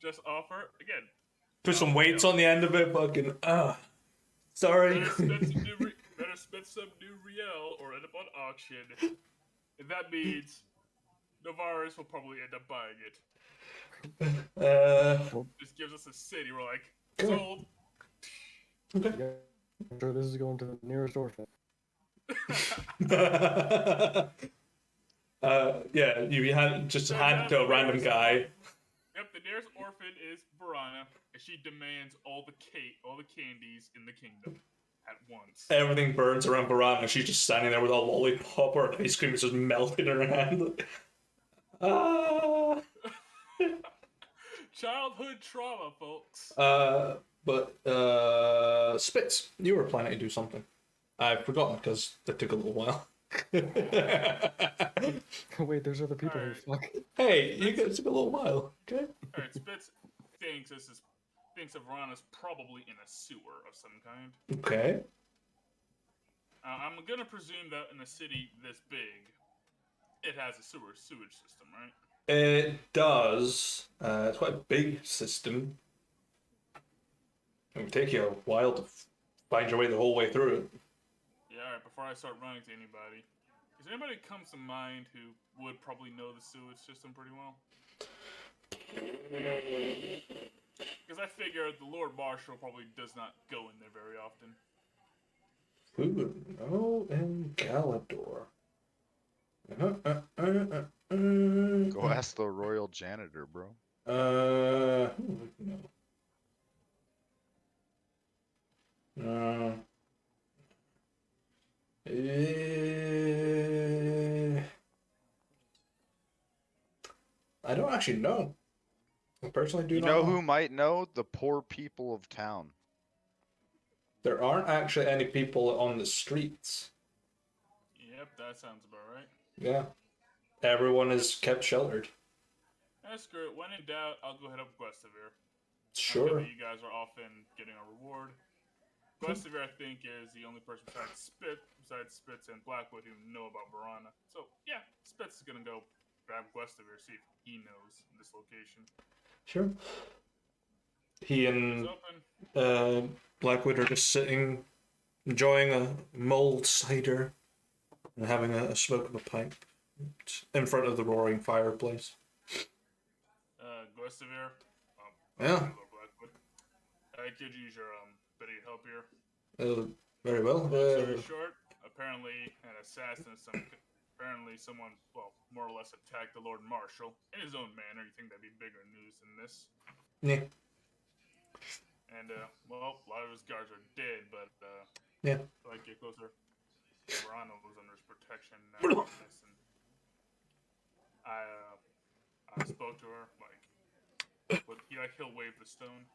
Just offer again. Put some weights on the end of it. Fucking sorry. Better spend some new riel or end up on auction. And that means Novaris will probably end up buying it. Just gives us a city. We're like, Okay. sold. Okay. I'm sure this is going to the nearest orphan. Yeah, you had just So hand now it to a the random nearest guy. Yep, the nearest orphan is Vorhana, and she demands all the candies in the kingdom at once. Everything burns around Varane, and she's just standing there with a lollipop or an ice cream is just melting in her hand. Ah. Childhood trauma, folks. Spitz, you were planning to do something. I've forgotten because it took a little while. Wait, there's other people Alright. who fuck. Hey, you guys took a little while. Okay. Alright, Spitz thinks of Vorhana's probably in a sewer of some kind. Okay. I'm gonna presume that in a city this big, it has a sewage system, right? It does. It's quite a big system. It would take you a while to find your way the whole way through it. Yeah, alright, before I start running to anybody, is there anybody comes to mind who would probably know the sewage system pretty well? Because I figure the Lord Marshal probably does not go in there very often. Who would know in Galador? Go ask the royal janitor, bro. Who would know? I don't actually know. I personally do You not know who might know? The poor people of town. There aren't actually any people on the streets. Yep, that sounds about right. Yeah. Everyone is kept sheltered. That's good. When in doubt, I'll go hit up Guestivere. Sure. You guys are often getting a reward. Guestivere, I think, is the only person besides Spitz and Blackwood who know about Vorhana. So, yeah, Spitz is gonna go grab Guestivere, see if he knows this location. Sure. He and It's open. Blackwood are just sitting, enjoying a mulled cider and having a smoke of a pipe in front of the roaring fireplace. Guestivere. Yeah. Blackwood. I could use your bit of help here. Very well. Story short, apparently an assassin, apparently someone, well, more or less attacked the Lord Marshal in his own manner. You think that'd be bigger news than this? Yeah. And well, a lot of his guards are dead, but Yeah. like get closer. Vorhana was under his protection now. And I spoke to her he'll wave the stone.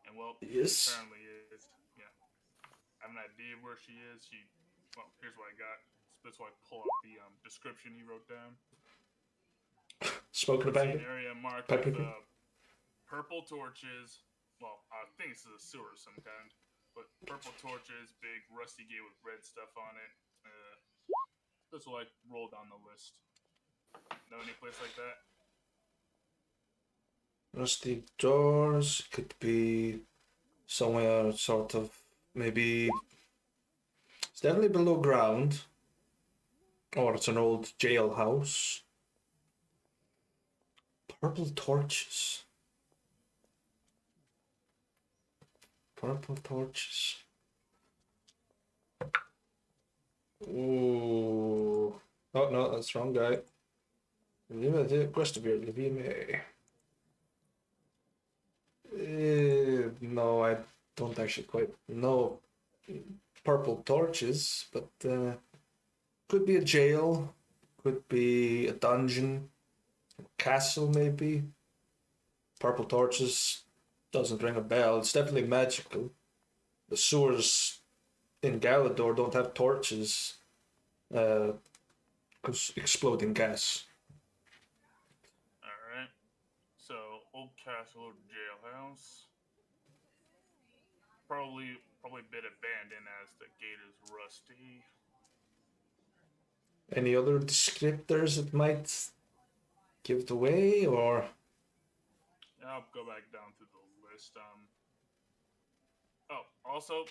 And well, Yes. apparently is I have an idea of where she is. Well, here's what I got. That's why I pull out the description he wrote down. Spoken about An it. area marked Pipe with picker. purple torches. Well, I think this is a sewer of some kind. But purple torches, big rusty gate with red stuff on it. This will roll down the list. Know any place like that? Rusty doors could be somewhere sort of maybe it's definitely below ground. Or it's an old jailhouse. Purple torches. Purple torches. Ooh. Oh no, that's the wrong guy. Guestivere, leave me. No, I don't actually quite know purple torches, but could be a jail, could be a dungeon, a castle maybe. Purple torches doesn't ring a bell. It's definitely magical. The sewers in Galador don't have torches, because exploding gas. Alright. So, old castle or jailhouse. Probably a bit abandoned as the gate is rusty. Any other descriptors that might give it away, or? I'll go back down through the list. Oh, also,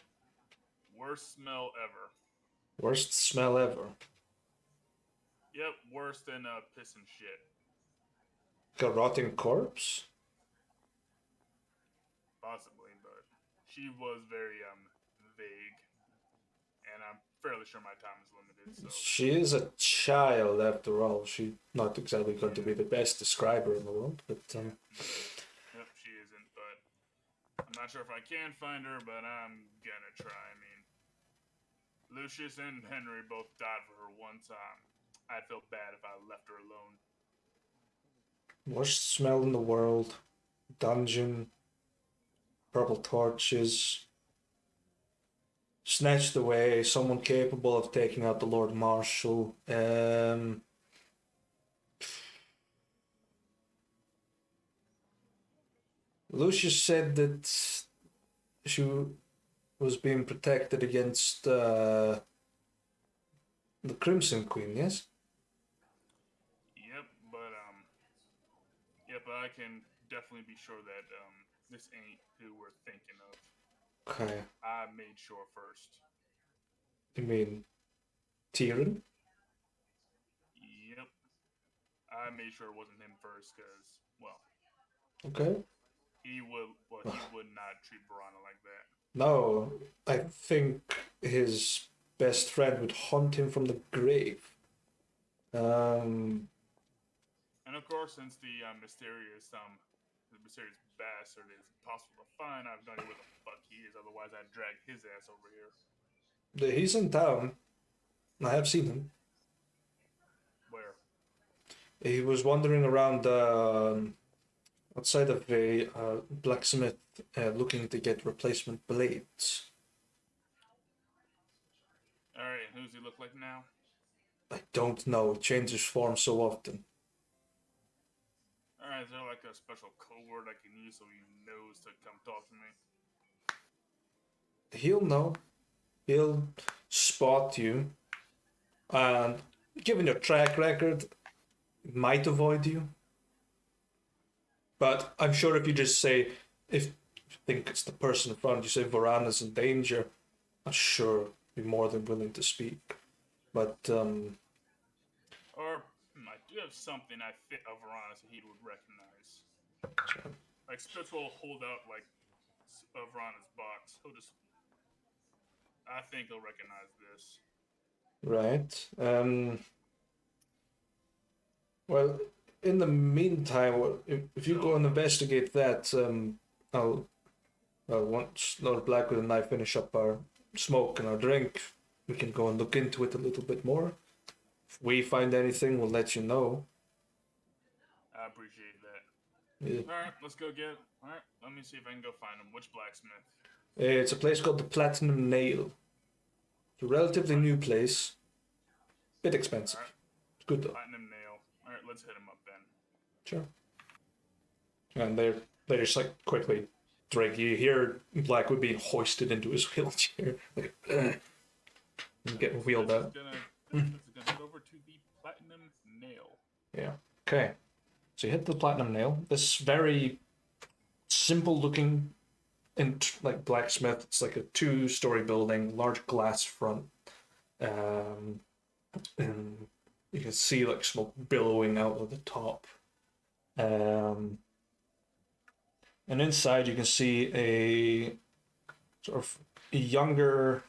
worst smell ever. Worst smell ever. Yep, worse than piss and shit. Like a rotting corpse? Possibly, but she was very vague, and I'm fairly sure my time is limited. So She is a child after all. She's not exactly going to be the best describer in the world, but yep, she isn't. But I'm not sure if I can find her, but I'm gonna try. I mean, Lucius and Henry both died for her one time. I'd feel bad if I left her alone. worst smell in the world. Dungeon, purple torches, snatched away, someone capable of taking out the Lord Marshal. Lucius said that she was being protected against the Crimson Queen, yes? Yep, but I can definitely be sure that this ain't who we're thinking of. Okay. I made sure first. You mean Tyrion? Yep, I made sure it wasn't him first, cause well, Okay. he would not treat Vorhana like that. No, I think his best friend would haunt him from the grave. And of course, since the mysterious bastard is impossible to find, I have no idea where the fuck he is. Otherwise, I'd drag his ass over here. He's in town. I have seen him. Where? He was wandering around outside of a blacksmith looking to get replacement blades. All right, who's he look like now? I don't know. He changes form so often. All right, is there like a special code word I can use so he knows to come talk to me? He'll know. He'll spot you. And given your track record, he might avoid you. But I'm sure if you just say, if you think it's the person in front, you say Vorhana's in danger, I'm sure be more than willing to speak. But Or I do have something I fit of Vorhana so he would recognize. Like Spitz will hold out like Vorhana's box. I think he'll recognize this. right. Well, in the meantime, if you go and investigate that, I'll once Lord Blackwood and I finish up our smoke and our drink, we can go and look into it a little bit more. If we find anything, we'll let you know. I appreciate that. Yeah. Alright, let's go get. Alright, let me see if I can go find him. Which blacksmith? It's a place called the Platinum Nail. It's a relatively new place. Bit expensive. Alright, It's good though. Platinum Nail. Alright, let's hit him up then. Sure. And they just like quickly drag you. Hear Blackwood being hoisted into his wheelchair, like and getting wheeled This out. is gonna head over to the Platinum Nail. Yeah. Okay. So you hit the Platinum Nail. This very simple looking, like blacksmith. It's like a 2-story building, large glass front, and you can see like smoke billowing out of the top. And inside you can see a sort of younger,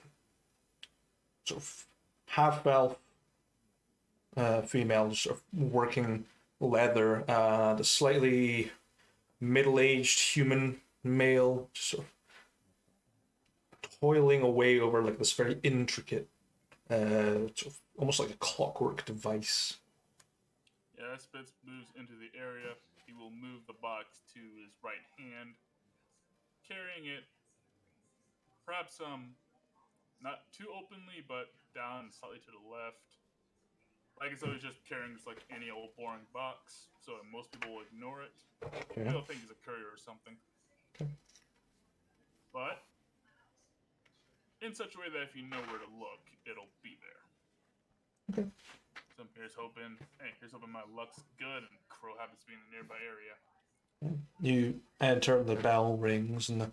sort of half elf female, just sort of working leather, and a slightly middle-aged human male, just sort of toiling away over like this very intricate, sort of almost like a clockwork device. Yeah, as Spitz moves into the area, he will move the box to his right hand, carrying it perhaps not too openly, but down slightly to the left. Like as though he's just carrying just like any old boring box, so most people will ignore it. Okay. They'll think he's a courier or something. Okay. But in such a way that if you know where to look, it'll be there. Okay. So here's hoping my luck's good and Crow happens to be in the nearby area. You enter, the bell rings, and the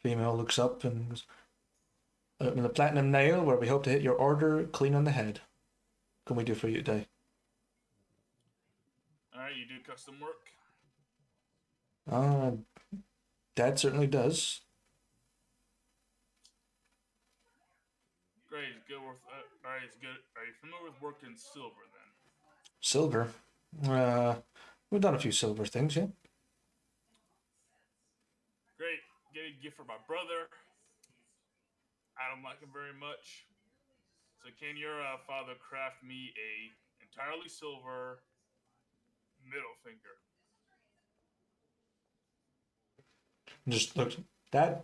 female looks up and goes, "Open the Platinum Nail, where we hope to hit your order clean on the head. What can we do for you today?" Alright, Alright, you do custom work? Dad certainly does. Great, it's good with. Alright, it's good. Are you familiar with working silver then? Silver. We've done a few silver things, yeah. Great. Get a gift for my brother. I don't like him very much. So can your father craft me a entirely silver middle finger? Just looks. Dad.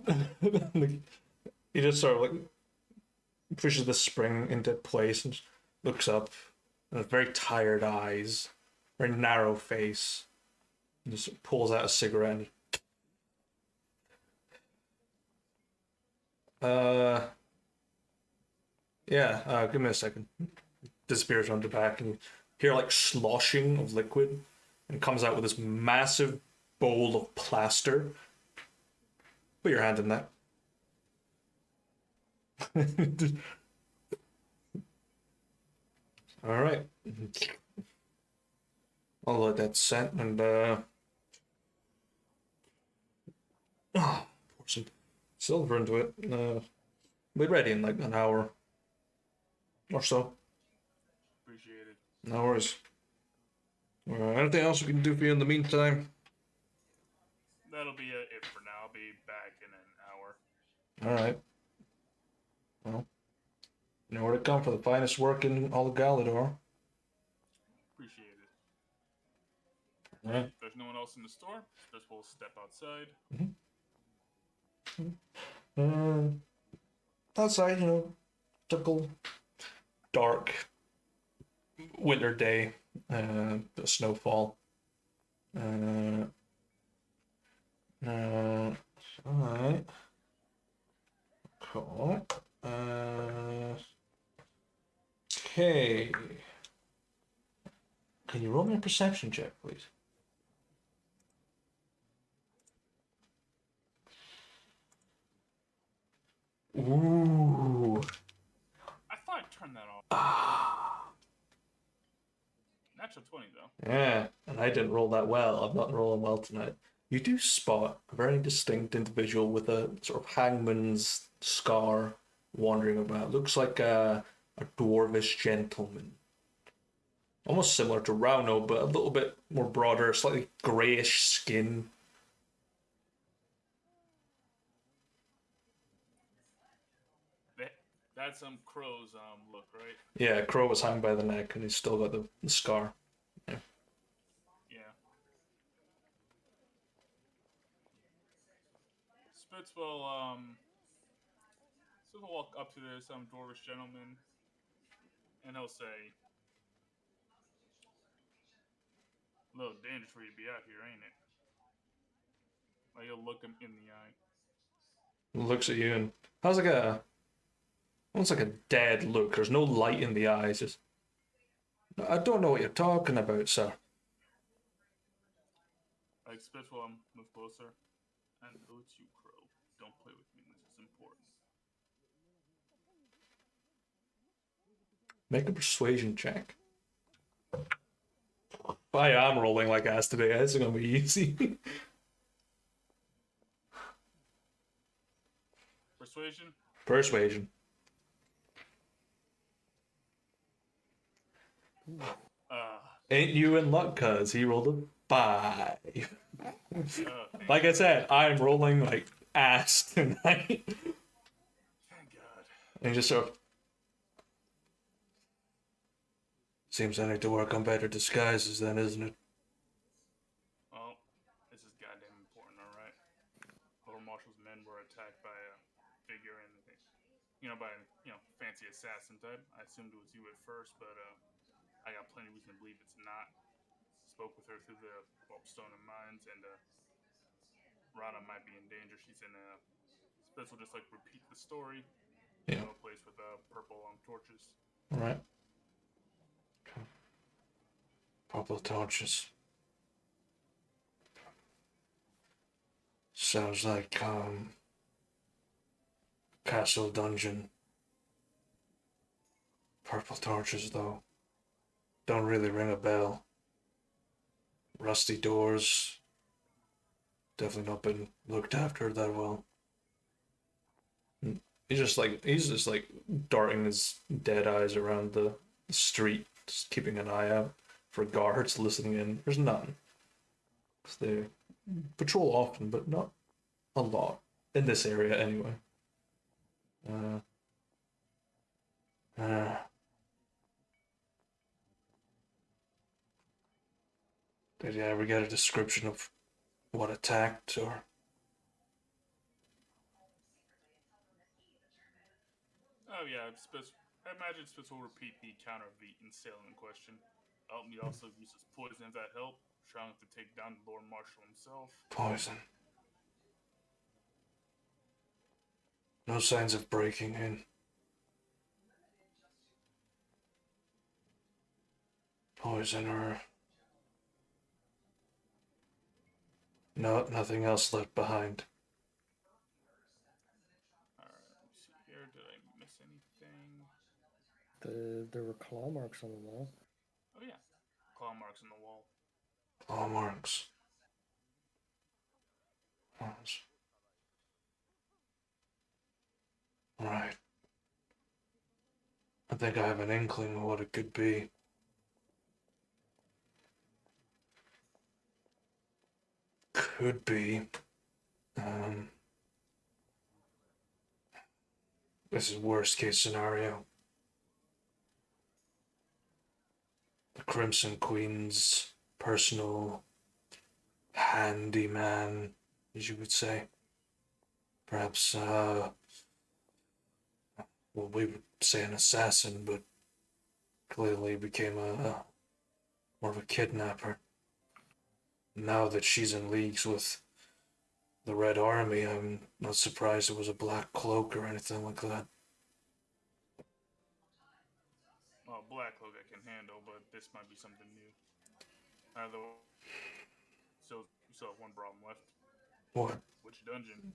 He just sort of like pushes the spring into place and just looks up. And with very tired eyes, very narrow face, and just pulls out a cigarette. And, give me a second. Disappears on the back, and you hear like sloshing of liquid, and comes out with this massive bowl of plaster. Put your hand in that. All right. I'll let that set and pour some silver into it. Be ready in like an hour or so. Appreciate it. No worries. Anything else we can do for you in the meantime? That'll be it for now. I'll be back in an hour. All right. Well, you know where to come for the finest work in all of Galador. Appreciate it. All right. If there's no one else in the store, just we'll step outside. Outside, typical dark winter day, the snowfall. Alright. Cool. Okay. Can you roll me a perception check, please? Ooh. I thought I turned that off. Natural 20 though. Yeah, and I didn't roll that well. I'm not rolling well tonight. You do spot a very distinct individual with a sort of hangman's scar wandering about. Looks like a dwarvish gentleman. Almost similar to Rauno, but a little bit more broader, slightly greyish skin. That's some crow's look, right? Yeah, Crow was hung by the neck, and he's still got the scar. Yeah. Spitz will walk up to some dwarvish gentleman, and he'll say, "A little dangerous for you to be out here, ain't it?" Like he'll look him in the eye. Looks at you and has almost like a dead look. There's no light in the eyes. Just, I don't know what you're talking about, sir. Like Spitz will move closer. I know it's you, Crow. Don't play with me. This is important. Make a persuasion check. I am rolling like ass today. It's gonna be easy. Persuasion? Persuasion. Ain't you in luck, cuz he rolled a 5. Like I said, I'm rolling like ass tonight. Thank God. And just sort of seems I need to work on better disguises then, isn't it? Well, this is goddamn important, alright? Lord Marshall's men were attacked by a figure in the, fancy assassin type. I assumed it was you at first, but I got plenty of reason to believe it's not. Spoke with her through the Stone and Mines, and Rana might be in danger. She's in a Spitz will just like repeat the story. Yeah. No place with purple torches. Alright. Purple torches. Sounds like castle dungeon. Purple torches though. Don't really ring a bell. rusty doors. Definitely not been looked after that well. He's just like darting his dead eyes around the street, just keeping an eye out for guards listening in. There's none. 'Cause they patrol often, but not a lot in this area anyway. Uh, uh, did you ever get a description of what attacked or? Oh yeah, I imagine Spitz will repeat the counter of the insailing question. He also uses poison if that help, trying to take down the Lord Marshal himself. Poison. No signs of breaking in. Poison or no, nothing else left behind. Alright, let me see here. Did I miss anything? There were claw marks on the wall. Oh yeah, claw marks on the wall. Claw marks. Right. I think I have an inkling of what it could be. Could be. Um, this is worst case scenario. The Crimson Queen's personal handyman, as you would say. Perhaps, well, we would say an assassin, but clearly became more of a kidnapper. Now that she's in leagues with the Red Army, I'm not surprised it was a black cloak or anything like that. Well, Black Cloak I can handle, but this might be something new. Although, we still have one problem left. What? Which dungeon?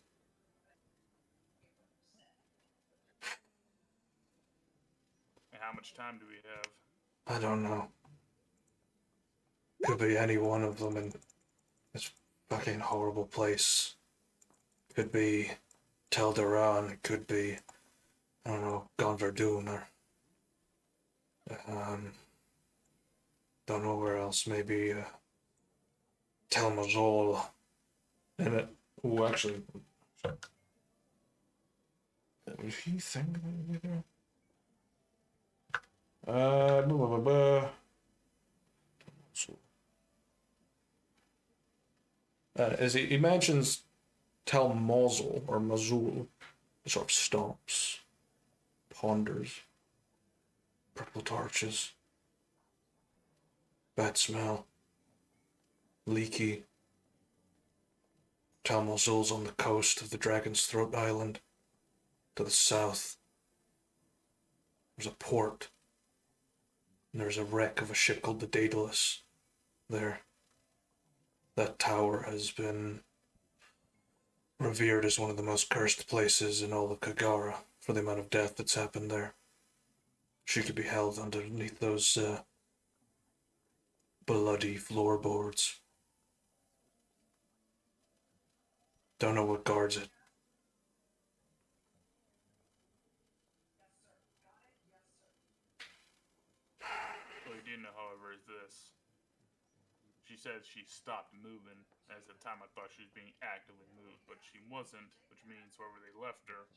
And how much time do we have? I don't know. Could be any one of them in this fucking horrible place. Could be Tel Duran, it could be, I don't know, Gonverdoon or don't know where else, maybe Tel Mazol. And it, oh, actually, was he thinking maybe there? Blah, blah, blah, blah. As he mentions Tel Mosul or Mazul, he sort of stomps, ponders, purple torches, bad smell, leaky. Tel Mosul's on the coast of the Dragon's Throat Island, to the south. There's a port, and there's a wreck of a ship called the Daedalus there. That tower has been revered as one of the most cursed places in all of Kagara for the amount of death that's happened there. She could be held underneath those bloody floorboards. Don't know what guards it. What we do know, however, is this. She said she stopped moving. As at the time, I thought she was being actively moved, but she wasn't, which means wherever they left her,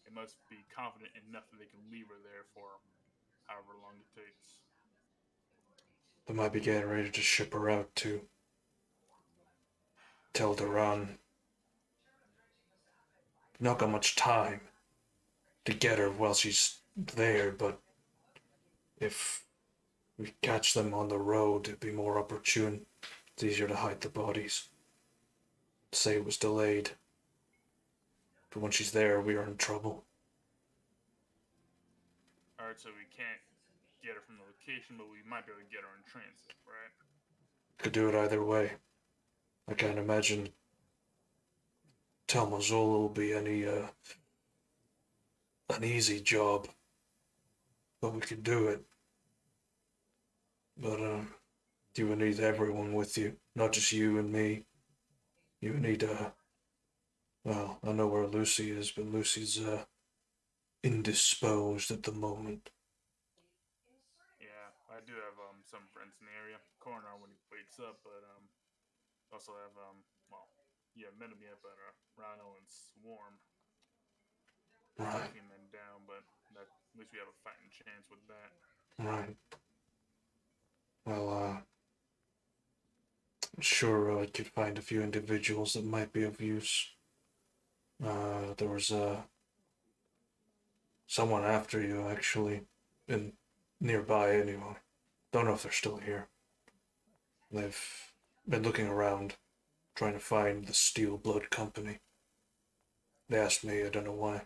they must be confident enough that they can leave her there for however long it takes. They might be getting ready to ship her out to Tel Duran. Not got much time to get her while she's there, but if we catch them on the road, it'd be more opportune. It's easier to hide the bodies. Say it was delayed. But when she's there, we are in trouble. Alright, so we can't get her from the location, but we might be able to get her in transit, right? Could do it either way. I can't imagine Tel Mazul will be any an easy job, but we could do it. But You would need everyone with you, not just you and me. You would need, well, I know where Lucy is, but Lucy's, indisposed at the moment. Yeah, I do have some friends in the area. Coroner when he wakes up, but also have well, you haven't met him yet, but Rhino and Swarm. Right, Taking men down, but that, at least we have a fighting chance with that. right. Well, I'm sure I could find a few individuals that might be of use. There was, someone after you, actually, in nearby anyway. Don't know if they're still here. They've been looking around, trying to find the Steel Blood Company. They asked me, I don't know why.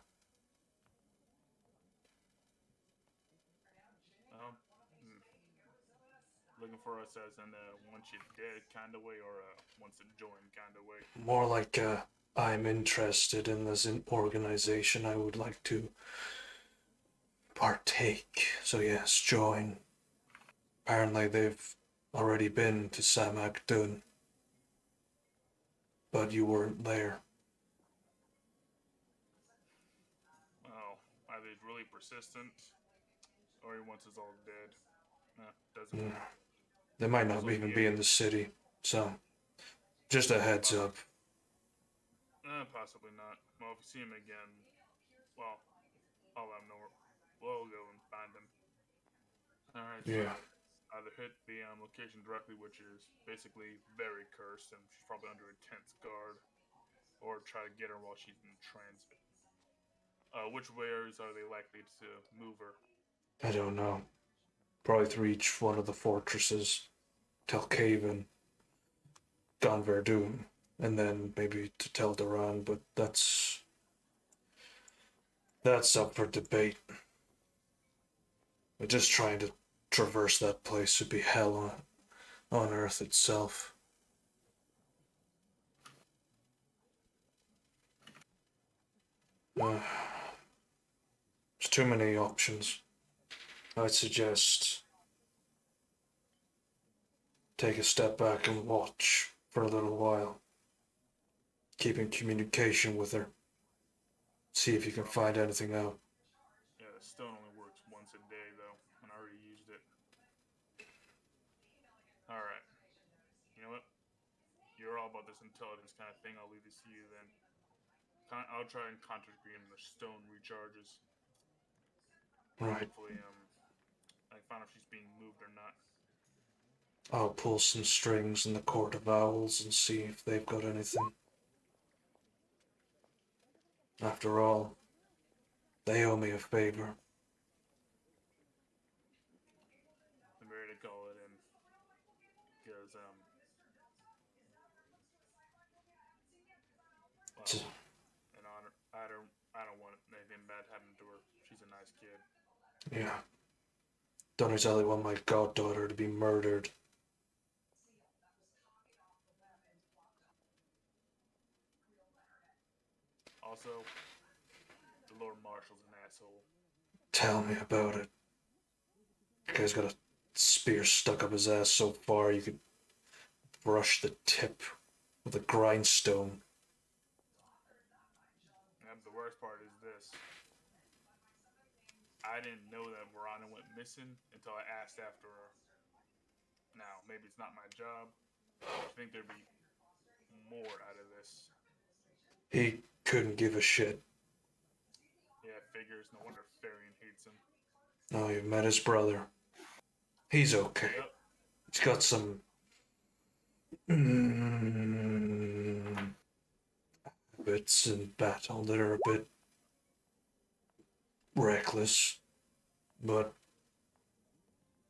Um, hmm, looking for us as in once you're dead kind of way, or once to join kind of way. More like, I'm interested in this organization. I would like to partake. So yes, join. Apparently they've already been to Samak Dun, but you weren't there. Well, either he's really persistent, or he wants us all dead. Doesn't Mm. matter. They might not Also, even yeah, be in the city, so just a heads up. possibly not. Well, if we see him again, well, I'll let him know. We'll go and find him. All right, so Yeah, either hit the location directly, which is basically very cursed, and she's probably under intense guard, or try to get her while she's in transit. Which ways are they likely to move her? I don't know. Probably through each one of the fortresses, Telkaven, Gonverdun, and then maybe to Tel'Daran, but that's up for debate. But just trying to traverse that place would be hell on Earth itself. Uh, there's too many options. I'd suggest take a step back and watch for a little while. Keep in communication with her. See if you can find anything out. Yeah, the stone only works once a day, though, and I already used it. All right. You know what? You're all about this intelligence kind of thing. I'll leave this to you then. I'll try and contact Green when the stone recharges. Right. Hopefully, I can find out if she's being moved or not. I'll pull some strings in the Court of Owls and see if they've got anything. After all, they owe me a favor. I'm ready to call it in. Because, well, T- in honor, I don't want anything bad happening to her. She's a nice kid. Yeah. Don't exactly want my goddaughter to be murdered. Also, the Lord Marshal's an asshole. Tell me about it. The guy's got a spear stuck up his ass so far you could brush the tip with a grindstone. And the worst part is this. I didn't know that Vorhana went missing until I asked after her. Now, maybe it's not my job. I think there'd be more out of this. He couldn't give a shit. Yeah, figures. No wonder Farian hates him. Oh, you met his brother. He's okay. Yep. He's got some bits in battle that are a bit reckless, but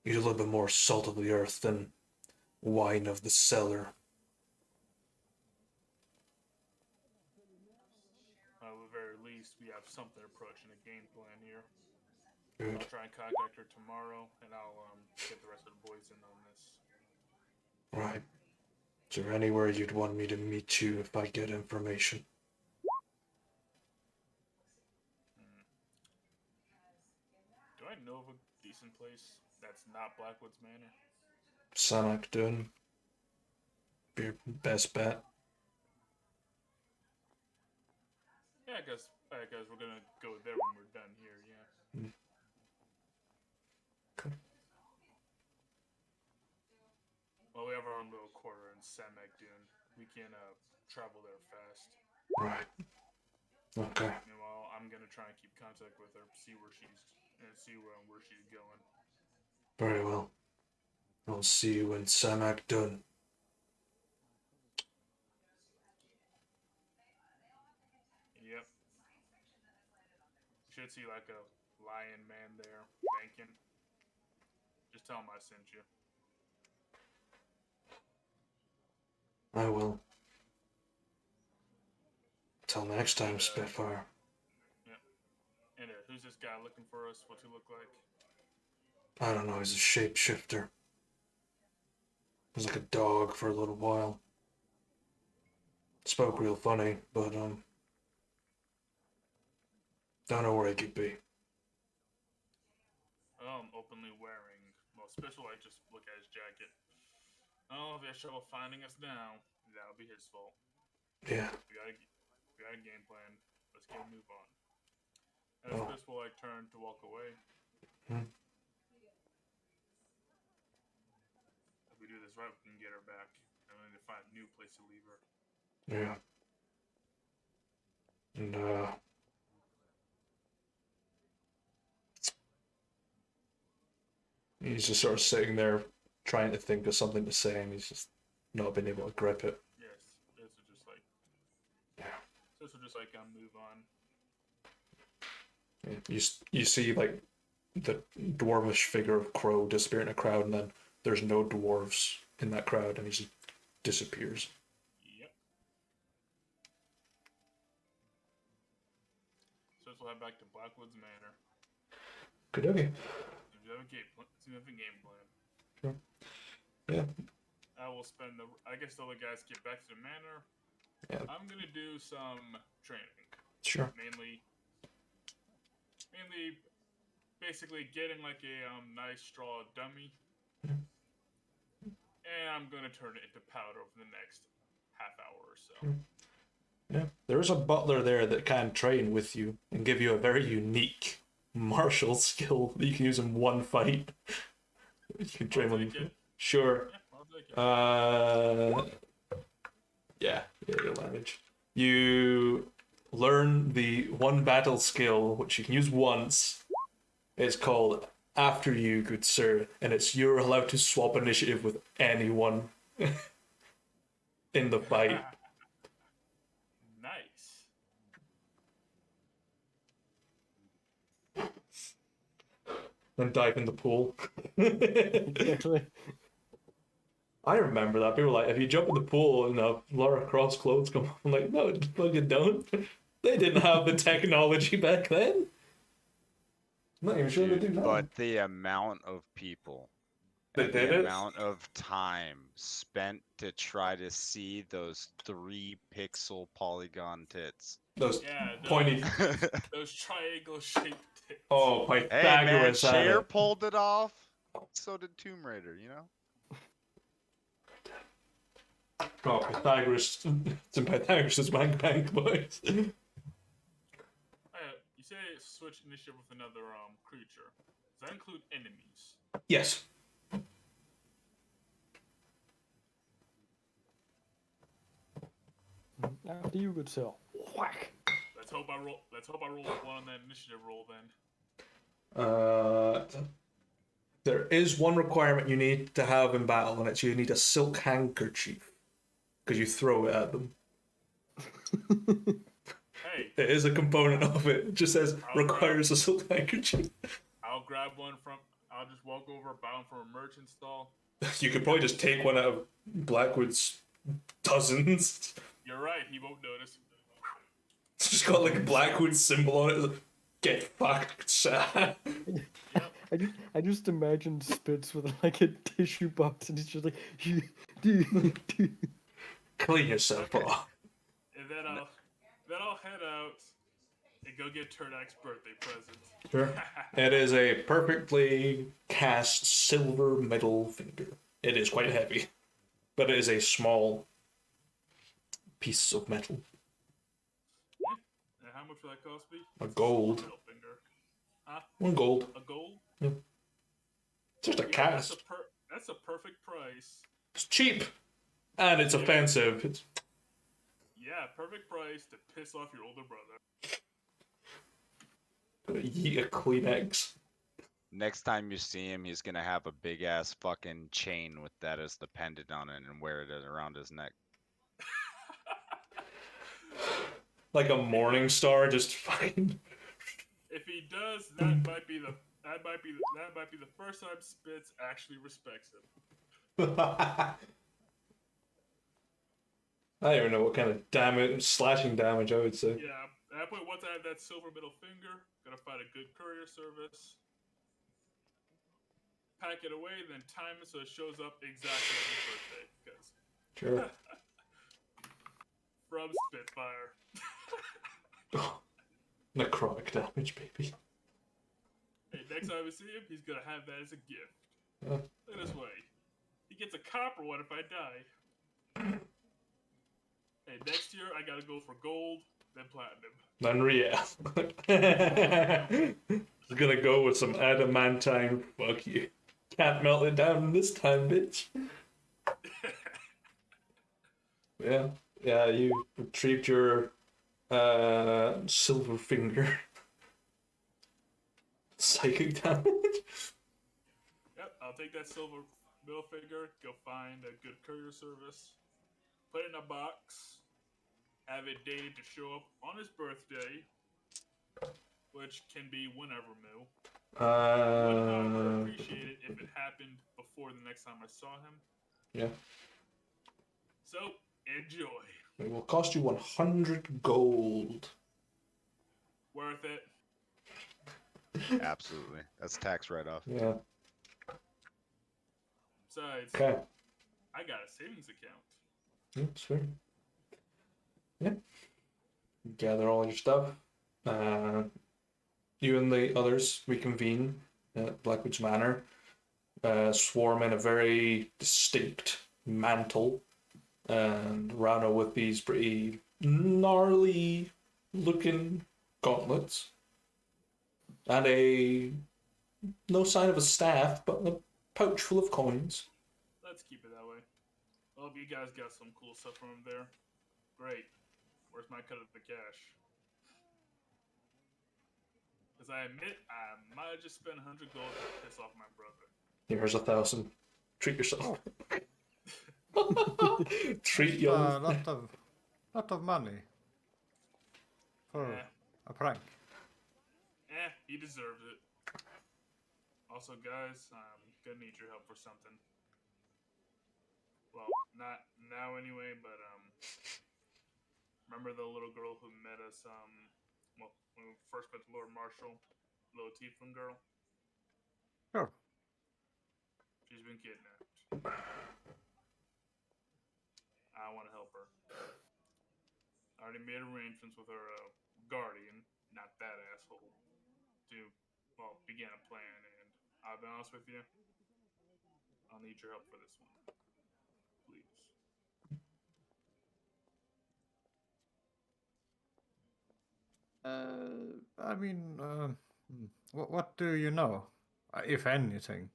he's a little bit more salt of the earth than wine of the cellar. At the very least, we have something approaching a game plan here. Good. I'll try and contact her tomorrow, and I'll get the rest of the boys in on this. Right. Is there anywhere you'd want me to meet you if I get information? Hmm. Do I know of a decent place that's not Blackwoods Manor? Samak doing? Be your best bet. Yeah, I guess we're gonna go there when we're done here. Yeah. Okay. Well, we have our own little quarter in Samek Dune. We can travel there fast. Right. Okay. Meanwhile, I'm gonna try and keep contact with her, see where she's going. Very well. I'll see you when Samak done. Yep. You should see like a lion man there banking. Just tell him I sent you. I will. Till next time, Spitfire. And who's this guy looking for us? What's he look like? I don't know, he's a shapeshifter. He was like a dog for a little while. Spoke real funny, but don't know where he could be. Openly wearing. Well, Special Light just look at his jacket. Oh, if he has trouble finding us now, that'll be his fault. Yeah. We got a game plan. Let's get a move on. And Oh. Special Light turned to walk away. Hmm. If we do this right, we can get her back. And we need to find a new place to leave her. Yeah. And he's just sort of sitting there trying to think of something to say, and he's just not been able to grip it. Yes, this will just like. Yeah. This will just like move on. You see like the dwarvish figure of Crow disappear in a crowd, and then there's no dwarves in that crowd, and he just disappears. Yep. So we'll head back to Blackwoods Manor. Good okay. We have a game plan. Sure. Yeah. I will spend the. I guess the other guys get back to the manor. Yeah. I'm gonna do some training. Sure. Mainly, basically getting like a nice straw dummy, and I'm gonna turn it into powder over the next half hour or so. Yeah. There is a butler there that can train with you and give you a very unique martial skill that you can use in one fight. You can train I'll with take it. Sure. Yeah, I'll take it. Yeah, you'll manage. You learn the one battle skill, which you can use once. It's called After You, Good Sir, and it's you're allowed to swap initiative with anyone in the fight. Nice. Then dive in the pool. Exactly. I remember that. People were like, if you jump in the pool and Lara Croft clothes come off, I'm like, no, fucking don't. They didn't have the technology back then. I'm not even sure they do now. But the amount of people, That and did the it? amount of time spent to try to see those 3-pixel polygon tits. Those Yeah, pointy. those triangle shaped tits. Oh, Hey man, Pythagoras had Cher it. pulled it off. So did Tomb Raider, you know? Oh, Pythagoras. It's in Pythagoras' Wank Bank, boys. You say switch initiative with another creature. Does that include enemies? Yes. After you, good sir. Whack. Let's hope I roll one on that initiative roll then. There is one requirement you need to have in battle, and it's you need a silk handkerchief. Because you throw it at them. Hey, It is a component of it. It just says requires a silk handkerchief. I'll grab one from. I'll just walk over, buy one from a merchant stall. You could probably just take one out of Blackwood's dozens. You're right. He won't notice. It's just got like a Blackwood symbol on it. It's like, get fucked, Sam. I just imagined Spitz with like a tissue box and he's just like, Clean yourself off. And then I'll head out and go get Turdak's birthday present. Sure. It is a perfectly cast silver middle finger. It is quite heavy, but it is a small piece of metal. And how much will that cost me? A gold. Middle finger. Huh? 1 gold. A gold? Just a Yeah, cast. that's a perfect price. It's cheap, and it's offensive. It's Yeah, perfect price to piss off your older brother. gonna yeet a Kleenex. Next time you see him, he's gonna have a big ass fucking chain with that as the pendant on it and wear it around his neck. Like a morning star, just fucking. If he does, that might be the first time Spitz actually respects him. I don't even know what kind of slashing damage I would say. Yeah, at that point, once I have that silver middle finger, gotta find a good courier service. Pack it away, then time it so it shows up exactly on his birthday. Because Sure. from Spitfire. Necrotic damage, baby. Hey, next time we see him, he's gonna have that as a gift. Yeah. Look this way. He gets a copper one if I die. Hey, next year I gotta go for gold, then platinum. Unreal. Just gonna go with some adamantine. Fuck you. Can't melt it down this time, bitch. Yeah. Yeah, you retrieved your silver finger. Psychic damage. Yep, I'll take that silver middle finger, go find a good courier service, put it in a box, have it dated to show up on his birthday, which can be whenever, Moo. Would however appreciate it if it happened before the next time I saw him. Yeah. So, enjoy. It will cost you 100 gold. Worth it. Absolutely. That's tax write-off. Yeah. Besides, Okay. I got a savings account. Yeah, sweet. Yeah. Gather all your stuff. You and the others reconvene at Blackwood's Manor. Swarm in a very distinct mantle. And Rana with these pretty gnarly looking gauntlets. And no sign of a staff, but a pouch full of coins. Let's keep it that way. Well, if you guys got some cool stuff from him there, great. Where's my cut of the cash? Because I admit, I might have just spent 100 gold to piss off my brother. Here's 1,000. Treat yourself. Treat A young. lot of money for Yeah. a prank. He deserves it. Also, guys, I'm gonna need your help for something. Well, not now anyway, but remember the little girl who met us well, when we first met Lord Marshall, little tiefling girl? Sure. She's been kidnapped. I want to help her. I already made arrangements with her guardian, not that asshole, to, well, begin a plan, and I'll be honest with you, I'll need your help for this one. Please. I mean, what do you know, if anything?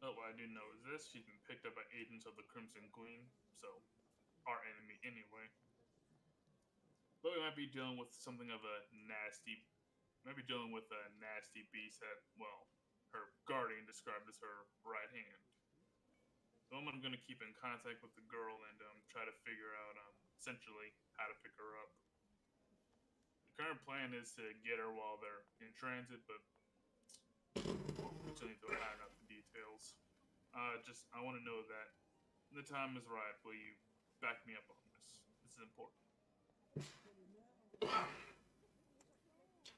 Oh, what I do know is this: she's been picked up by agents of the Crimson Queen, so our enemy anyway. But we might be dealing with something of a nasty. Might be dealing with a nasty beast that, well, her guardian described as her right hand. So I'm gonna keep in contact with the girl and try to figure out essentially how to pick her up. The current plan is to get her while they're in transit, but we still need to iron out the details. I want to know that when the time is right, will you back me up on this? This is important.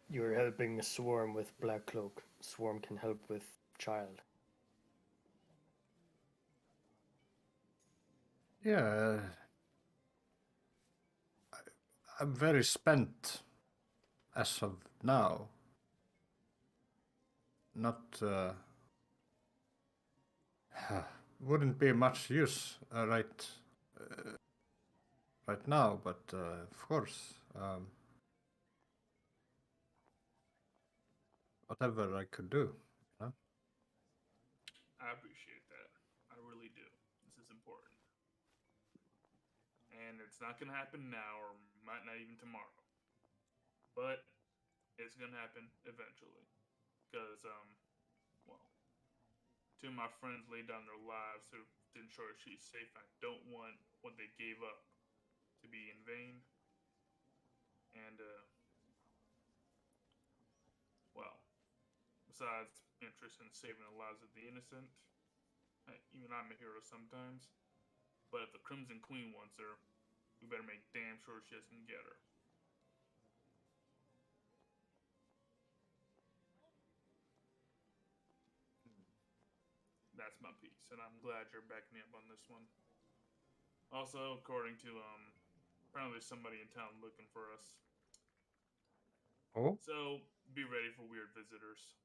You're helping Swarm with Black Cloak. Swarm can help with Child. Yeah. I'm very spent as of now. Not wouldn't be much use right now, but of course, whatever I could do. You know? I appreciate that. I really do. This is important. And it's not gonna happen now, or might not even tomorrow. But it's gonna happen eventually. Because, well, two of my friends laid down their lives to ensure she's safe. I don't want what they gave up to be in vain. And, well, besides interest in saving the lives of the innocent, even I'm a hero sometimes. But if the Crimson Queen wants her, we better make damn sure she doesn't get her. That's my piece, and I'm glad you're backing me up on this one. Also, according to apparently there's somebody in town looking for us. Oh, So be ready for weird visitors.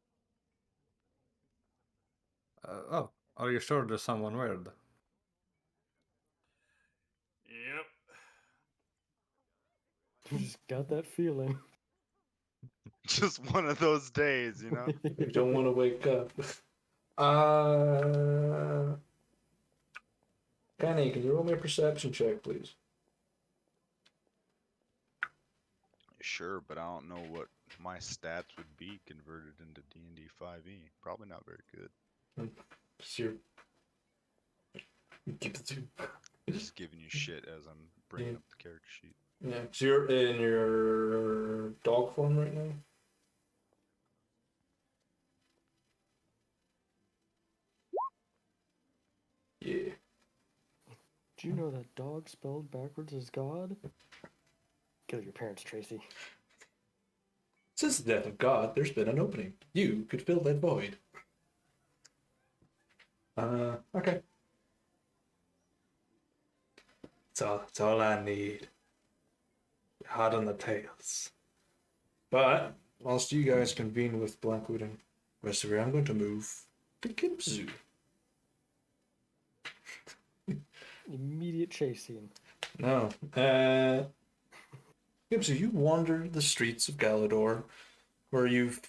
oh, are you sure there's someone weird? Yep. Just got that feeling. Just one of those days, you know? You don't want to wake up. Kenny, can you roll me a perception check, please? Sure, but I don't know what my stats would be converted into D&D 5e. Probably not very good. So you're... Keep the two. Just giving you shit as I'm bringing up the character sheet. Yeah, so you're in your dog form right now? Yeah. Do you know that dog spelled backwards is God? Kill your parents, Tracy. Since the death of God, there's been an opening. You could fill that void. Okay. That's all I need. Hot on the tails. But, whilst you guys convene with Blackwood and Westerbury, I'm going to move to Kipsu. Immediate chase scene. No. Kipsu, you wander the streets of Galador, where you've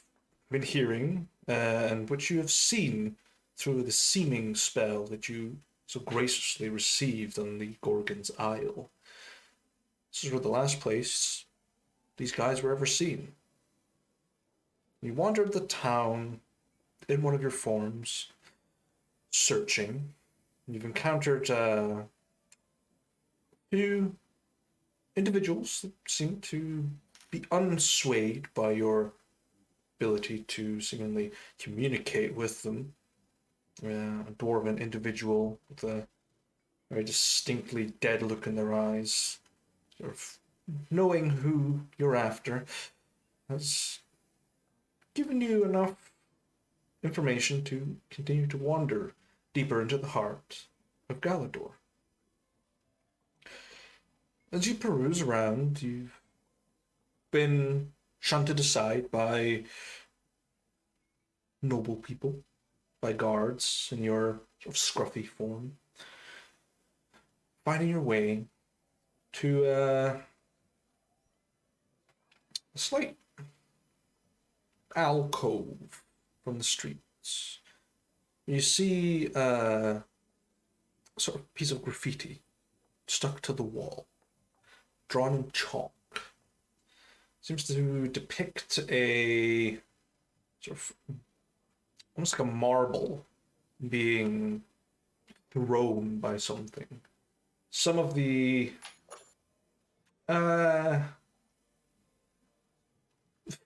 been hearing, and which you have seen through the seeming spell that you so graciously received on the Gorgon's Isle. This is where the last place these guys were ever seen. You wandered the town in one of your forms, searching. You've encountered a few individuals that seem to be unswayed by your ability to seemingly communicate with them. A dwarven individual with a very distinctly dead look in their eyes, sort of knowing who you're after, has given you enough information to continue to wander deeper into the heart of Galador. As you peruse around, you've been shunted aside by noble people, by guards in your sort of scruffy form, finding your way to a slight alcove from the streets. You see a sort of piece of graffiti stuck to the wall, drawn in chalk. Seems to depict a sort of almost like a marble being thrown by something. Some of the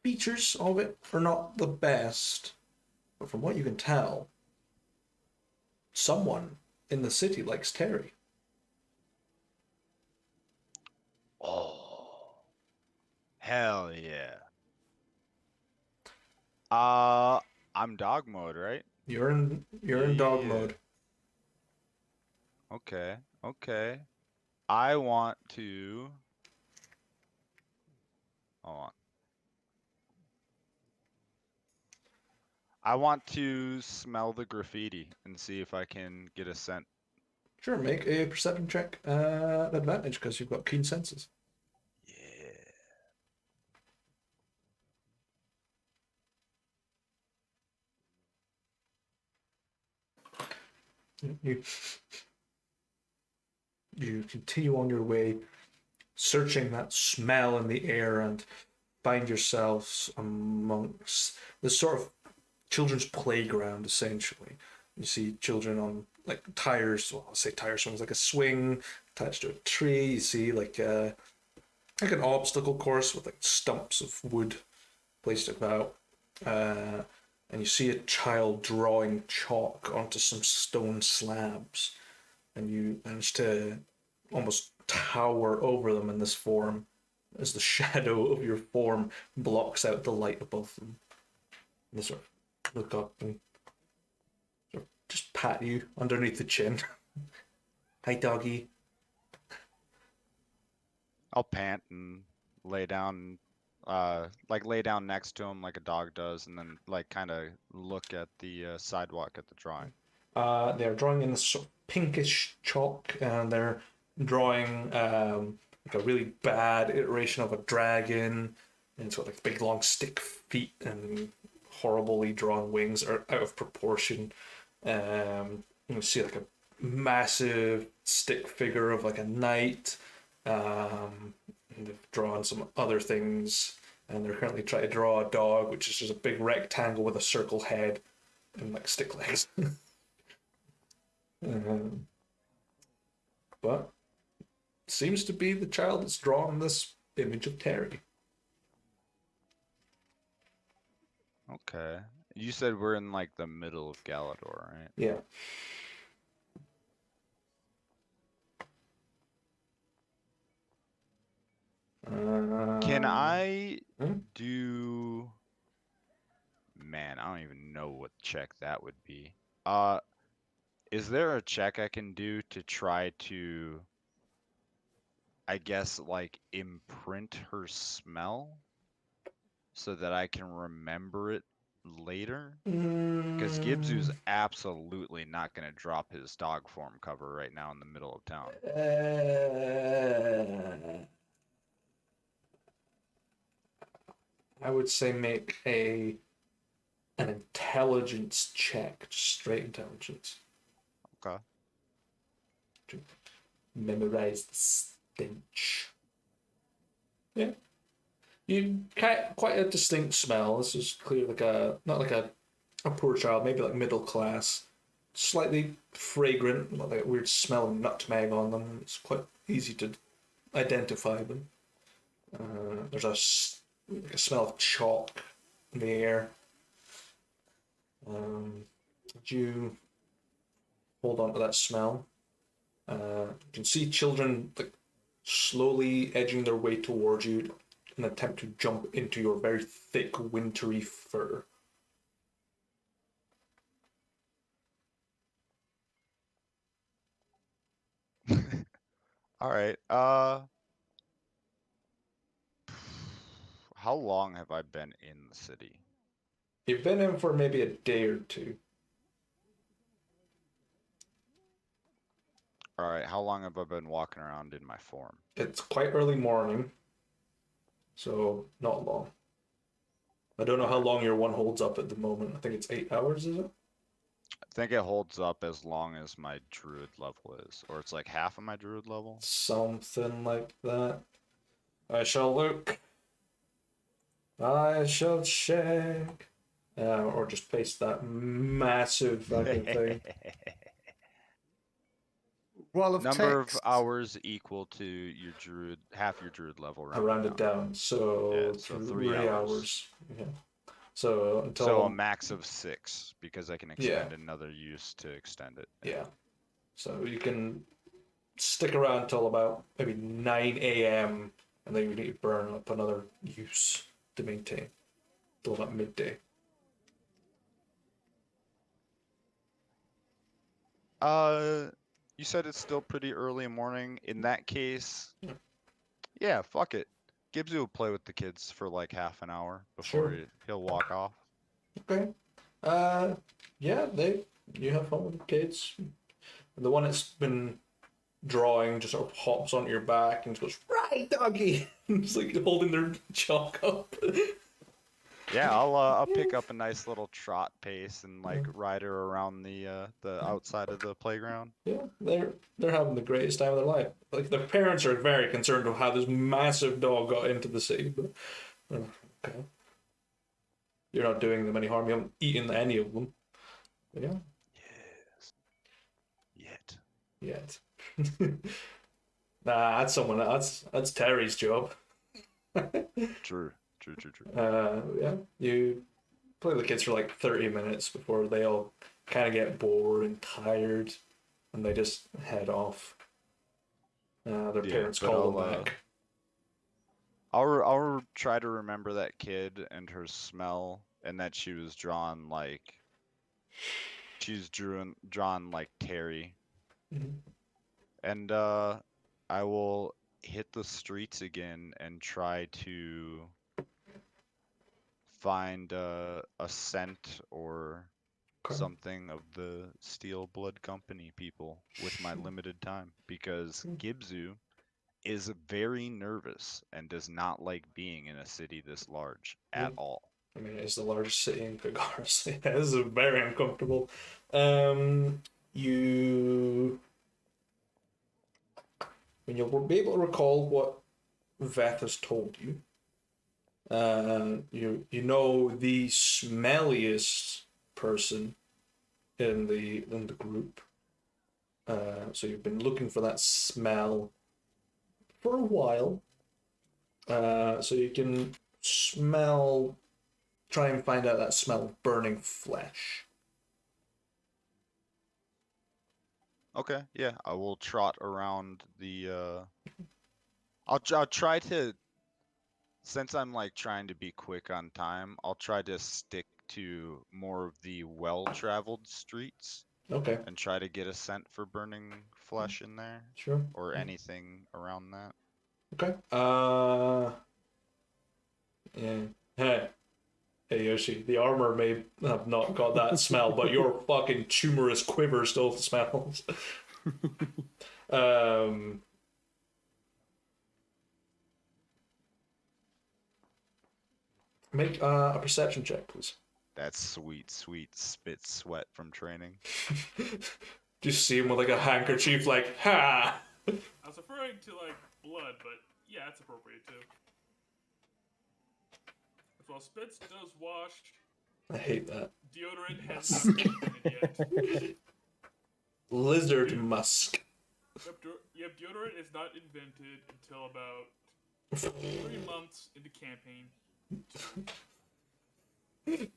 features of it are not the best, but from what you can tell, someone in the city likes Terry. Oh, hell yeah. I'm dog mode, right? You're in dog Yeah. mode. Okay, okay. I want to. Hold on. I want to smell the graffiti and see if I can get a scent. Sure, make a perception check at advantage because you've got keen senses. Yeah. You you continue on your way, searching that smell in the air, and find yourselves amongst this sort of children's playground, essentially. You see children on like tires, well, I'll say tire swings, like a swing attached to a tree. You see like an obstacle course with like stumps of wood placed about. And you see a child drawing chalk onto some stone slabs, and you manage to almost tower over them in this form as the shadow of your form blocks out the light above them. And they sort of look up and sort of just pat you underneath the chin. Hi, doggy. I'll pant and lay down, like lay down next to him like a dog does, and then like kind of look at the sidewalk at the drawing. They're drawing in this sort of pinkish chalk, and they're drawing like a really bad iteration of a dragon, and it's got like big long stick feet and horribly drawn wings are out of proportion. You see like a massive stick figure of like a knight. And they've drawn some other things, and they're currently trying to draw a dog, which is just a big rectangle with a circle head and like stick legs. But seems to be the child that's drawn this image of Terry. Okay. You said we're in like the middle of Galador, right? Yeah. Can I hmm? do? Man, I don't even know what check that would be. Is there a check I can do to try to, I guess, like imprint her smell so that I can remember it later? Because Gibbs's absolutely not going to drop his dog form cover right now in the middle of town. I would say make an intelligence check, just straight intelligence. Okay. To memorize the stench. Yeah. You get quite a distinct smell. This is clearly like not like a poor child, maybe like middle class. Slightly fragrant, not like a weird smell of nutmeg on them. It's quite easy to identify them. There's like a smell of chalk in the air. Did you hold on to that smell? You can see children like slowly edging their way towards you in an attempt to jump into your very thick, wintry fur. All right. How long have I been in the city? You've been in for maybe a day or two. All right. How long have I been walking around in my form? It's quite early morning, so not long. I don't know how long your one holds up at the moment. I think it's 8 hours, is it? I think it holds up as long as my druid level is, or it's like half of my druid level. Something like that. I shall look. I shall check. Or just paste that massive fucking thing. Wall of Number of text. hours equal to your druid, half your druid level. I rounded down. So, Yeah, so 3 hours. Yeah. So until So a max of 6, because I can expend another use to extend it. Yeah. So you can stick around till about maybe 9 a.m. and then you need to burn up another use to maintain till about midday. You said it's still pretty early morning. In that case, yeah, fuck it. Gibbsy will play with the kids for like half an hour before Sure. he'll walk off. Okay. Yeah, you have fun with the kids. The one that's been drawing just sort of hops onto your back and just goes, right, doggy. It's like holding their chalk up. Yeah, I'll pick up a nice little trot pace and like ride her around the outside of the playground. Yeah, they're having the greatest time of their life. Like their parents are very concerned of how this massive dog got into the city, but okay. You're not doing them any harm. You haven't eaten any of them. But yeah, Yes. yet. Nah, that's someone. That's Terry's job. True. Yeah, you play the kids for like 30 minutes before they all kind of get bored and tired, and they just head off. Their Yeah, parents but call them back. I'll try to remember that kid and her smell, and that she was drawn like drawn like Terry. Mhm. And I will hit the streets again and try to find a scent or Okay. something of the Steel Blood Company people with my limited time, because Gibzu is very nervous and does not like being in a city this large at all. I mean, it's the largest city in Kagaris. It is very uncomfortable. You, when you'll be able to recall what Veth has told you, you know the smelliest person in the group. So you've been looking for that smell for a while. So you can try and find out that smell of burning flesh. Okay, yeah, I will trot around the. I'll try to, since I'm like trying to be quick on time, I'll try to stick to more of the well-traveled streets Okay, and try to get a scent for burning flesh in there sure. or anything around that. Okay. Yeah. Hey, hey Yoshi. The armor may have not got that smell, but your fucking tumorous quiver still smells. um. Make a perception check, please. That's sweet, sweet spit sweat from training. Just see him with like a handkerchief, like ha. I was referring to like blood, but yeah, it's appropriate too. As well, spits does wash. I hate that. Deodorant has not been invented yet. Lizard musk. Yep, deodorant is not invented until about 3 months into campaign.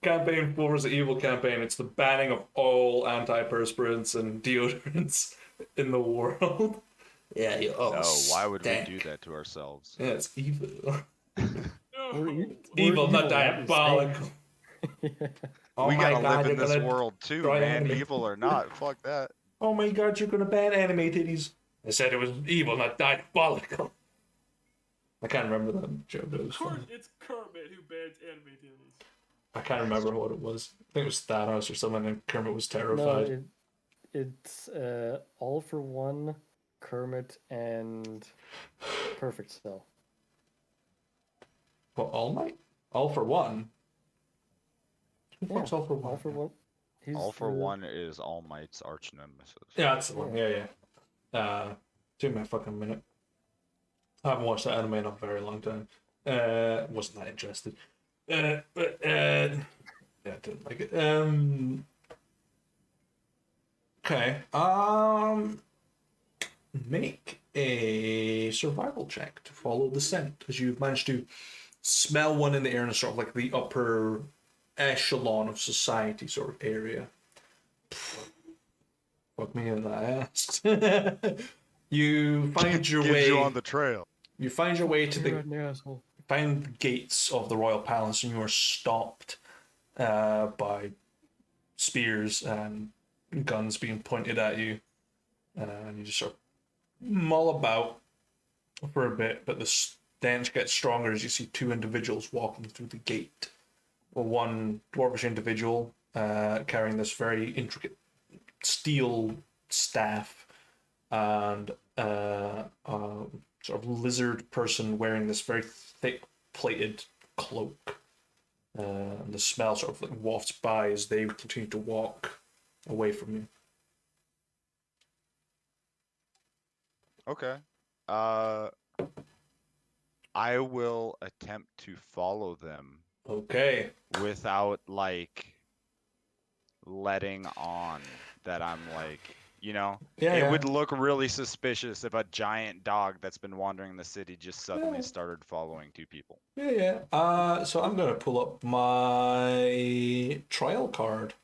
Campaign 4 is the evil campaign. It's the banning of all antiperspirants and deodorants in the world. Yeah, you all No, why would we stink. do that to ourselves? Yeah, it's evil. No. Evil, not not diabolical. Oh We my gotta god, live in you're this gonna world too, try man. anime. Evil or not, fuck that. Oh my god, you're gonna ban anime titties. I said it was evil, not diabolical. I can't remember that joke. It was Of course, funny. it's Kermit who bans anime titties. I can't remember what it was. I think it was Thanos or something, and Kermit was terrified. No, it's All for One, Kermit, and Perfect Cell. What, All Might? All for One? Who fuck's All for One? All for One. He's All for the- One is All Might's arch nemesis. Yeah, that's the one. Yeah. Give me a fucking minute. I haven't watched that anime in a very long time. Wasn't that interested. Yeah, I didn't like it. Okay. Make a survival check to follow the scent, as you've managed to smell one in the air in a sort of like the upper echelon of society sort of area. Fuck me in the ass. You find your Gives way. you on the trail. You find your way to You're the an asshole. find the gates of the royal palace, and you are stopped by spears and guns being pointed at you, and you just sort of mull about for a bit, but the stench gets stronger as you see two individuals walking through the gate. Well, one dwarvish individual carrying this very intricate steel staff, and sort of lizard person wearing this very thick plated cloak. And the smell sort of like wafts by as they continue to walk away from you. Okay. I will attempt to follow them Okay. without like letting on that I'm like, Yeah, it yeah. would look really suspicious if a giant dog that's been wandering the city just suddenly Yeah. started following two people. Yeah. So I'm gonna pull up my trial card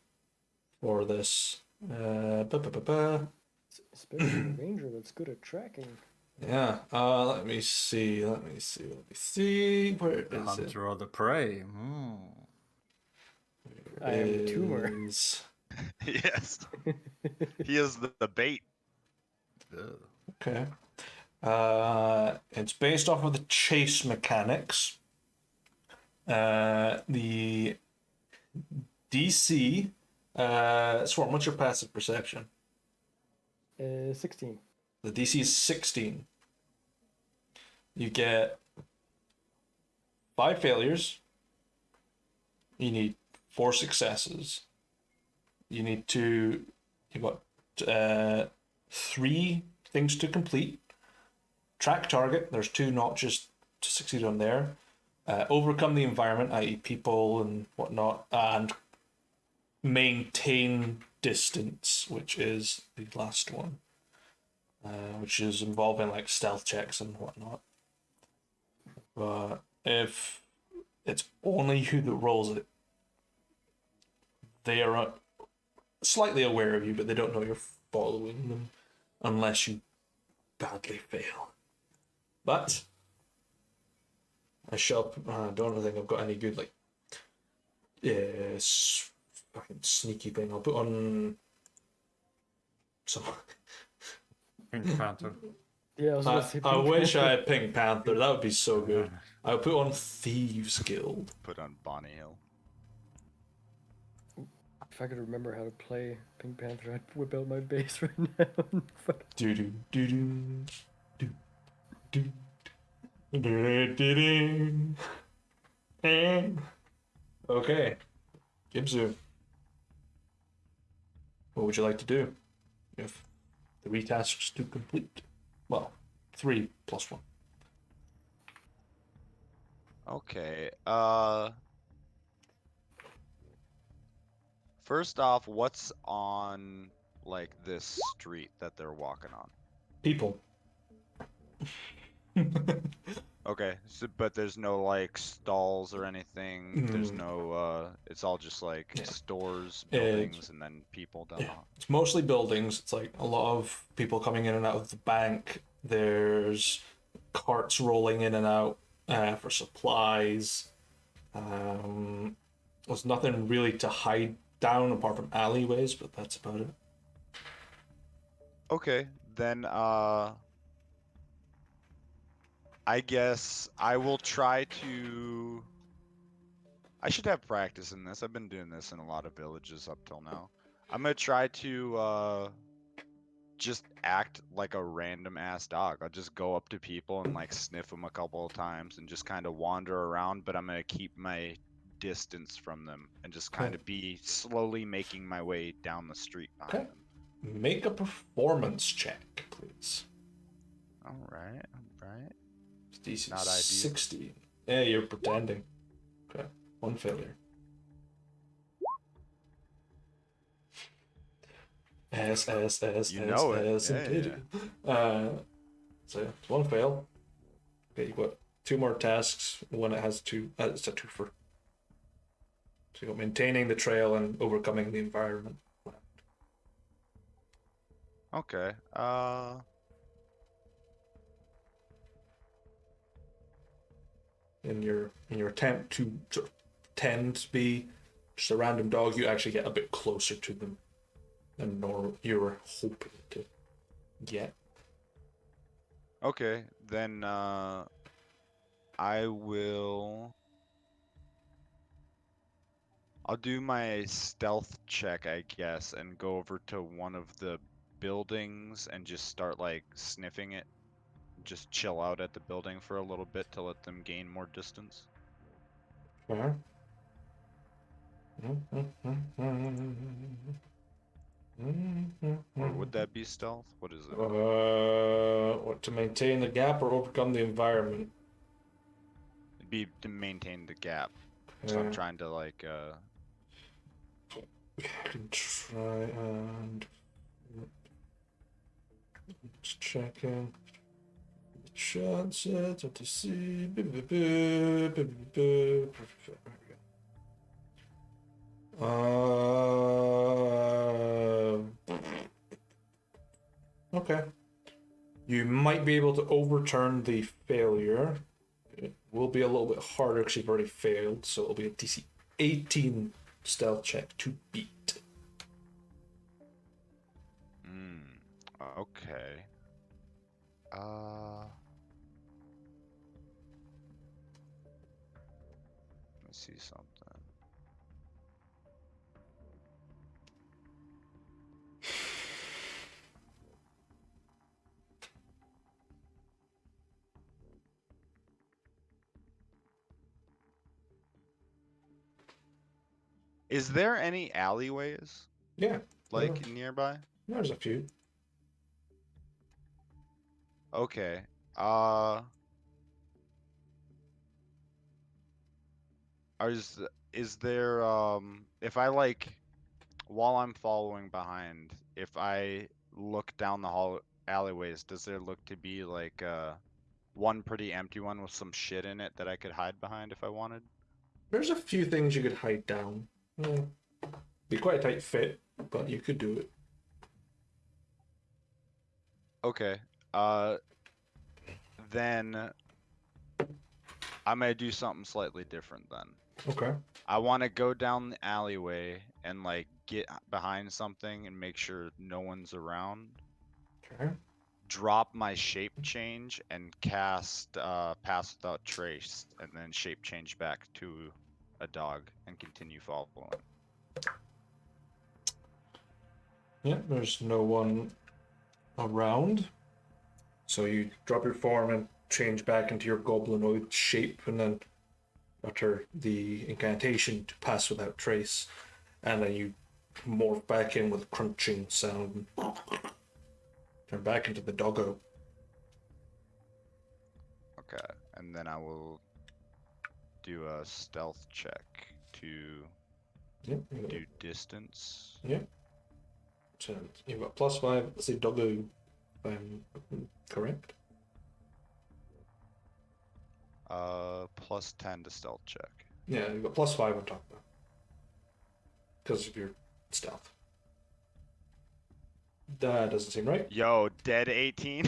for this. Especially a ranger that's good at tracking. Yeah. Let me see. Where The is it? hunter or the prey. I am the tumor. Is- Yes. He is the bait. Ugh. Okay. It's based off of the chase mechanics. The DC. Swarm, what's your passive perception? 16. The DC is 16. You get 5 failures. You need 4 successes. You've got 3 things to complete. Track target, there's 2 notches to succeed on there. Overcome the environment, i.e. people and whatnot, and maintain distance, which is the last one, which is involving like stealth checks and whatnot. But if it's only you that rolls it, they are slightly aware of you, but they don't know you're following them unless you badly fail. But I don't think I've got any good like fucking sneaky thing. I'll put on some. Pink Panther. Yeah, I was gonna say. I Pink wish I Panther. had Pink Panther. That would be so good. I'll put on Thieves Guild. Put on Bonnie Hill. If I could remember how to play Pink Panther, I'd whip out my bass right now. And fuck. Do do do do do do do do do. Okay, Gibzu. What would you like to do? You have 3 tasks to complete. Well, 3 plus 1. Okay. First off, what's on like this street that they're walking on? People. Okay, so but there's no like stalls or anything. There's Mm. no it's all just like Yeah. stores, It's- buildings, and then people down Yeah, it's mostly buildings. It's like a lot of people coming in and out of the bank. There's carts rolling in and out for supplies. There's nothing really to hide down apart from alleyways, but that's about it. Okay, then I guess I will try to. I should have practice in this. I've been doing this in a lot of villages up till now. I'm gonna try to just act like a random ass dog. I'll just go up to people and like sniff them a couple of times and just kind of wander around, but I'm gonna keep my distance from them and just kind of be slowly making my way down the street behind Okay. them. Make a performance check, please. All right. DC Not ideal. 16. Yeah, you're pretending. Okay, 1 failure. S, You know it. S, Yeah, and so it's 1 fail. Okay, you've got 2 more tasks. One it has 2. It's a 2 for. So you got maintaining the trail and overcoming the environment. Okay. In your attempt to sort of pretend to be just a random dog, you actually get a bit closer to them than you were hoping to get. Okay, then I will. I'll do my stealth check, I guess, and go over to one of the buildings and just start like sniffing it. Just chill out at the building for a little bit to let them gain more distance. Fair. Or would that be stealth? What is it? What, to maintain the gap or overcome the environment? It'd be to maintain the gap. So I'm trying to like I can try and just checking. Chances to see. Okay. You might be able to overturn the failure. It will be a little bit harder because you've already failed, so it'll be a DC 18 stealth check to beat. Okay. Let me see something. Is there any alleyways Yeah, like nearby? there's a few. Okay. Is there if I like while I'm following behind, if I look down the hall alleyways, does there look to be like one pretty empty one with some shit in it that I could hide behind if I wanted? There's a few things you could hide down. Yeah. Be quite a tight fit, but you could do it. Okay. Then I may do something slightly different then. Okay. I want to go down the alleyway and like get behind something and make sure no one's around. Okay. Drop my shape change and cast pass without trace, and then shape change back to a dog and continue following. Yeah, there's no one around. So you drop your form and change back into your goblinoid shape and then utter the incantation to pass without trace. And then you morph back in with a crunching sound. Turn back into the doggo. Okay, and then I will do a stealth check to Yep. do distance. Yep. So you've got +5. Let's say doggo, if I'm correct. +10 to stealth check. Yeah, you've got +5 on top of that. Because of your stealth. That doesn't seem right. Yo, dead 18.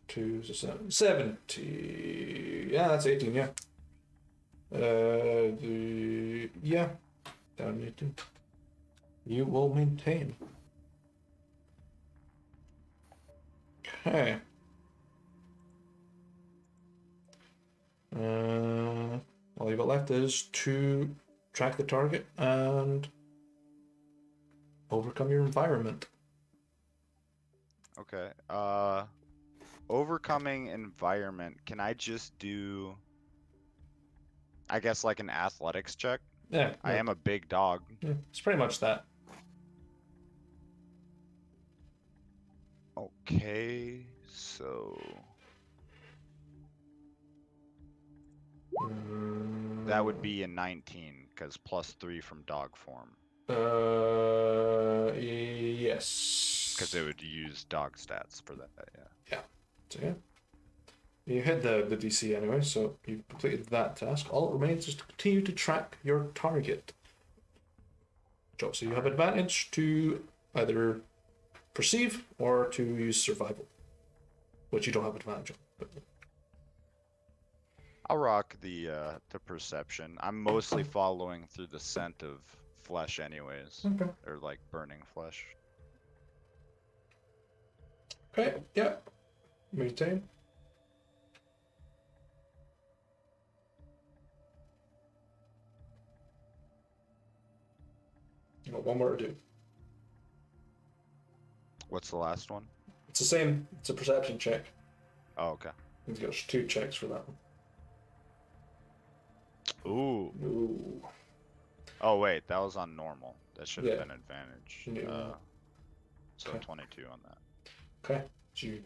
2 so 70. Yeah, that's 18. Yeah. Yeah. Down 18. You will maintain. Okay. All you've got left is to track the target and overcome your environment. Okay. Overcoming environment. Can I just do, I guess, like an athletics check? Yeah. I am a big dog. Yeah, it's pretty much that. Okay, so that would be a 19 because +3 from dog form. Yes. Because it would use dog stats for that, yeah. Yeah. So yeah. You hit the DC anyway, so you've completed that task. All it remains is to continue to track your target. So you have advantage to either perceive or to use survival, which you don't have advantage on. But... I'll rock the perception. I'm mostly following through the scent of flesh anyways. Okay. Or like burning flesh. Okay, yeah. Maintain. You got one more to do. What's the last one? It's the same. It's a perception check. Oh, okay. He's got 2 checks for that one. Ooh. Ooh. Oh wait, that was on normal. That should have Yeah. been advantage. Yeah. So Okay. 22 on that. Okay. So you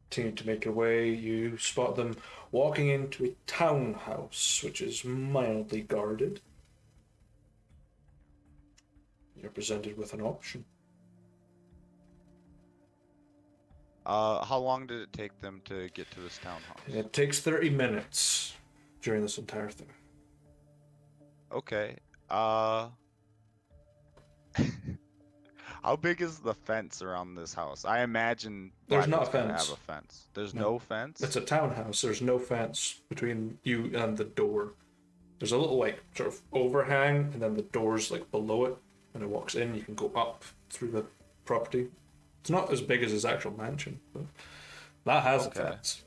continue to make your way. You spot them walking into a townhouse, which is mildly guarded. You're presented with an option. How long did it take them to get to this townhouse? It takes 30 minutes during this entire thing. Okay. How big is the fence around this house? I imagine There's not a Blackwood's gotta have fence. a fence. There's No. no fence? It's a townhouse. There's no fence between you and the door. There's a little like sort of overhang, and then the door's like below it. When it walks in, you can go up through the property. It's not as big as his actual mansion, but that has Okay. a fence.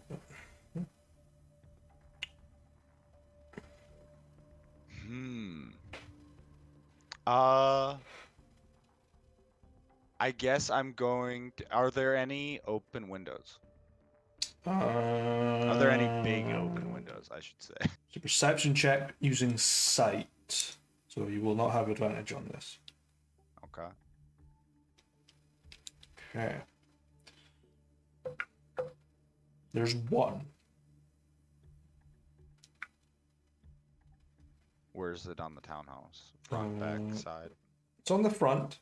I guess I'm going to... Are there any open windows? Are there any big open windows, I should say? It's a perception check using sight, so you will not have advantage on this. Okay. Okay. There's one. Where is it on the townhouse? Front, back, side? It's on the front.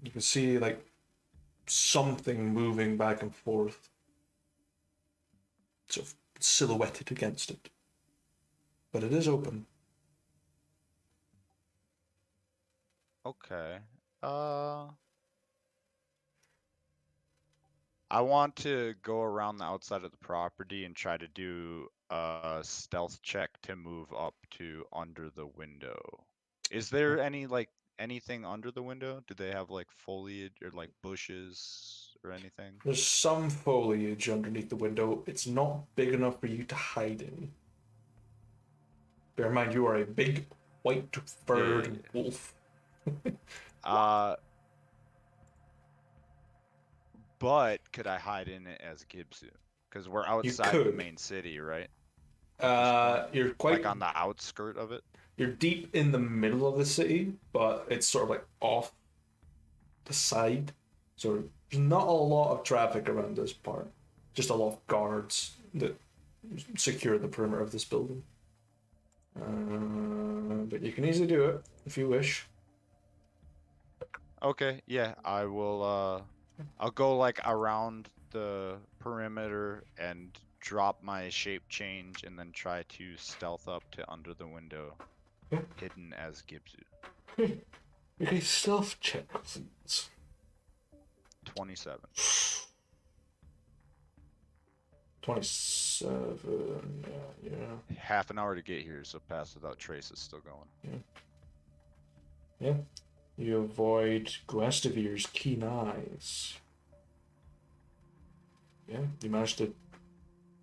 You can see like something moving back and forth, sort of silhouetted against it. But it is open. Okay. I want to go around the outside of the property and try to do a stealth check to move up to under the window. Is there any like anything under the window? Do they have like foliage or like bushes or anything? There's some foliage underneath the window. It's not big enough for you to hide in. Bear in mind, you are a big white furred wolf. But could I hide in it as Gibsu? Because we're outside the could. main city, right? You're quite Like on the outskirt of it. You're deep in the middle of the city, but it's sort of like off the side. So there's not a lot of traffic around this part. Just a lot of guards that secure the perimeter of this building. But you can easily do it if you wish. Okay, yeah, I will I'll go like around the perimeter and drop my shape change and then try to stealth up to under the window, Yeah. hidden as Gibsu. Okay, stealth check, please. 27. 27. Yeah. Half an hour to get here, so Pass Without Trace is still going. Yeah. You avoid Guestevir's keen eyes. Yeah, you managed to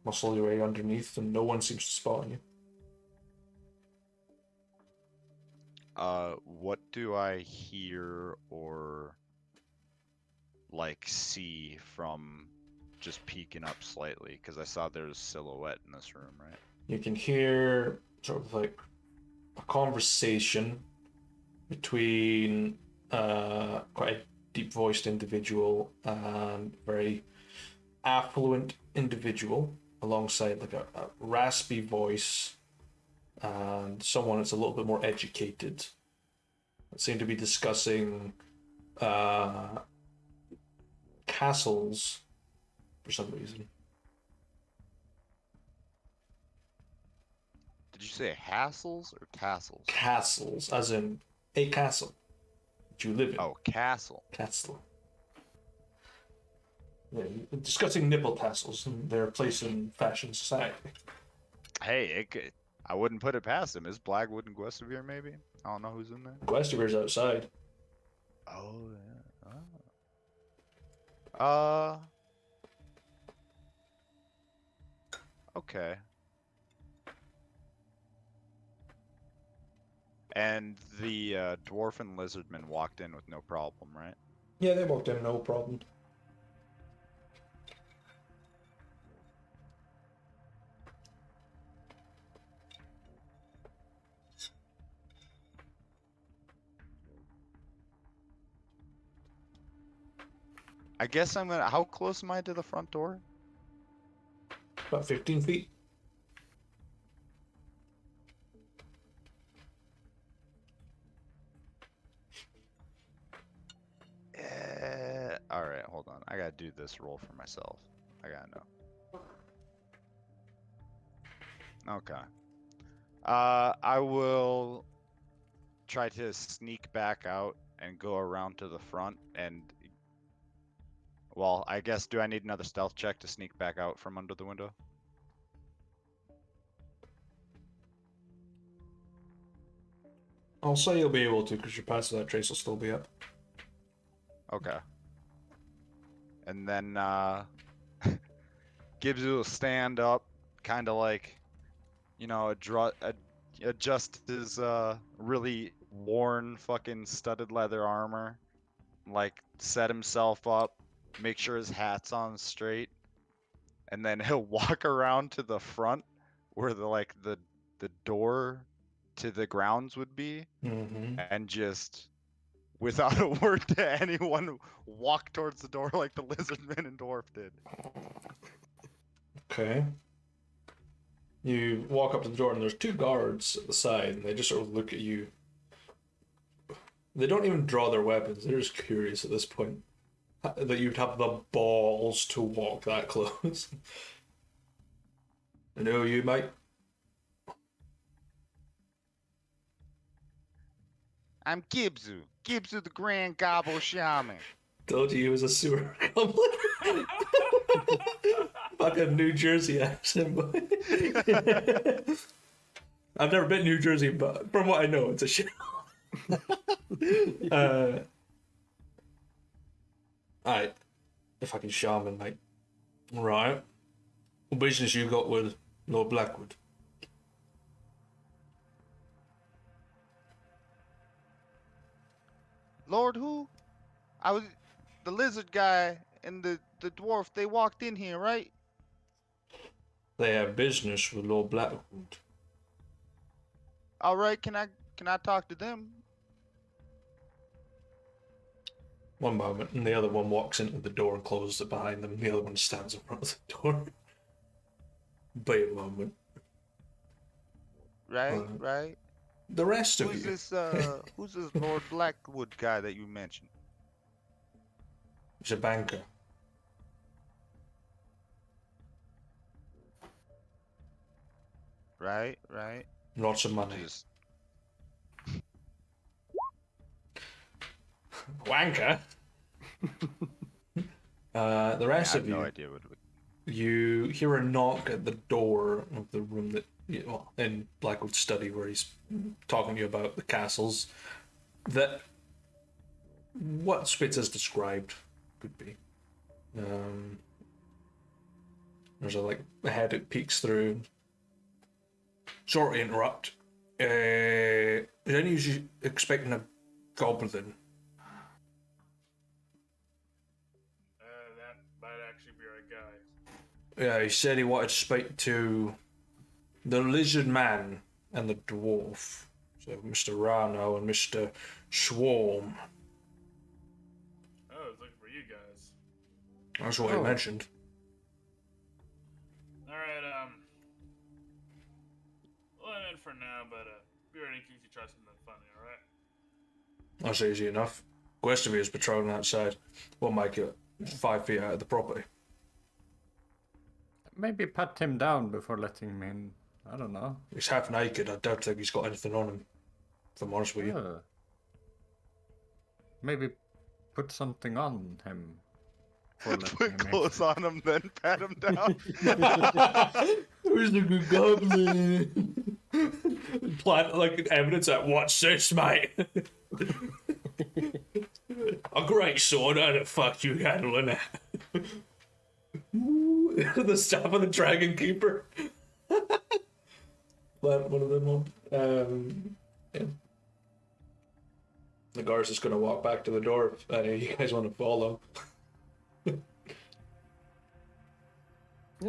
muscle your way underneath, and no one seems to spot you. What do I hear or like see from just peeking up slightly? Because I saw there's silhouette in this room, right? You can hear sort of like a conversation between quite a deep-voiced individual and very affluent individual, alongside like a raspy voice and someone that's a little bit more educated. That seem to be discussing castles for some reason. Did you say hassles or tassels? Castles, as in a castle that you live in. Oh, castle. Castle. Yeah, discussing nipple tassels and their place in fashion society. Hey, it could, I wouldn't put it past him. Is Blackwood and Guestevere maybe? I don't know who's in there. Guestevir's outside. Oh yeah. Oh. Okay. And the dwarf and lizardman walked in with no problem, right? Yeah, they walked in, no problem. I guess I'm gonna. How close am I to the front door? About 15 feet. All right, hold on. I gotta do this roll for myself. I gotta know. Okay. I will try to sneak back out and go around to the front and. Well, I guess do I need another stealth check to sneak back out from under the window? I'll say you'll be able to because your passive that trace will still be up. Okay. And then Gibbs will stand up, kind of like, adjust his really worn fucking studded leather armor, like set himself up, make sure his hat's on straight, and then he'll walk around to the front where the door to the grounds would be, Mm-hmm. and just without a word to anyone walk towards the door like the lizardman and dwarf did. Okay. You walk up to the door and there's two guards at the side and they just sort of look at you. They don't even draw their weapons. They're just curious at this point that you'd have the balls to walk that close. I know you, mate. I'm Gibzu the Grand Gobble Shaman. Told you he was a sewer goblin. Fucking New Jersey accent, boy. I've never been to New Jersey, but from what I know, it's a shit. Alright. If I can shaman, mate. Right. What business you got with Lord Blackwood? Lord who? I was the lizard guy and the dwarf, they walked in here, right? They have business with Lord Blackwood. Alright, can I talk to them? One moment, and the other one walks into the door and closes it behind them. The other one stands in front of the door. Wait a moment. Right, right. The rest of Who's you. who's this Lord Blackwood guy that you mentioned? He's a banker. Right, right. Lots of money. Just Wanker. The rest I have of you. no idea what You hear a knock at the door of the room that in Blackwood's study where he's talking to you about the castles. That what Spitz has described could be. There's a head it peeks through. Sorry to interrupt. Is any of you expecting a goblin? That might actually be our guy. Yeah, he said he wanted to speak to the lizard man and the dwarf. So Mr. Rhino and Mr. Swarm. Oh, I was looking for you guys. That's what he mentioned. Alright, well, I'm in for now, but be ready in case you try something funny, alright? That's easy enough. Questovy is patrolling outside. We'll make it 5 feet out of the property. Maybe pat him down before letting him in. I don't know. He's half naked. I don't think he's got anything on him. If I'm honest with you. Maybe put something on him. Put clothes on him, then pat him down. Where's the good goblin? Plant like evidence that watch this, mate. A great sword, how the fuck you handling it? The staff of the Dragon Keeper. Plant one of them on. Yeah. The guard's just gonna walk back to the door if any of you guys want to follow. Yeah,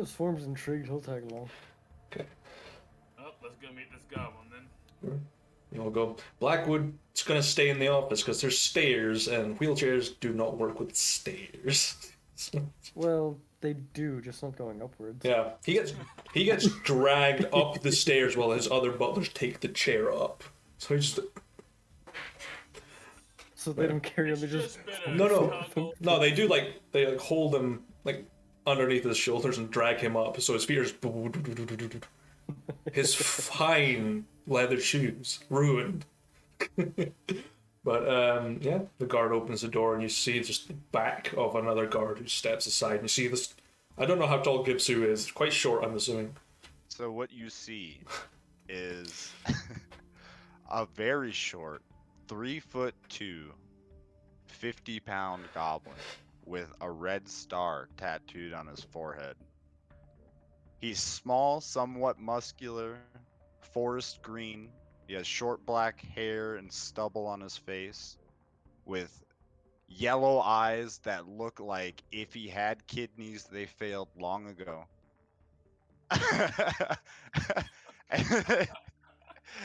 Swarm's intrigued. He'll tag along. Oh, let's go meet this goblin then. You'll go. Blackwood's gonna stay in the office because there's stairs and wheelchairs do not work with stairs. Well, they do, just not going upwards. Yeah, he gets dragged up the stairs while his other butlers take the chair up. So he just So they don't carry him. They just been a No. struggle. no, they do they hold him like underneath his shoulders and drag him up. So his feet are just his fine leather shoes ruined. But yeah, the guard opens the door and you see just the back of another guard who steps aside. And you see this. I don't know how tall Gibsu is. Quite short, I'm assuming. So what you see is a very short, 3'2", 50-pound goblin with a red star tattooed on his forehead. He's small, somewhat muscular, forest green. He has short black hair and stubble on his face, with yellow eyes that look like if he had kidneys, they failed long ago.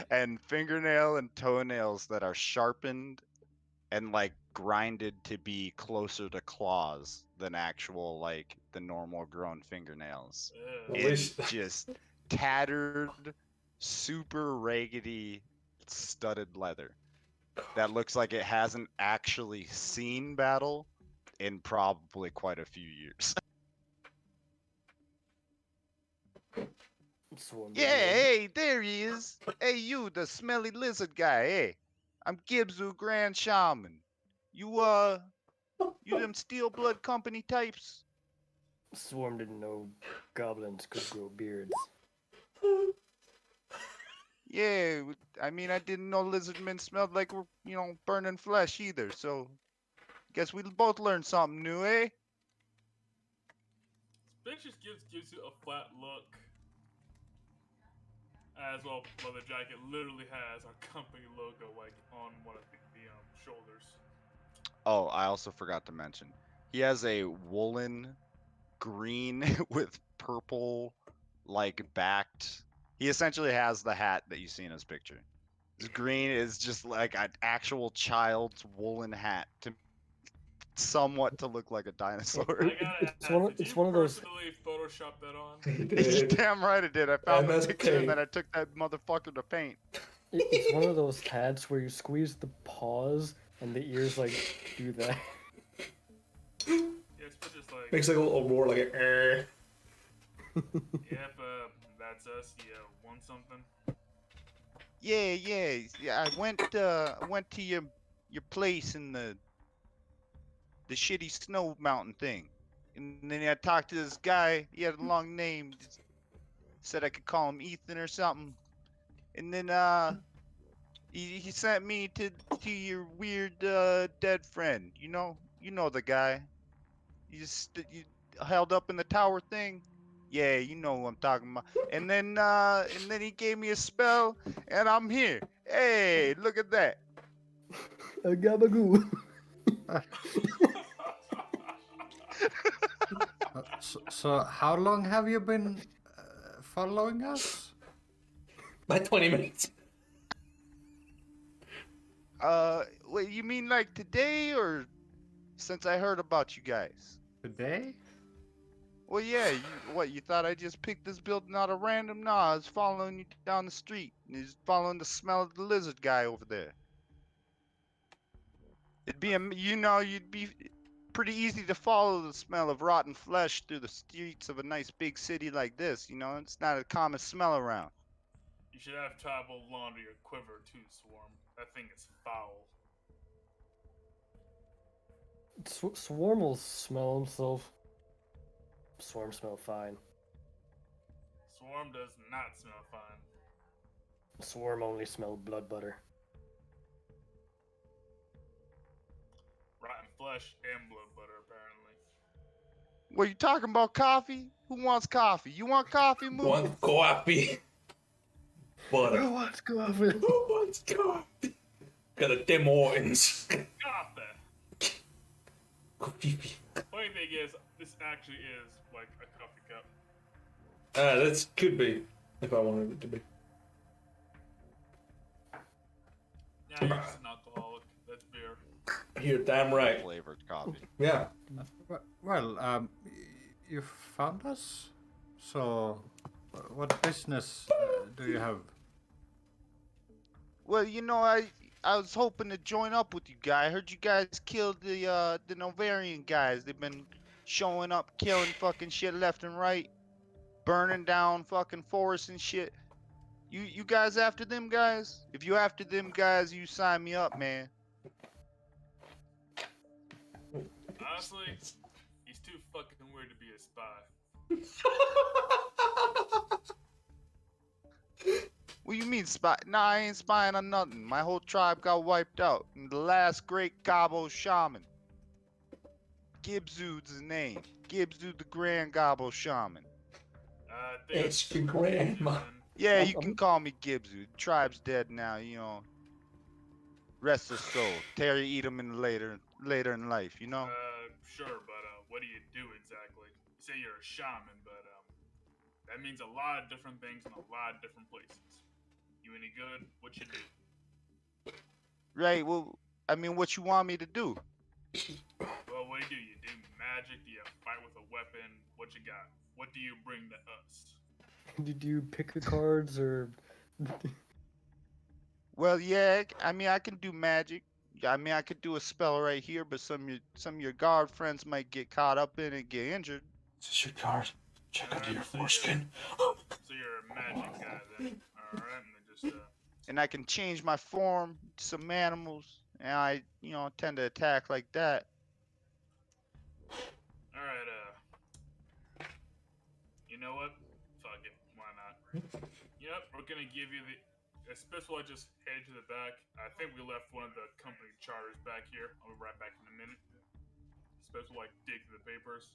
And fingernail and toenails that are sharpened and like grinded to be closer to claws than actual like the normal grown fingernails. At It's least just tattered, super raggedy, studded leather that looks like it hasn't actually seen battle in probably quite a few years. Swarm. Yeah, hey, there he is. Hey, you, the smelly lizard guy. Hey, I'm Gibsu Grand Shaman. You them Steel Blood Company types? Swarm didn't know goblins could grow beards. Yeah, I mean, I didn't know lizardmen smelled like we're, burning flesh either, so guess we both learned something new, eh? Bitch just gives you a flat look. As well, Leather Jacket literally has our company logo like on one of the shoulders. Oh, I also forgot to mention. He has a woolen green with purple backed. He essentially has the hat that you see in his picture. His green is just like an actual child's woolen hat to somewhat to look like a dinosaur. I gotta It's ask, one of- did it's you one of those- personally Photoshop that on? he You're did. damn right it did. I found the MS picture Paint. and then I took that motherfucker to paint. It's one of those hats where you squeeze the paws and the ears do that. Yeah, it's just like, Makes like a little roar, like a. yep, that's us. Yeah, want something? Yeah. I went to your place in the shitty snow mountain thing, and then I talked to this guy. He had a long name. Said I could call him Ethan or something, and then he sent me to your weird dead friend. You know the guy. You held up in the tower thing. Yeah, you know who I'm talking about. And then he gave me a spell, and I'm here. Hey, look at that. A gabagoo. So how long have you been following us? By 20 minutes. Wait, you mean like today or since I heard about you guys? Today? Well, yeah. You thought I just picked this building out of random? Nah, I was following you down the street. And he's following the smell of the lizard guy over there. You'd be pretty easy to follow the smell of rotten flesh through the streets of a nice big city like this. It's not a common smell around. You should have tribal launder your quiver too, Swarm. That thing is foul. Swarm will smell himself. Swarm smell fine. Swarm does not smell fine. Swarm only smell blood butter. Rotten flesh and blood butter, apparently. What, you talking about coffee? Who wants coffee? You want coffee, Moo? One coffee. Butter. wants coffee? Who wants coffee? Got a Tim Hortons. Got that. Funny thing is, this actually is like a coffee cup. That could be, if I wanted it to be. Yeah, you're just an alcoholic. That's beer. You're damn right. Flavored coffee. Yeah. Well, you found us. So, what business do you have? Well, you know, I was hoping to join up with you guys. I heard you guys killed the Novarian guys. They've been showing up, killing fucking shit left and right, burning down fucking forests and shit. You guys after them guys? If you after them guys, you sign me up, man. Honestly, he's too fucking weird to be a spy. What you mean spy? Nah, I ain't spying on nothing. My whole tribe got wiped out. And the last great Gobbo shaman. Gibzu's his name. Gibzu the Grand Gobbo Shaman. I think It's the grandma. Yeah, I'm- you can call me Gibzu. The tribe's dead now, you know. Rest his soul. Terry eat him in later in life, you know? Sure, but what do you do exactly? You say you're a shaman, but that means a lot of different things in a lot of different places. You any good? What you do? Right, well, I mean, what you want me to do? Well, what do? You do magic? Do you fight with a weapon? What you got? What do you bring to us? Did you pick the cards or? Well, yeah, I mean, I can do magic. I mean, I could do a spell right here, but some of your guard friends might get caught up in it and get injured. Is this your card? Check under your So foreskin. So you're a magic guy then. Alright, and then just And I can change my form to some animals, and I, you know, tend to attack like that. alright, you know what? Fuck it. Why not? Yep, we're gonna give you the Spitzel, I just headed to the back. I think we left one of the company charters back here. I'll be right back in a minute. Spitzel like dig through the papers.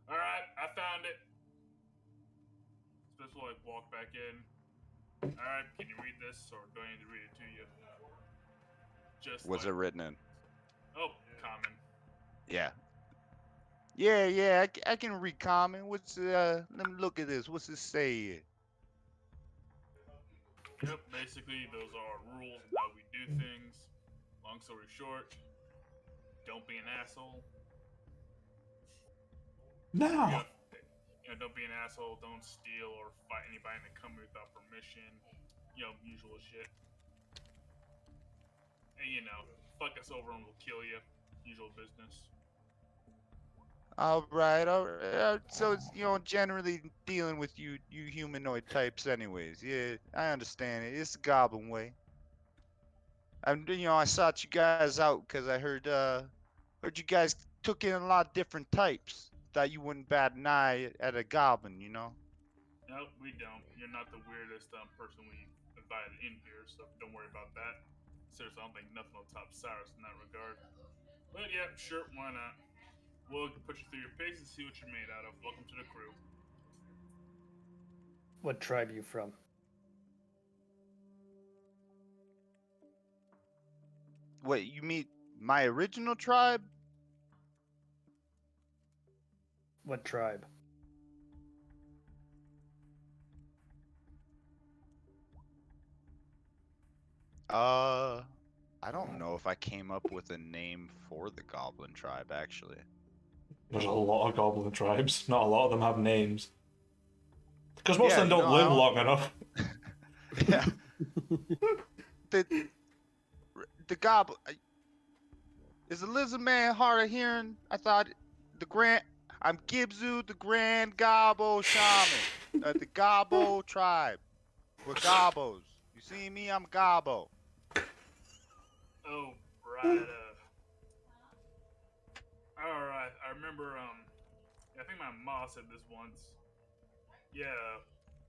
Alright, I found it. Spitzel like walk back in. Alright, can you read this or do I need to read it to you? Just What's it written in? Oh, common. Yeah. Yeah, I can read common. What's let me look at this. What's it say here? Yep, basically those are our rules and how we do things. Long story short, don't be an asshole. Now. Don't be an asshole. Don't steal or fight anybody in the company without permission. Usual shit. And fuck us over and we'll kill you. Usual business. All right. So it's generally dealing with you humanoid types, anyways. Yeah, I understand it. It's the Goblin way. I sought you guys out because I heard you guys took in a lot of different types. Thought you wouldn't bat an eye at a goblin, you know. Nope, we don't. You're not the weirdest person we invited in here, so don't worry about that. Seriously, I don't think nothing will top Cyrus in that regard. But yeah, sure, why not? We'll put you through your paces and see what you're made out of. Welcome to the crew. What tribe are you from? Wait, you mean my original tribe? What tribe? I don't know if I came up with a name for the Goblin tribe, actually. There's a lot of goblin tribes. Not a lot of them have names. Because most Yeah, of them don't no, I live don't- long enough. Yeah. the Goblin... Is the lizard man hard of hearing? I thought I'm Gibzu, the Grand Gobbo Shaman. The Gobbo tribe. We're Gobbos. You see me? I'm Gobbo. Oh, right. Alright, I remember, I think my mom said this once. Yeah,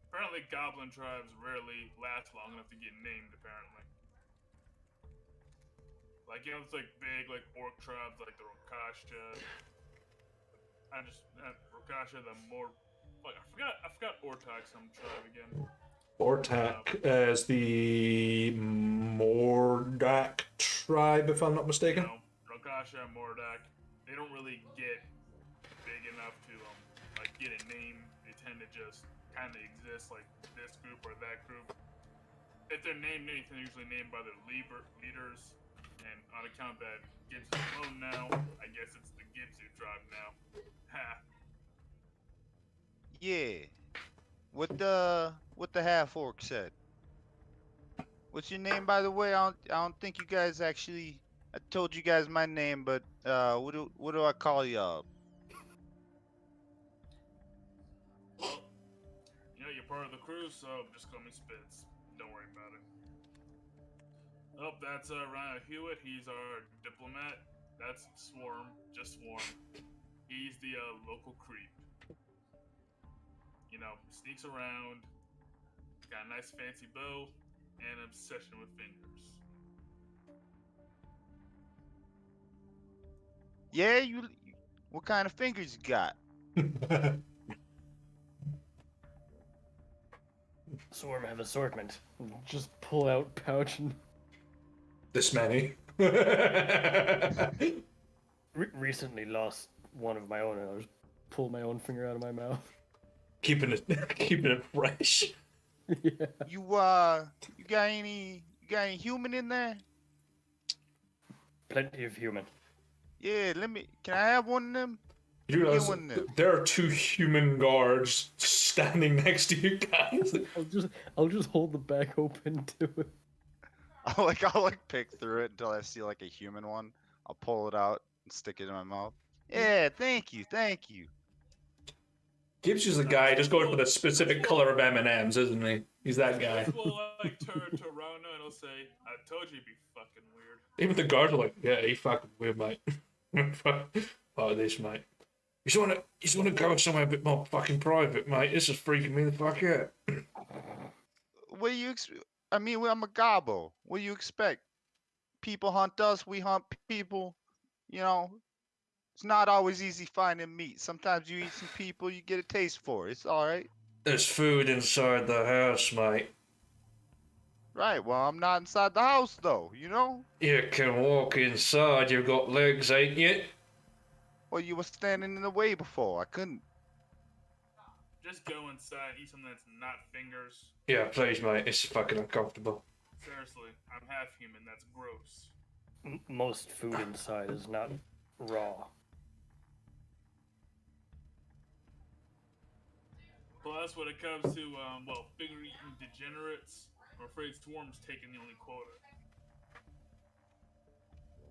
apparently goblin tribes rarely last long enough to get named, apparently. Like, it's like big, like, orc tribes, like the Rokasha. Rokasha, the more... Like, I forgot Ortag some tribe again. Ortak is the Mordak tribe, if I'm not mistaken. Rokasha and Mordak, they don't really get big enough to like get a name. They tend to just kind of exist like this group or that group. If they're named anything, they're usually named by their leaders. And on account that Gibbs is alone now, I guess it's the Gibbsu tribe now. Ha. Yeah. What the half orc said. What's your name, by the way? I don't think you guys actually. I told you guys my name, but what do I call you? Well, you're part of the crew, so just call me Spitz. Don't worry about it. Oh, that's Ryan Hewitt. He's our diplomat. That's Swarm, just Swarm. He's the local creep. Sneaks around, got a nice fancy bow, and an obsession with fingers. Yeah, you. What kind of fingers you got? Swarm have assortment. Just pull out pouch and This many. recently lost one of my own, and I just pull my own finger out of my mouth. keeping it fresh. Yeah. You got any human in there? Plenty of human. Yeah, can I have one of them? You Get realize one of them. there are 2 human guards standing next to you guys. I'll just hold the back open to it. I'll pick through it until I see like a human one. I'll pull it out and stick it in my mouth. Yeah, thank you. Gibbs is a guy just going for the specific color of M&Ms, isn't he? He's that guy. Spitz will turn to Rona and he'll say, "I told you, it'd be fucking weird." Even the guards are like, yeah, he fucking weird, mate. Oh, this, mate. You just wanna go somewhere a bit more fucking private, mate. This is freaking me the fuck out. What do you I mean, I'm a gobbo. What do you expect? People hunt us, we hunt people. It's not always easy finding meat. Sometimes you eat some people, you get a taste for it. It's all right. There's food inside the house, mate. Right. Well, I'm not inside the house though. You can walk inside. You've got legs, ain't you? Well, you were standing in the way before. I couldn't. Just go inside, eat something that's not fingers. Yeah, please, mate. It's fucking uncomfortable. Seriously, I'm half human. That's gross. Most food inside is not raw. Plus, when it comes to finger-eating degenerates, I'm afraid Swarm's taking the only quota.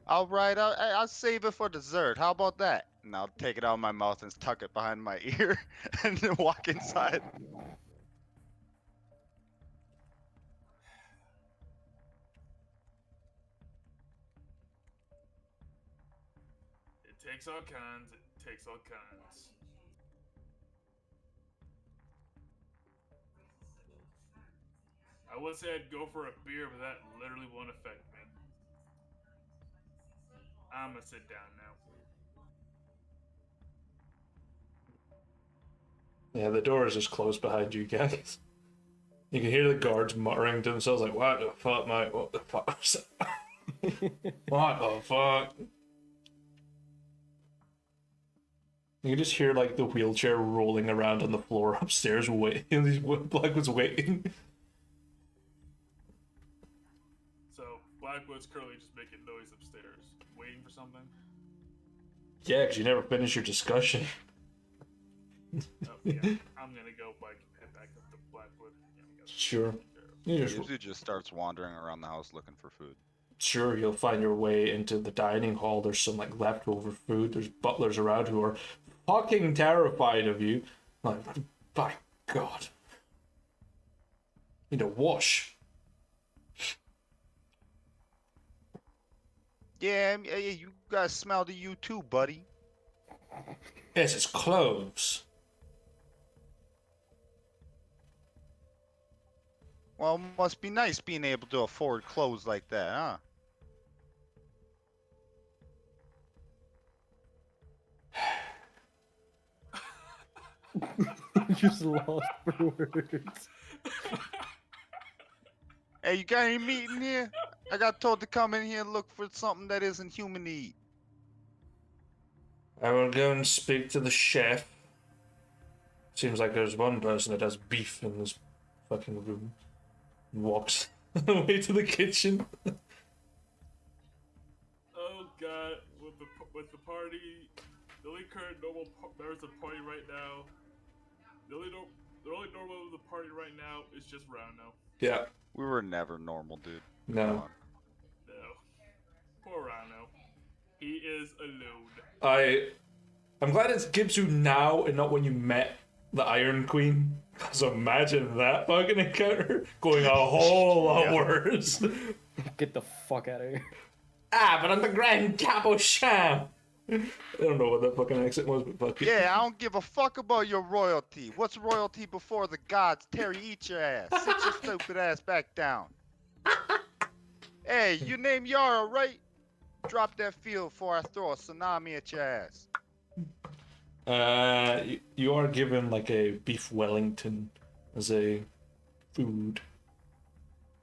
All right. I'll save it for dessert. How about that? And I'll take it out of my mouth and tuck it behind my ear, and then walk inside. It takes all kinds. It takes all kinds. I would say I'd go for a beer, but that literally won't affect me. I'm gonna sit down now. Yeah, the door is just closed behind you guys. You can hear the guards muttering to themselves like, what the fuck, mate? What the fuck? What the fuck? You can just hear like the wheelchair rolling around on the floor upstairs waiting. These Blackwood's waiting. So Blackwood's currently just making noise upstairs, waiting for something. Yeah, because you never finished your discussion. Oh, yeah. I'm gonna go head back up to Blackwood. Yeah, we got Sure. You just, Usually just starts wandering around the house looking for food. sure, you'll find your way into the dining hall. There's some like leftover food. There's butlers around who are fucking terrified of you. Like, by God. Need a wash. Yeah, you guys smell to you too, buddy. Yes, it's cloves. Well, it must be nice being able to afford clothes like that, huh? Just lost for words. Hey, you got any meat in here? I got told to come in here and look for something that isn't human to eat. I will go and speak to the chef. Seems like there's one person that has beef in this fucking room. Walks away to the kitchen. Oh god, with the party, the only current normal members of the party right now, the only normal of the party right now is just Rano. Yeah. We were never normal, dude. Come No. on. No, poor Rano. He is alone. I'm glad it's Gibsu now and not when you met the Iron Queen. Cause imagine that fucking encounter going a whole lot Yeah. worse. Get the fuck out of here. But I'm the Grand Cabochon. I don't know what that fucking accent was, but fuck it. Yeah, I don't give a fuck about your royalty. What's royalty before the gods? Terry, eat your ass. Sit your stupid ass back down. Hey, you name Yara, right? Drop that field before I throw a tsunami at your ass. You are given like a beef Wellington as a food.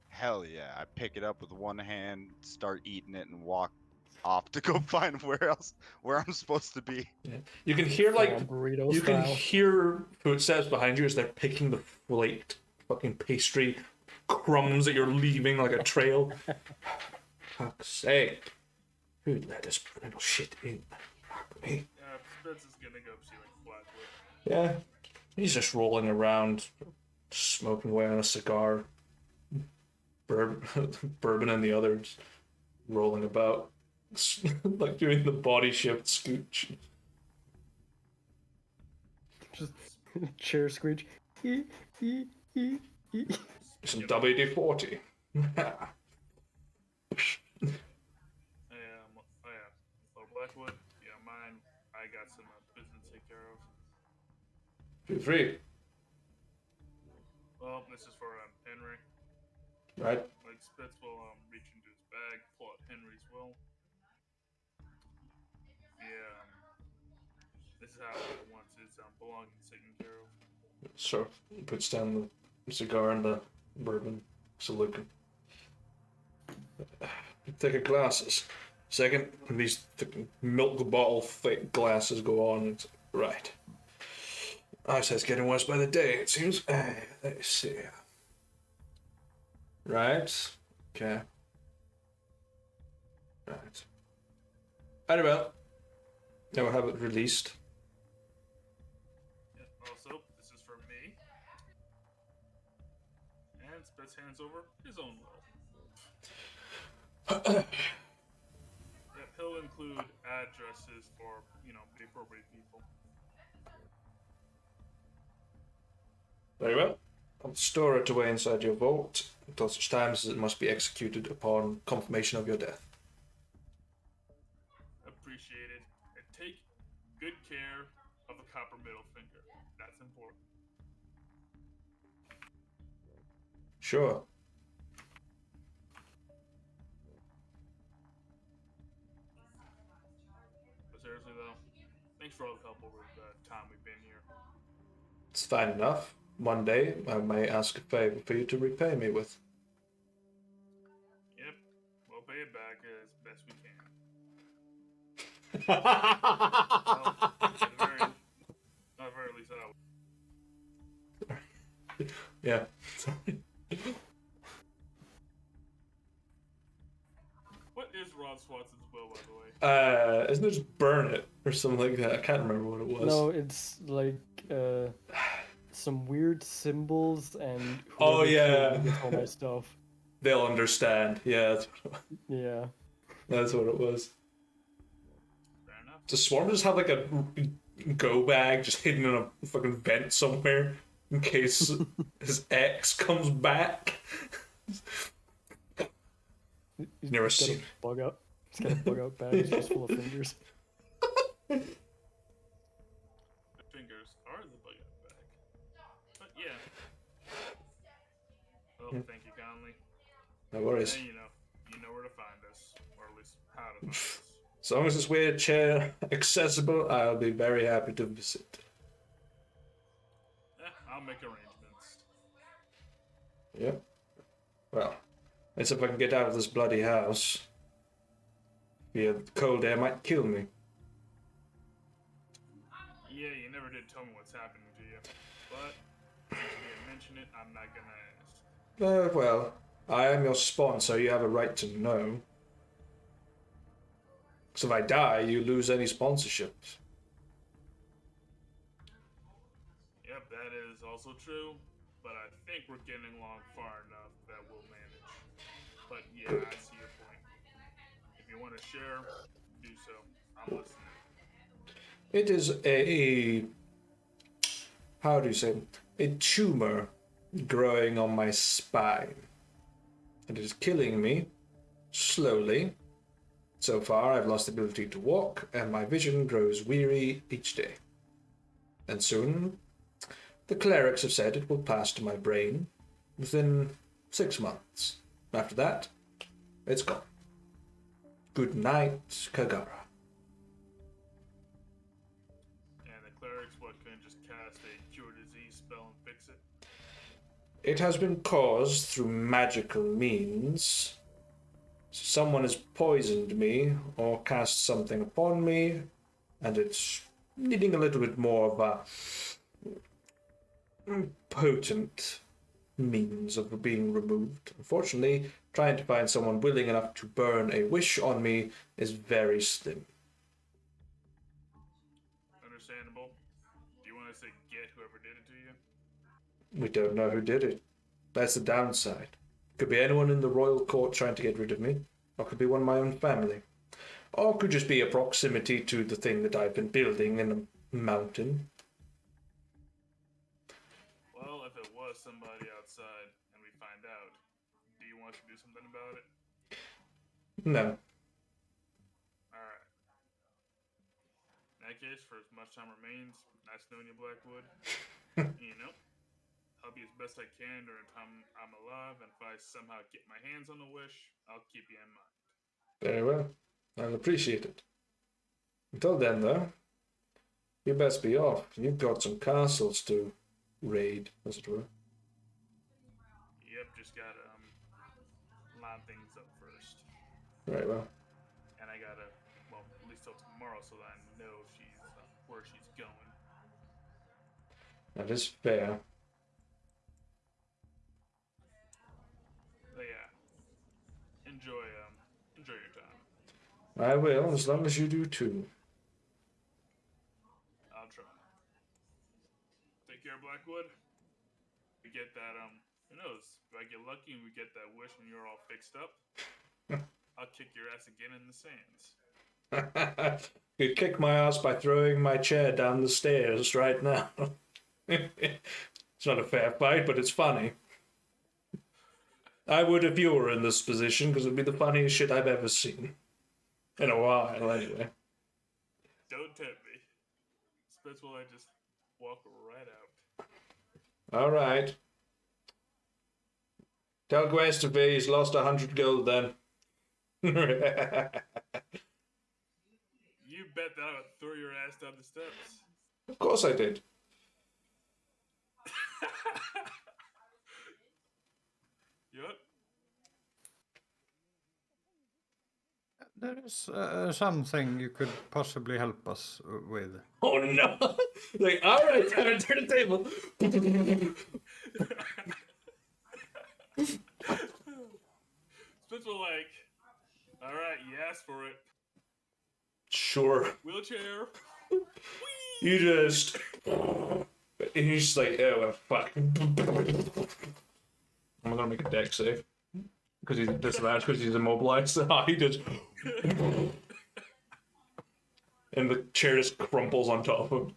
Hell yeah. I pick it up with one hand, start eating it, and walk off to go find where I'm supposed to be. Yeah. You can hear like Burrito you can style. hear footsteps behind you as they're picking the flaked fucking pastry crumbs that you're leaving like a trail. Fuck's sake. Who'd let this little shit in? Fuck me. Spence is gonna go see like Flatwood. Yeah. He's just rolling around, smoking away on a cigar. Bourbon and the others rolling about. Like doing the body shift scooch. Just chair screech. Some WD-40. So Blackwood, yeah, mine. I got some business to take care of. Feel free. Well, this is for Henry. Right? Like Spitz will reach into his bag, pull out Henry's will. Yeah, this is how he wants his belongings taken care of. So he puts down the cigar and the bourbon. So looking. Take a glasses. Second, and these milk bottle fake glasses go on. It's right. Eyesight's getting worse by the day, it seems. Let's see. Right. Okay. Right. Very well. Now we'll have it released. Yeah, also, this is for me. And Spitz hands over his own will. Yep, he'll include addresses for, the appropriate people. Very well. I'll store it away inside your vault until such times as it must be executed upon confirmation of your death. Appreciate it. And take good care of the copper middle finger. That's important. Sure. But seriously though, thanks for all the help over the time we've been here. It's fine enough. One day I may ask a favor for you to repay me with. Yep, we'll pay it back as best we can. Well, at the very least, I will. Yeah. Sorry. What is Ron Swanson's will, by the way? Isn't it just burn it or something like that? I can't remember what it was. No, it's like some weird symbols and. Oh, whoever yeah. killed me gets all my stuff. They'll understand. Yeah, Yeah. that's what it was. Fair enough. Does Swarm just have like a go bag just hidden in a fucking vent somewhere in case his ex comes back? Never He's got seen. a bug out. He's got a bug out bag. It's just full of fingers. The fingers are the bug out bag. But yeah. Well, thank you kindly. No worries. And you know where to find us, or at least how to find us. As long as this weird chair accessible, I'll be very happy to visit. Yeah, I'll make arrangements. Yep. Well, Let's see if I can get out of this bloody house. The cold air might kill me. Yeah, you never did tell me what's happening to you. But since you didn't mention it, I'm not gonna ask. Well, I am your sponsor. You have a right to know. Because if I die, you lose any sponsorships. Yep, that is also true. But I think we're getting along far enough that we'll manage. But yeah, I see your point. If you want to share, do so. I'm listening. It is a how do you say, a tumor growing on my spine. It is killing me slowly. So far, I've lost the ability to walk, and my vision grows weary each day. And soon, the clerics have said it will pass to my brain within 6 months. After that, it's gone. Good night, Kagara. And the clerics, what, couldn't just cast a cure disease spell and fix it? It has been caused through magical means. Someone has poisoned me or cast something upon me, and it's needing a little bit more of a potent means of being removed. Unfortunately, trying to find someone willing enough to burn a wish on me is very slim. Understandable. Do you want us to get whoever did it to you? We don't know who did it. That's the downside. Could be anyone in the royal court trying to get rid of me, or could be one of my own family. Or could just be a proximity to the thing that I've been building in a mountain. Well, if it was somebody outside and we find out, do you want to do something about it? No. Alright. In that case, for as much time remains, nice knowing you, Blackwood. You know, I'll be as best I can during the time I'm alive, and if I somehow get my hands on the wish, I'll keep you in mind. Very well. I'll appreciate it. Until then, though, you best be off. You've got some castles to raid, as it were. Yep, just gotta line things up first. Right, well. And I gotta, well, at least till tomorrow so that I know she's where she's going. That is fair. But yeah, enjoy your time. I will, as long as you do too. I'll try. Take care, Blackwood. We get that, who knows? If I get lucky and we get that wish and you're all fixed up, I'll kick your ass again in the sands. You'd kick my ass by throwing my chair down the stairs right now. It's not a fair fight, but it's funny. I would if you were in this position, because it'd be the funniest shit I've ever seen. In a while, anyway. Don't tempt me. Spence will I just walk right out. All right. Tell Guestave he's lost 100 gold then. You bet that I would throw your ass down the steps. Of course I did. You what? There is something you could possibly help us with. Oh no! Like, all right, time to turn the table. Spence will like, all right, you asked for it. Sure. Wheelchair. You just. And he's just like, oh, well, fuck. I'm gonna make a deck save. Because he's disadvantaged because he's immobilized. He just. And the chair just crumples on top of him.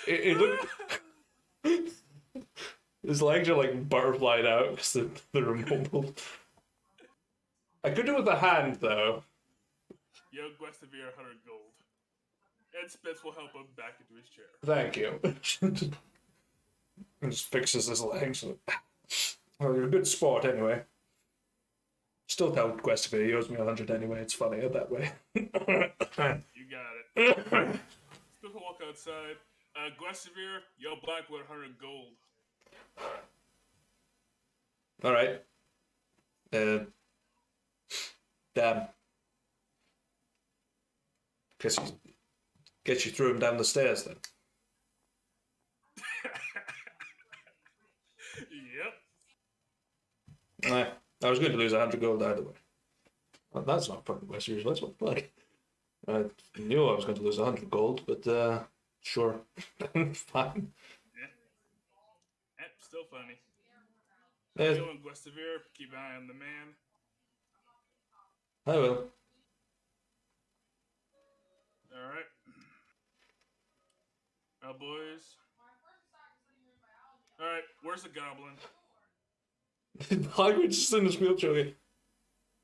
It looked. His legs are like butterflied out because they're immobile. I could do it with a hand though. Yo, Guestavir, 100 gold. And Spence will help him back into his chair. Thank you. And just fixes his legs. Well, you're a good sport anyway. Still tell Guestavir he owes me 100 anyway. It's funnier that way. You got it. Spence will walk outside. Guestavir, yo, Blackwood, 100 gold. All right. Damn. Guess you threw him down the stairs then. Yep. I was going to lose 100 gold either way. Well, that's not fucking Westeros. That's what fuck. I knew I was going to lose 100 gold, but sure. Fine. Yep, still funny. Yeah, Go in Guestavir, keep an eye on the man. I will. Alright. Well, boys. Alright, where's the goblin? Hagrid's just in his wheelchair. Like,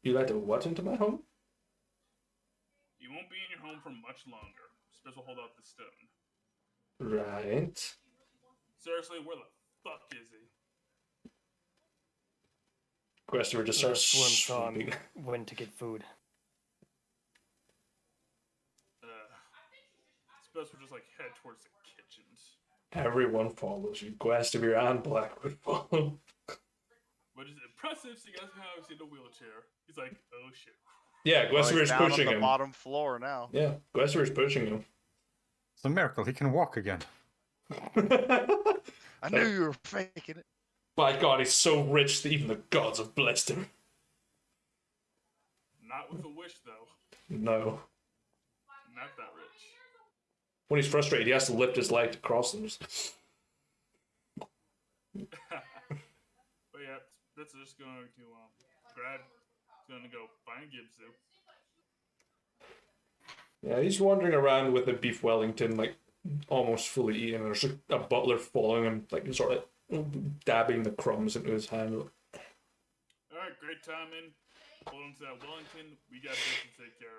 you let a what into my home? You won't be in your home for much longer. Spitz will hold out the stone. Right. Seriously, where the fuck is he? Christopher just starts Swim saw him sweeping. went to get food. Spitz will just like head towards the kitchens. Everyone follows you. Guestivere and Blackwood follow. But it's impressive seeing as how he's in a wheelchair. He's like, oh shit. Yeah, Well, he's Guestivere's down on pushing the him. bottom floor now. Yeah, Guestivere's pushing him. It's a miracle he can walk again. I knew you were faking it. By God, he's so rich that even the gods have blessed him. Not with a wish though. No. Not that rich. When he's frustrated, he has to lift his leg to cross them. But yeah, Spitz is just going to grab. He's going to go find Gibsu. Yeah, he's wandering around with a beef Wellington, like, almost fully eaten. There's a butler following him, like, sort of dabbing the crumbs into his hand. Alright, great timing. Hold on to that Wellington. We got this to take care of.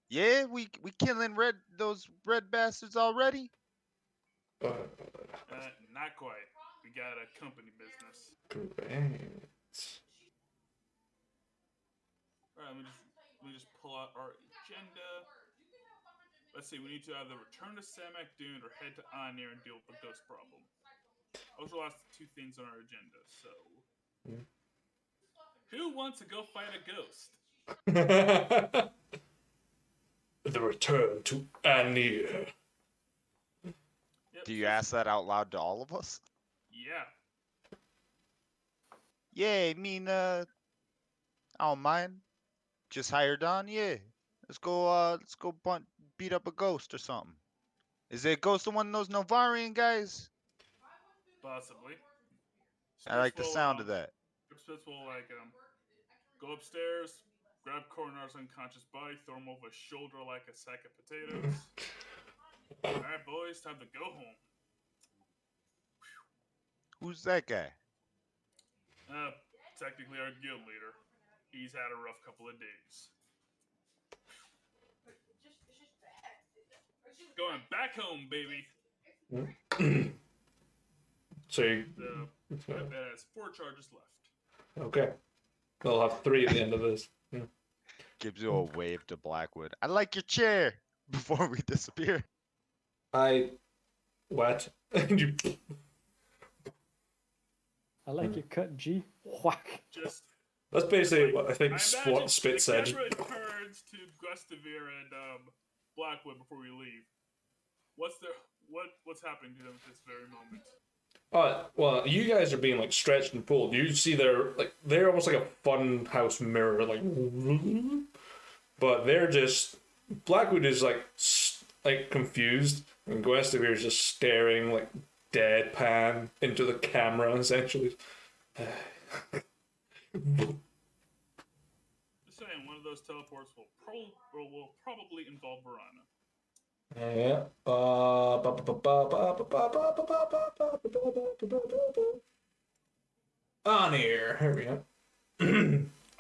Yeah, we killing those red bastards already. Not quite. We got a company business. Great. Alright, let me just pull out our agenda. Let's see, we need to either return to Samak Dune or head to Anir and deal with the ghost problem. Those are the last two things on our agenda, so... Who wants to go fight a ghost? The return to Anir. Yep. Do you ask that out loud to all of us? Yeah. Yeah, I mean, I don't mind. Just hired on, yeah. Let's go beat up a ghost or something. Is it a ghost of one of those Novarian guys? Possibly. I like the Spitz will, sound of that. Spitz will, go upstairs, grab Coronar's unconscious body, throw him over his shoulder like a sack of potatoes. Alright, boys, time to go home. Who's that guy? Technically our guild leader. He's had a rough couple of days. Going back home, baby. So you, My bed has 4 charges left. okay. They'll have 3 at the end of this. Yeah. Gives you a wave to Blackwood. I like your chair. Before we disappear. What? You- I like your cut, G. Whack. Just That's basically what I think I imagine what Spit said. The camera turns to Guestavir and Blackwood before we leave. What's happening to them at this very moment? Well, you guys are being like stretched and pulled. You see they're almost like a fun house mirror, like, but they're just Blackwood is like confused, and Guestavir is just staring like deadpan into the camera, essentially. Just saying, one of those teleports will probably involve Vorhana. Yeah. On here. Here we go.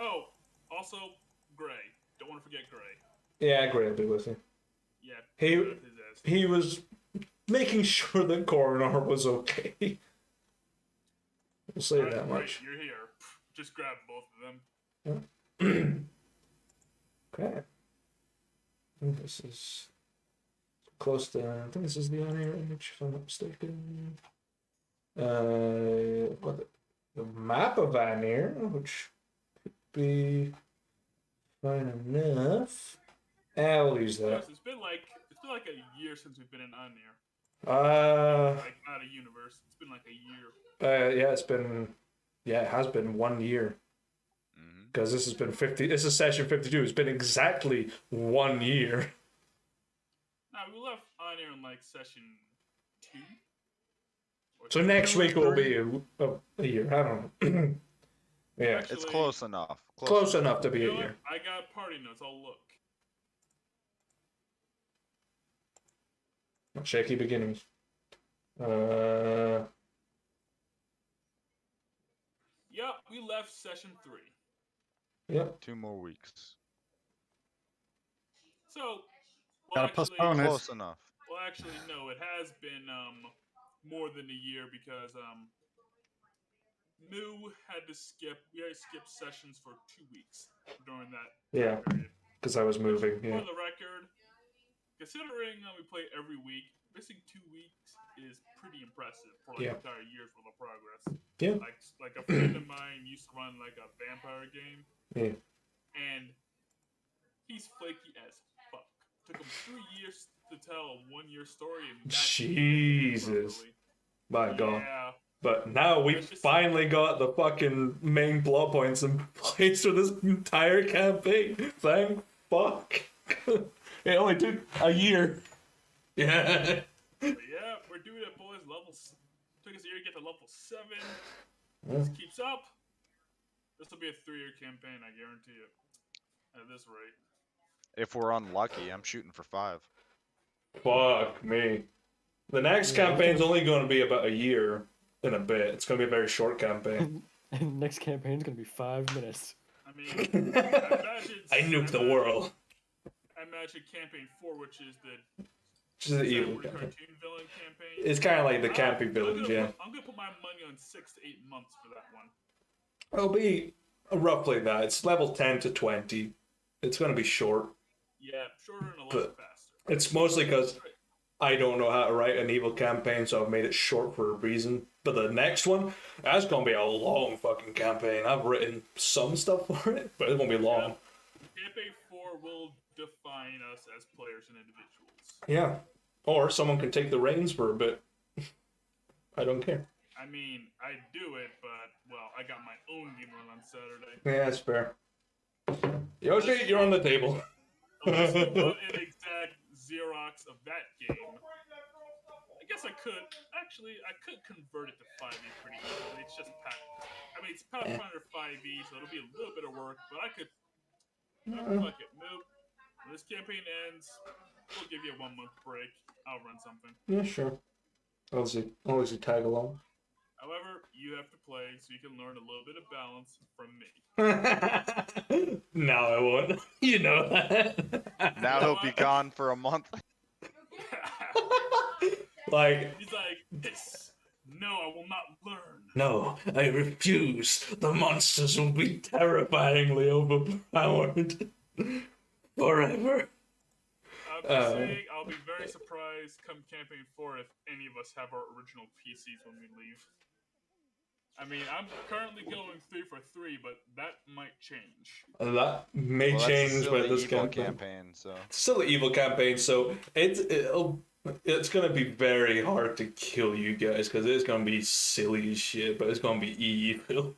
Oh, also Gray. Don't want to forget Gray. Yeah, Gray will be with you. Yeah. He- his ass. He was making sure that Coronar was okay. We'll say Alright, that great, much. You're here. Just grab both of them. Okay. I think this is close to. I think this is the on-air image, if I'm not mistaken. What the map of Vanir, which could be fine enough. I'll use that. Yes, it's been like a year since we've been in Anir. Uh, Like not a universe. It's been like a year. yeah, it has been 1 year. Mhm. Because this has been 50. This is session 52. It's been exactly 1 year. Nah, we left Anir in like session 2. Or So session next 2 or week will 3? be a year. I don't know. Yeah, Actually, It's close enough. close enough to be You a know what? year. I got party notes. I'll look. Shaky beginnings. Yep, we left session 3. Yep. 2 more weeks. So, Gotta postpone it. Close enough. Well, actually, no. It has been more than a year because Moo had to skip. We had to skip sessions for 2 weeks during that Yeah, period. because I was moving. For Yeah. the record, considering we play every week, missing 2 weeks is pretty impressive for like Yeah. entire year's worth of progress. Yeah. Like a friend of mine used to run like a vampire game, Yeah. and he's flaky as fuck. Took him 3 years to tell a 1-year story, and that Jesus. properly. My God. Yeah. But now we That's just- finally got the fucking main plot points in place for this entire campaign. Thank fuck. It only took a year. Yeah. But yeah, we're doing it, boys. Levels. Took us a year to get to level 7. This keeps up. This will be a 3-year campaign, I guarantee it. At this rate. If we're unlucky, I'm shooting for 5. Fuck me. The next campaign's only going to be about a year and a bit. It's going to be a very short campaign. And next campaign's gonna be 5 minutes. I mean, I nuked the world. I imagine campaign 4, which is the Just the evil Samurai campaign. cartoon villain campaign. It's kind of like the I'm camping gonna village, yeah. I'm gonna put my money on 6 to 8 months for that one. It'll be roughly that. It's level 10 to 20. It's going to be short. Yeah, shorter and a lot But- faster. It's mostly because I don't know how to write an evil campaign, so I've made it short for a reason. But the next one, that's gonna be a long fucking campaign. I've written some stuff for it, but it won't be long. Campaign 4 will define us as players and individuals. Yeah. Or someone can take the reins for a bit. I don't care. I mean, I do it, but, well, I got my own game run on Saturday. Yeah, that's fair. Yoshi, you're on the table. Unless you want an exact Xerox of that game, I guess I could. Actually, I could convert it to 5e pretty easily. It's just it's Pathfinder 5e, so it'll be a little bit of work, but I could. Fuck it, nope. When this campaign ends, we'll give you a 1-month break. I'll run something. Yeah, sure. Obviously tag along. However, you have to play so you can learn a little bit of balance from me. No, I won't. You know that. Now he'll be gone for a month. Like, He's like, this. No, I will not learn. no, I refuse. The monsters will be terrifyingly overpowered. Forever. I'm just saying, I'll be very surprised come campaign 4 if any of us have our original PCs when we leave. I mean, I'm currently going 3 for 3, but that might change. That may Well, that's change still by the this evil campaign. so It's still an evil campaign, so it's gonna be very hard to kill you guys because it's gonna be silly as shit, but it's gonna be evil.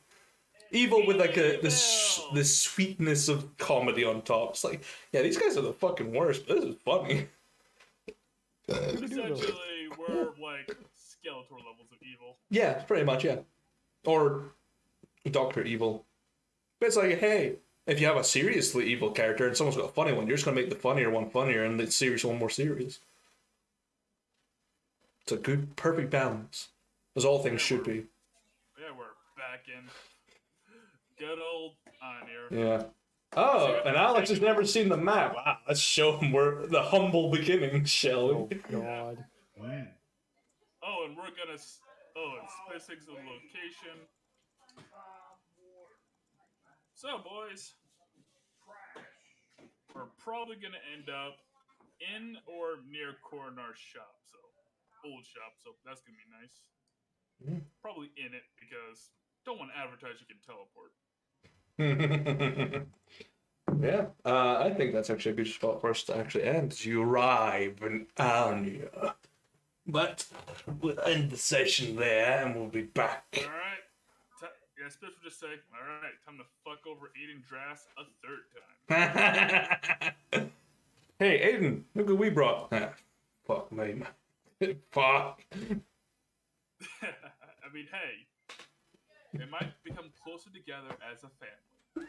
Evil with like this sweetness of comedy on top. It's like, yeah, these guys are the fucking worst, but this is funny. Essentially, we're like Skeletor levels of evil. Yeah, pretty much, yeah. Or Doctor Evil. But it's like, hey, if you have a seriously evil character and someone's got a funny one, you're just gonna make the funnier one funnier and the serious one more serious. It's a good, perfect balance, as all things should be. Yeah, we're back in good old Anir. Yeah. Oh, and Alex has never seen the map. Wow, let's show him where the humble beginnings, shall Oh we? god. Oh, and we're gonna. And specifics of location. So, boys, we're probably gonna end up in or near Coronar's shop. So, old shop. So that's gonna be nice. Probably in it because don't want to advertise you can teleport. Yeah, I think that's actually a good spot for us to actually end. As you arrive in Anya. But we'll end the session there and we'll be back. All right. Yeah, Spitz would just say, all right, time to fuck over Aiden Drass a third time. Hey, Aiden, look what we brought. Ah, fuck me, man. Fuck. I mean, hey, they might become closer together as a family.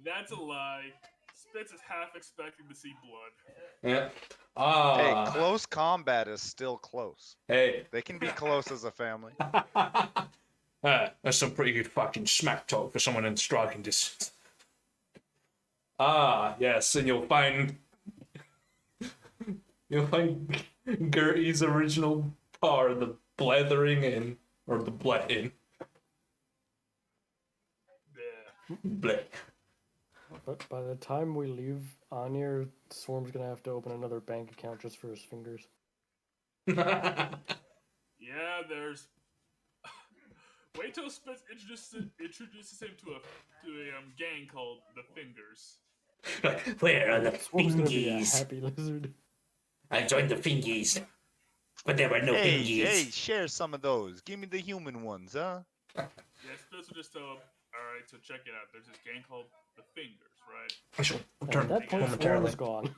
That's a lie. Spitz is half expecting to see blood. Yeah. Hey, Ah. close combat is still close. Hey. They can be close as a family. That's some pretty good fucking smack talk for someone in striking distance. Ah, yes, and you'll find Gertie's original car, the blethering in, or the bletting. Yeah. Bleh. But by the time we leave Anir, Swarm's gonna have to open another bank account just for his fingers. Yeah, there's. Wait till Spitz introduces him to a gang called the Fingers. Where are the Swarm's gonna be a fingies? happy lizard. I joined the fingies, but there were no fingies. Hey, share some of those. Give me the human ones, huh? Yeah, Spitz will just tell him, alright, so check it out. There's this gang called the Fingers, right? I shall And return at that point, Swarm momentarily. is gone.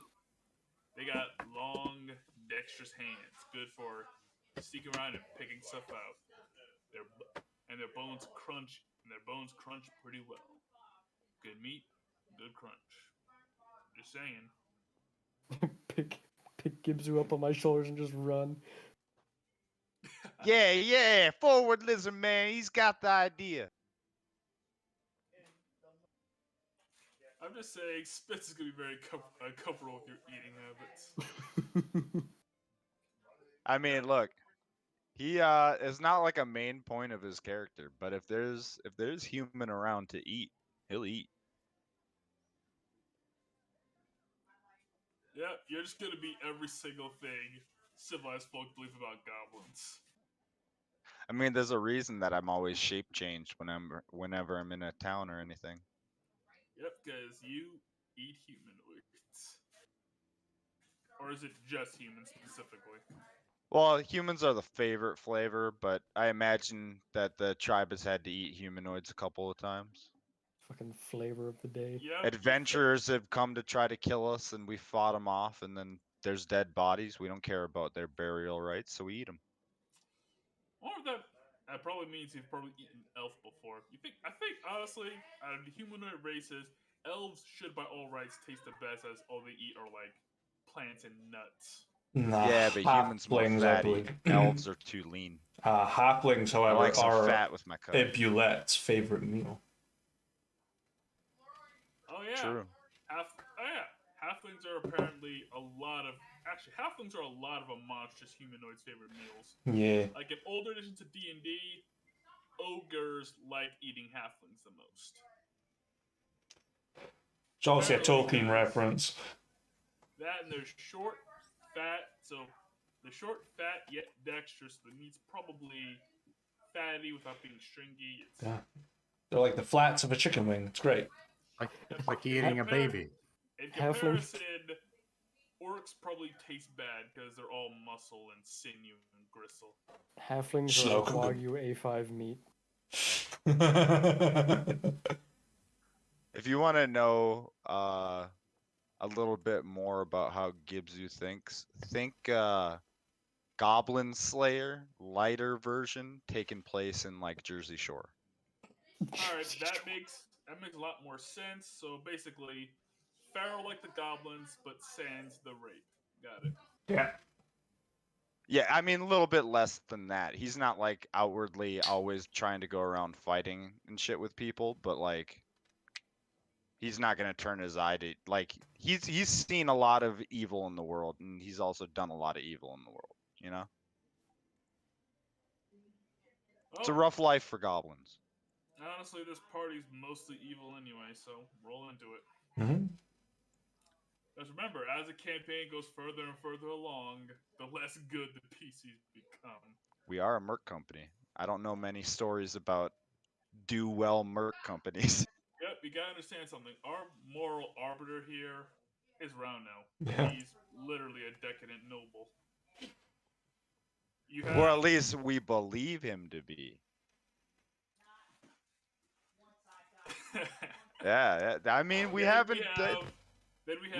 They got long, dexterous hands, good for sneaking around and picking stuff out. Their bones crunch, pretty well. Good meat, good crunch. Just saying. pick Gibzu up on my shoulders and just run. Yeah, forward lizard man. He's got the idea. I'm just saying, Spitz is gonna be very comfortable with your eating habits. I mean, look, he is not like a main point of his character, but if there's human around to eat, he'll eat. Yeah, you're just gonna be every single thing civilized folk believe about goblins. I mean, there's a reason that I'm always shape changed whenever I'm in a town or anything. Yep, because you eat humanoids. Or is it just humans specifically? Well, humans are the favorite flavor, but I imagine that the tribe has had to eat humanoids a couple of times. Fucking flavor of the day. Yep. Adventurers have come to try to kill us, and we fought them off, and then there's dead bodies. We don't care about their burial rights, so we eat them. Or that probably means you've probably eaten elf before. I think honestly, out of the humanoid races, elves should by all rights taste the best, as all they eat are like plants and nuts. Nah, Yeah, but humans more halflings, I fatty. believe. Elves are too lean. Halflings, I however, like some are fat with my cut. Ebulette's favorite meal. Oh yeah. True. Halflings are apparently halflings are a lot of a monstrous humanoid's favorite meals. Yeah. Like in older editions of D&D, ogres like eating halflings the most. It's also a Apparently, Tolkien reference. That and they're short, fat, yet dexterous. The meat's probably fatty without being stringy. It's Yeah. They're like the flats of a chicken wing. It's great. Like eating a baby. In Halfling. comparison, orcs probably taste bad because they're all muscle and sinew and gristle. Halflings Slow are cooking. Wagyu A5 meat. If you want to know a little bit more about how Gibzu thinks, think Goblin Slayer, lighter version, taking place in like Jersey Shore. Alright, that makes a lot more sense. So basically, Pharaoh like the goblins, but sans the rape. Got it. Yeah. Yeah, I mean a little bit less than that. He's not like outwardly always trying to go around fighting and shit with people, but like he's not gonna turn his eye to like he's seen a lot of evil in the world, and he's also done a lot of evil in the world. You know, it's a Well, rough life for goblins. honestly, this party's mostly evil anyway, so roll into it. Mm-hmm. Just remember, as the campaign goes further and further along, the less good the PCs become. We are a merc company. I don't know many stories about do well merc companies. Yep, you gotta understand something. Our moral arbiter here is Rauno. Yeah. He's literally a decadent noble. You Or at have least we believe him to be. Yeah, I mean, we Then haven't. we look-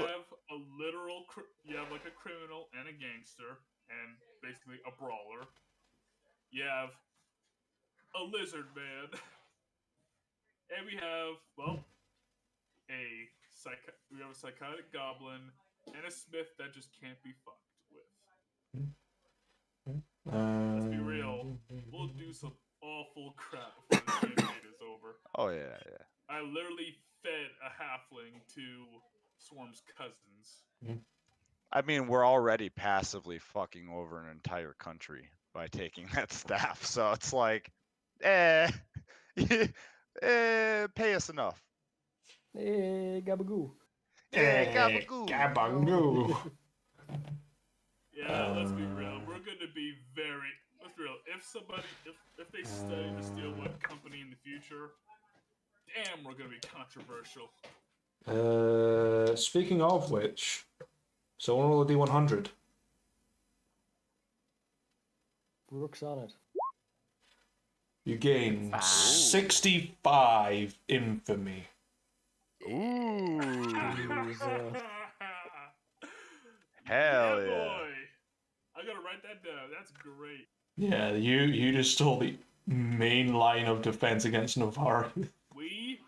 have a literal. You have like a criminal and a gangster, and basically a brawler. You have a lizard man, and we have we have a psychotic goblin and a smith that just can't be fucked with. Let's be real. We'll do some awful crap before the campaign is over. Oh yeah. I literally fed a halfling to Swarm's cousins. I mean, we're already passively fucking over an entire country by taking that staff. So it's like, pay us enough. Hey, gabagoo. Gabagoo. Gabagoo. Yeah, let's be real. We're going to be very. Let's be real. If they study the Steelwood Company in the future, damn, we're going to be controversial. Speaking of which, so I want to roll a D100. Rook's on it. You gain 65 infamy. Ooh. He's, Hell yeah, yeah. boy. I gotta write that down. That's great. Yeah, you just stole the main line of defense against Navarre. We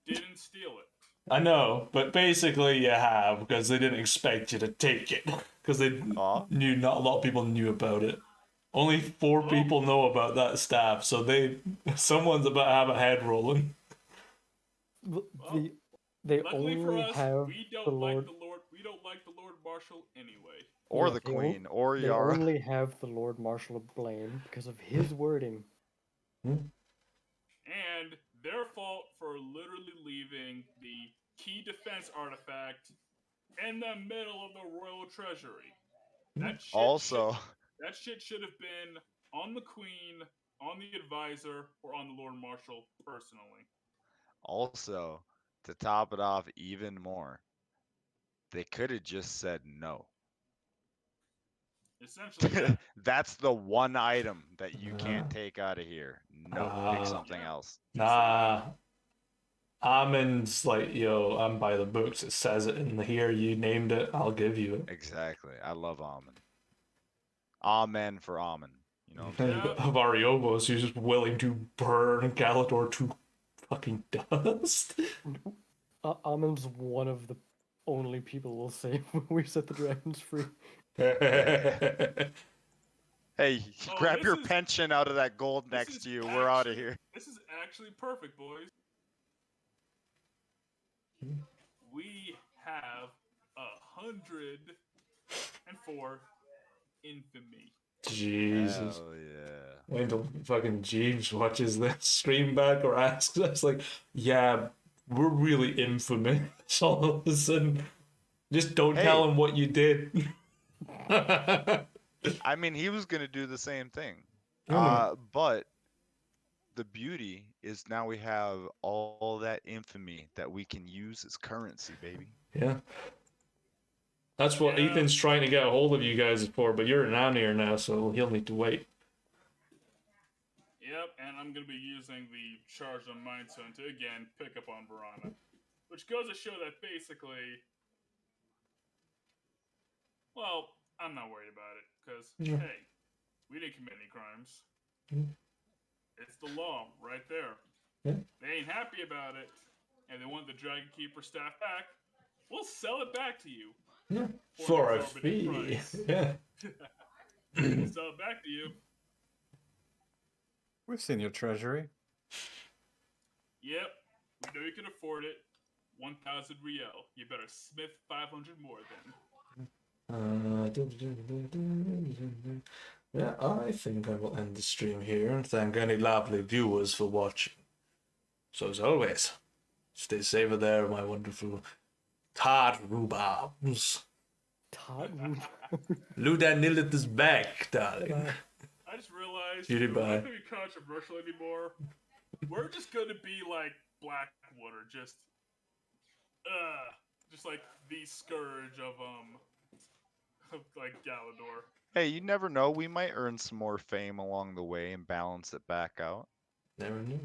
didn't steal it. I know, but basically you have, because they didn't expect you to take it. Because they Aw. knew not a lot of people knew about it. Only 4 people know about that staff, so someone's about to have a head rolling. They Luckily for only us, have we the don't like Lord. the Lord. We don't like the Lord Marshal anyway. Or Yeah, the they on- queen, or They Yara. only have the Lord Marshal of blame because of his wording. And their fault for literally leaving the key defense artifact in the middle of the royal treasury. That shit Also, that shit should have been on the queen, on the advisor, or on the Lord Marshal personally. also, to top it off even more, they could have just said no. Essentially, yeah. That's the one item that you can't take out of here. No, pick something Yeah. else. Nah. Amin's like, yo, I'm by the books. It says it in here. You named it. I'll give you it. Exactly. I love Amen. Amen for Amen. You know what I'm And saying? you've got Havariobos, who's just willing to burn Galador to fucking dust. Amin's one of the only people we'll save when we set the dragons free. Hey, Oh, grab this your is- pension out of that gold This next is to you. We're out of actually- here. This is actually perfect, boys. We have 104 infamy. Jesus. Hell yeah. Wait until fucking Jeeves watches this stream back or asks us, like, yeah, we're really infamous all of a sudden. Just don't tell Hey. him what you did. I mean, he was gonna do the same thing. Yeah. But the beauty is now we have all that infamy that we can use as currency, baby. Yeah. That's what Yeah. Ethan's trying to get a hold of you guys for, but you're an Anir now, so he'll need to wait. Yep, and I'm going to be using the charge on Mindstone to again pick up on Vorhana. Which goes to show that basically. Well, I'm not worried about it, because, Yeah. hey, we didn't commit any crimes. Mm. It's the law right there. Yeah. They ain't happy about it, and they want the Dragon Keeper staff back. We'll sell it back to you. Yeah. For For an a exorbitant fee. price. Yeah. We'll sell it back to you. We've seen your treasury. Yep, we know you can afford it. 1,000 riel. You better smith 500 more then. Yeah, I think I will end the stream here and thank any lovely viewers for watching. So as always, stay safe out there, my wonderful Todd rhubarbs. Todd Luda Nilith is back, darling. I just realized guys, Cutie we're not pie. gonna be controversial anymore. We're just gonna be like Blackwood, or just like the scourge of like Galador. Hey, you never know. We might earn some more fame along the way and balance it back out. Never knew.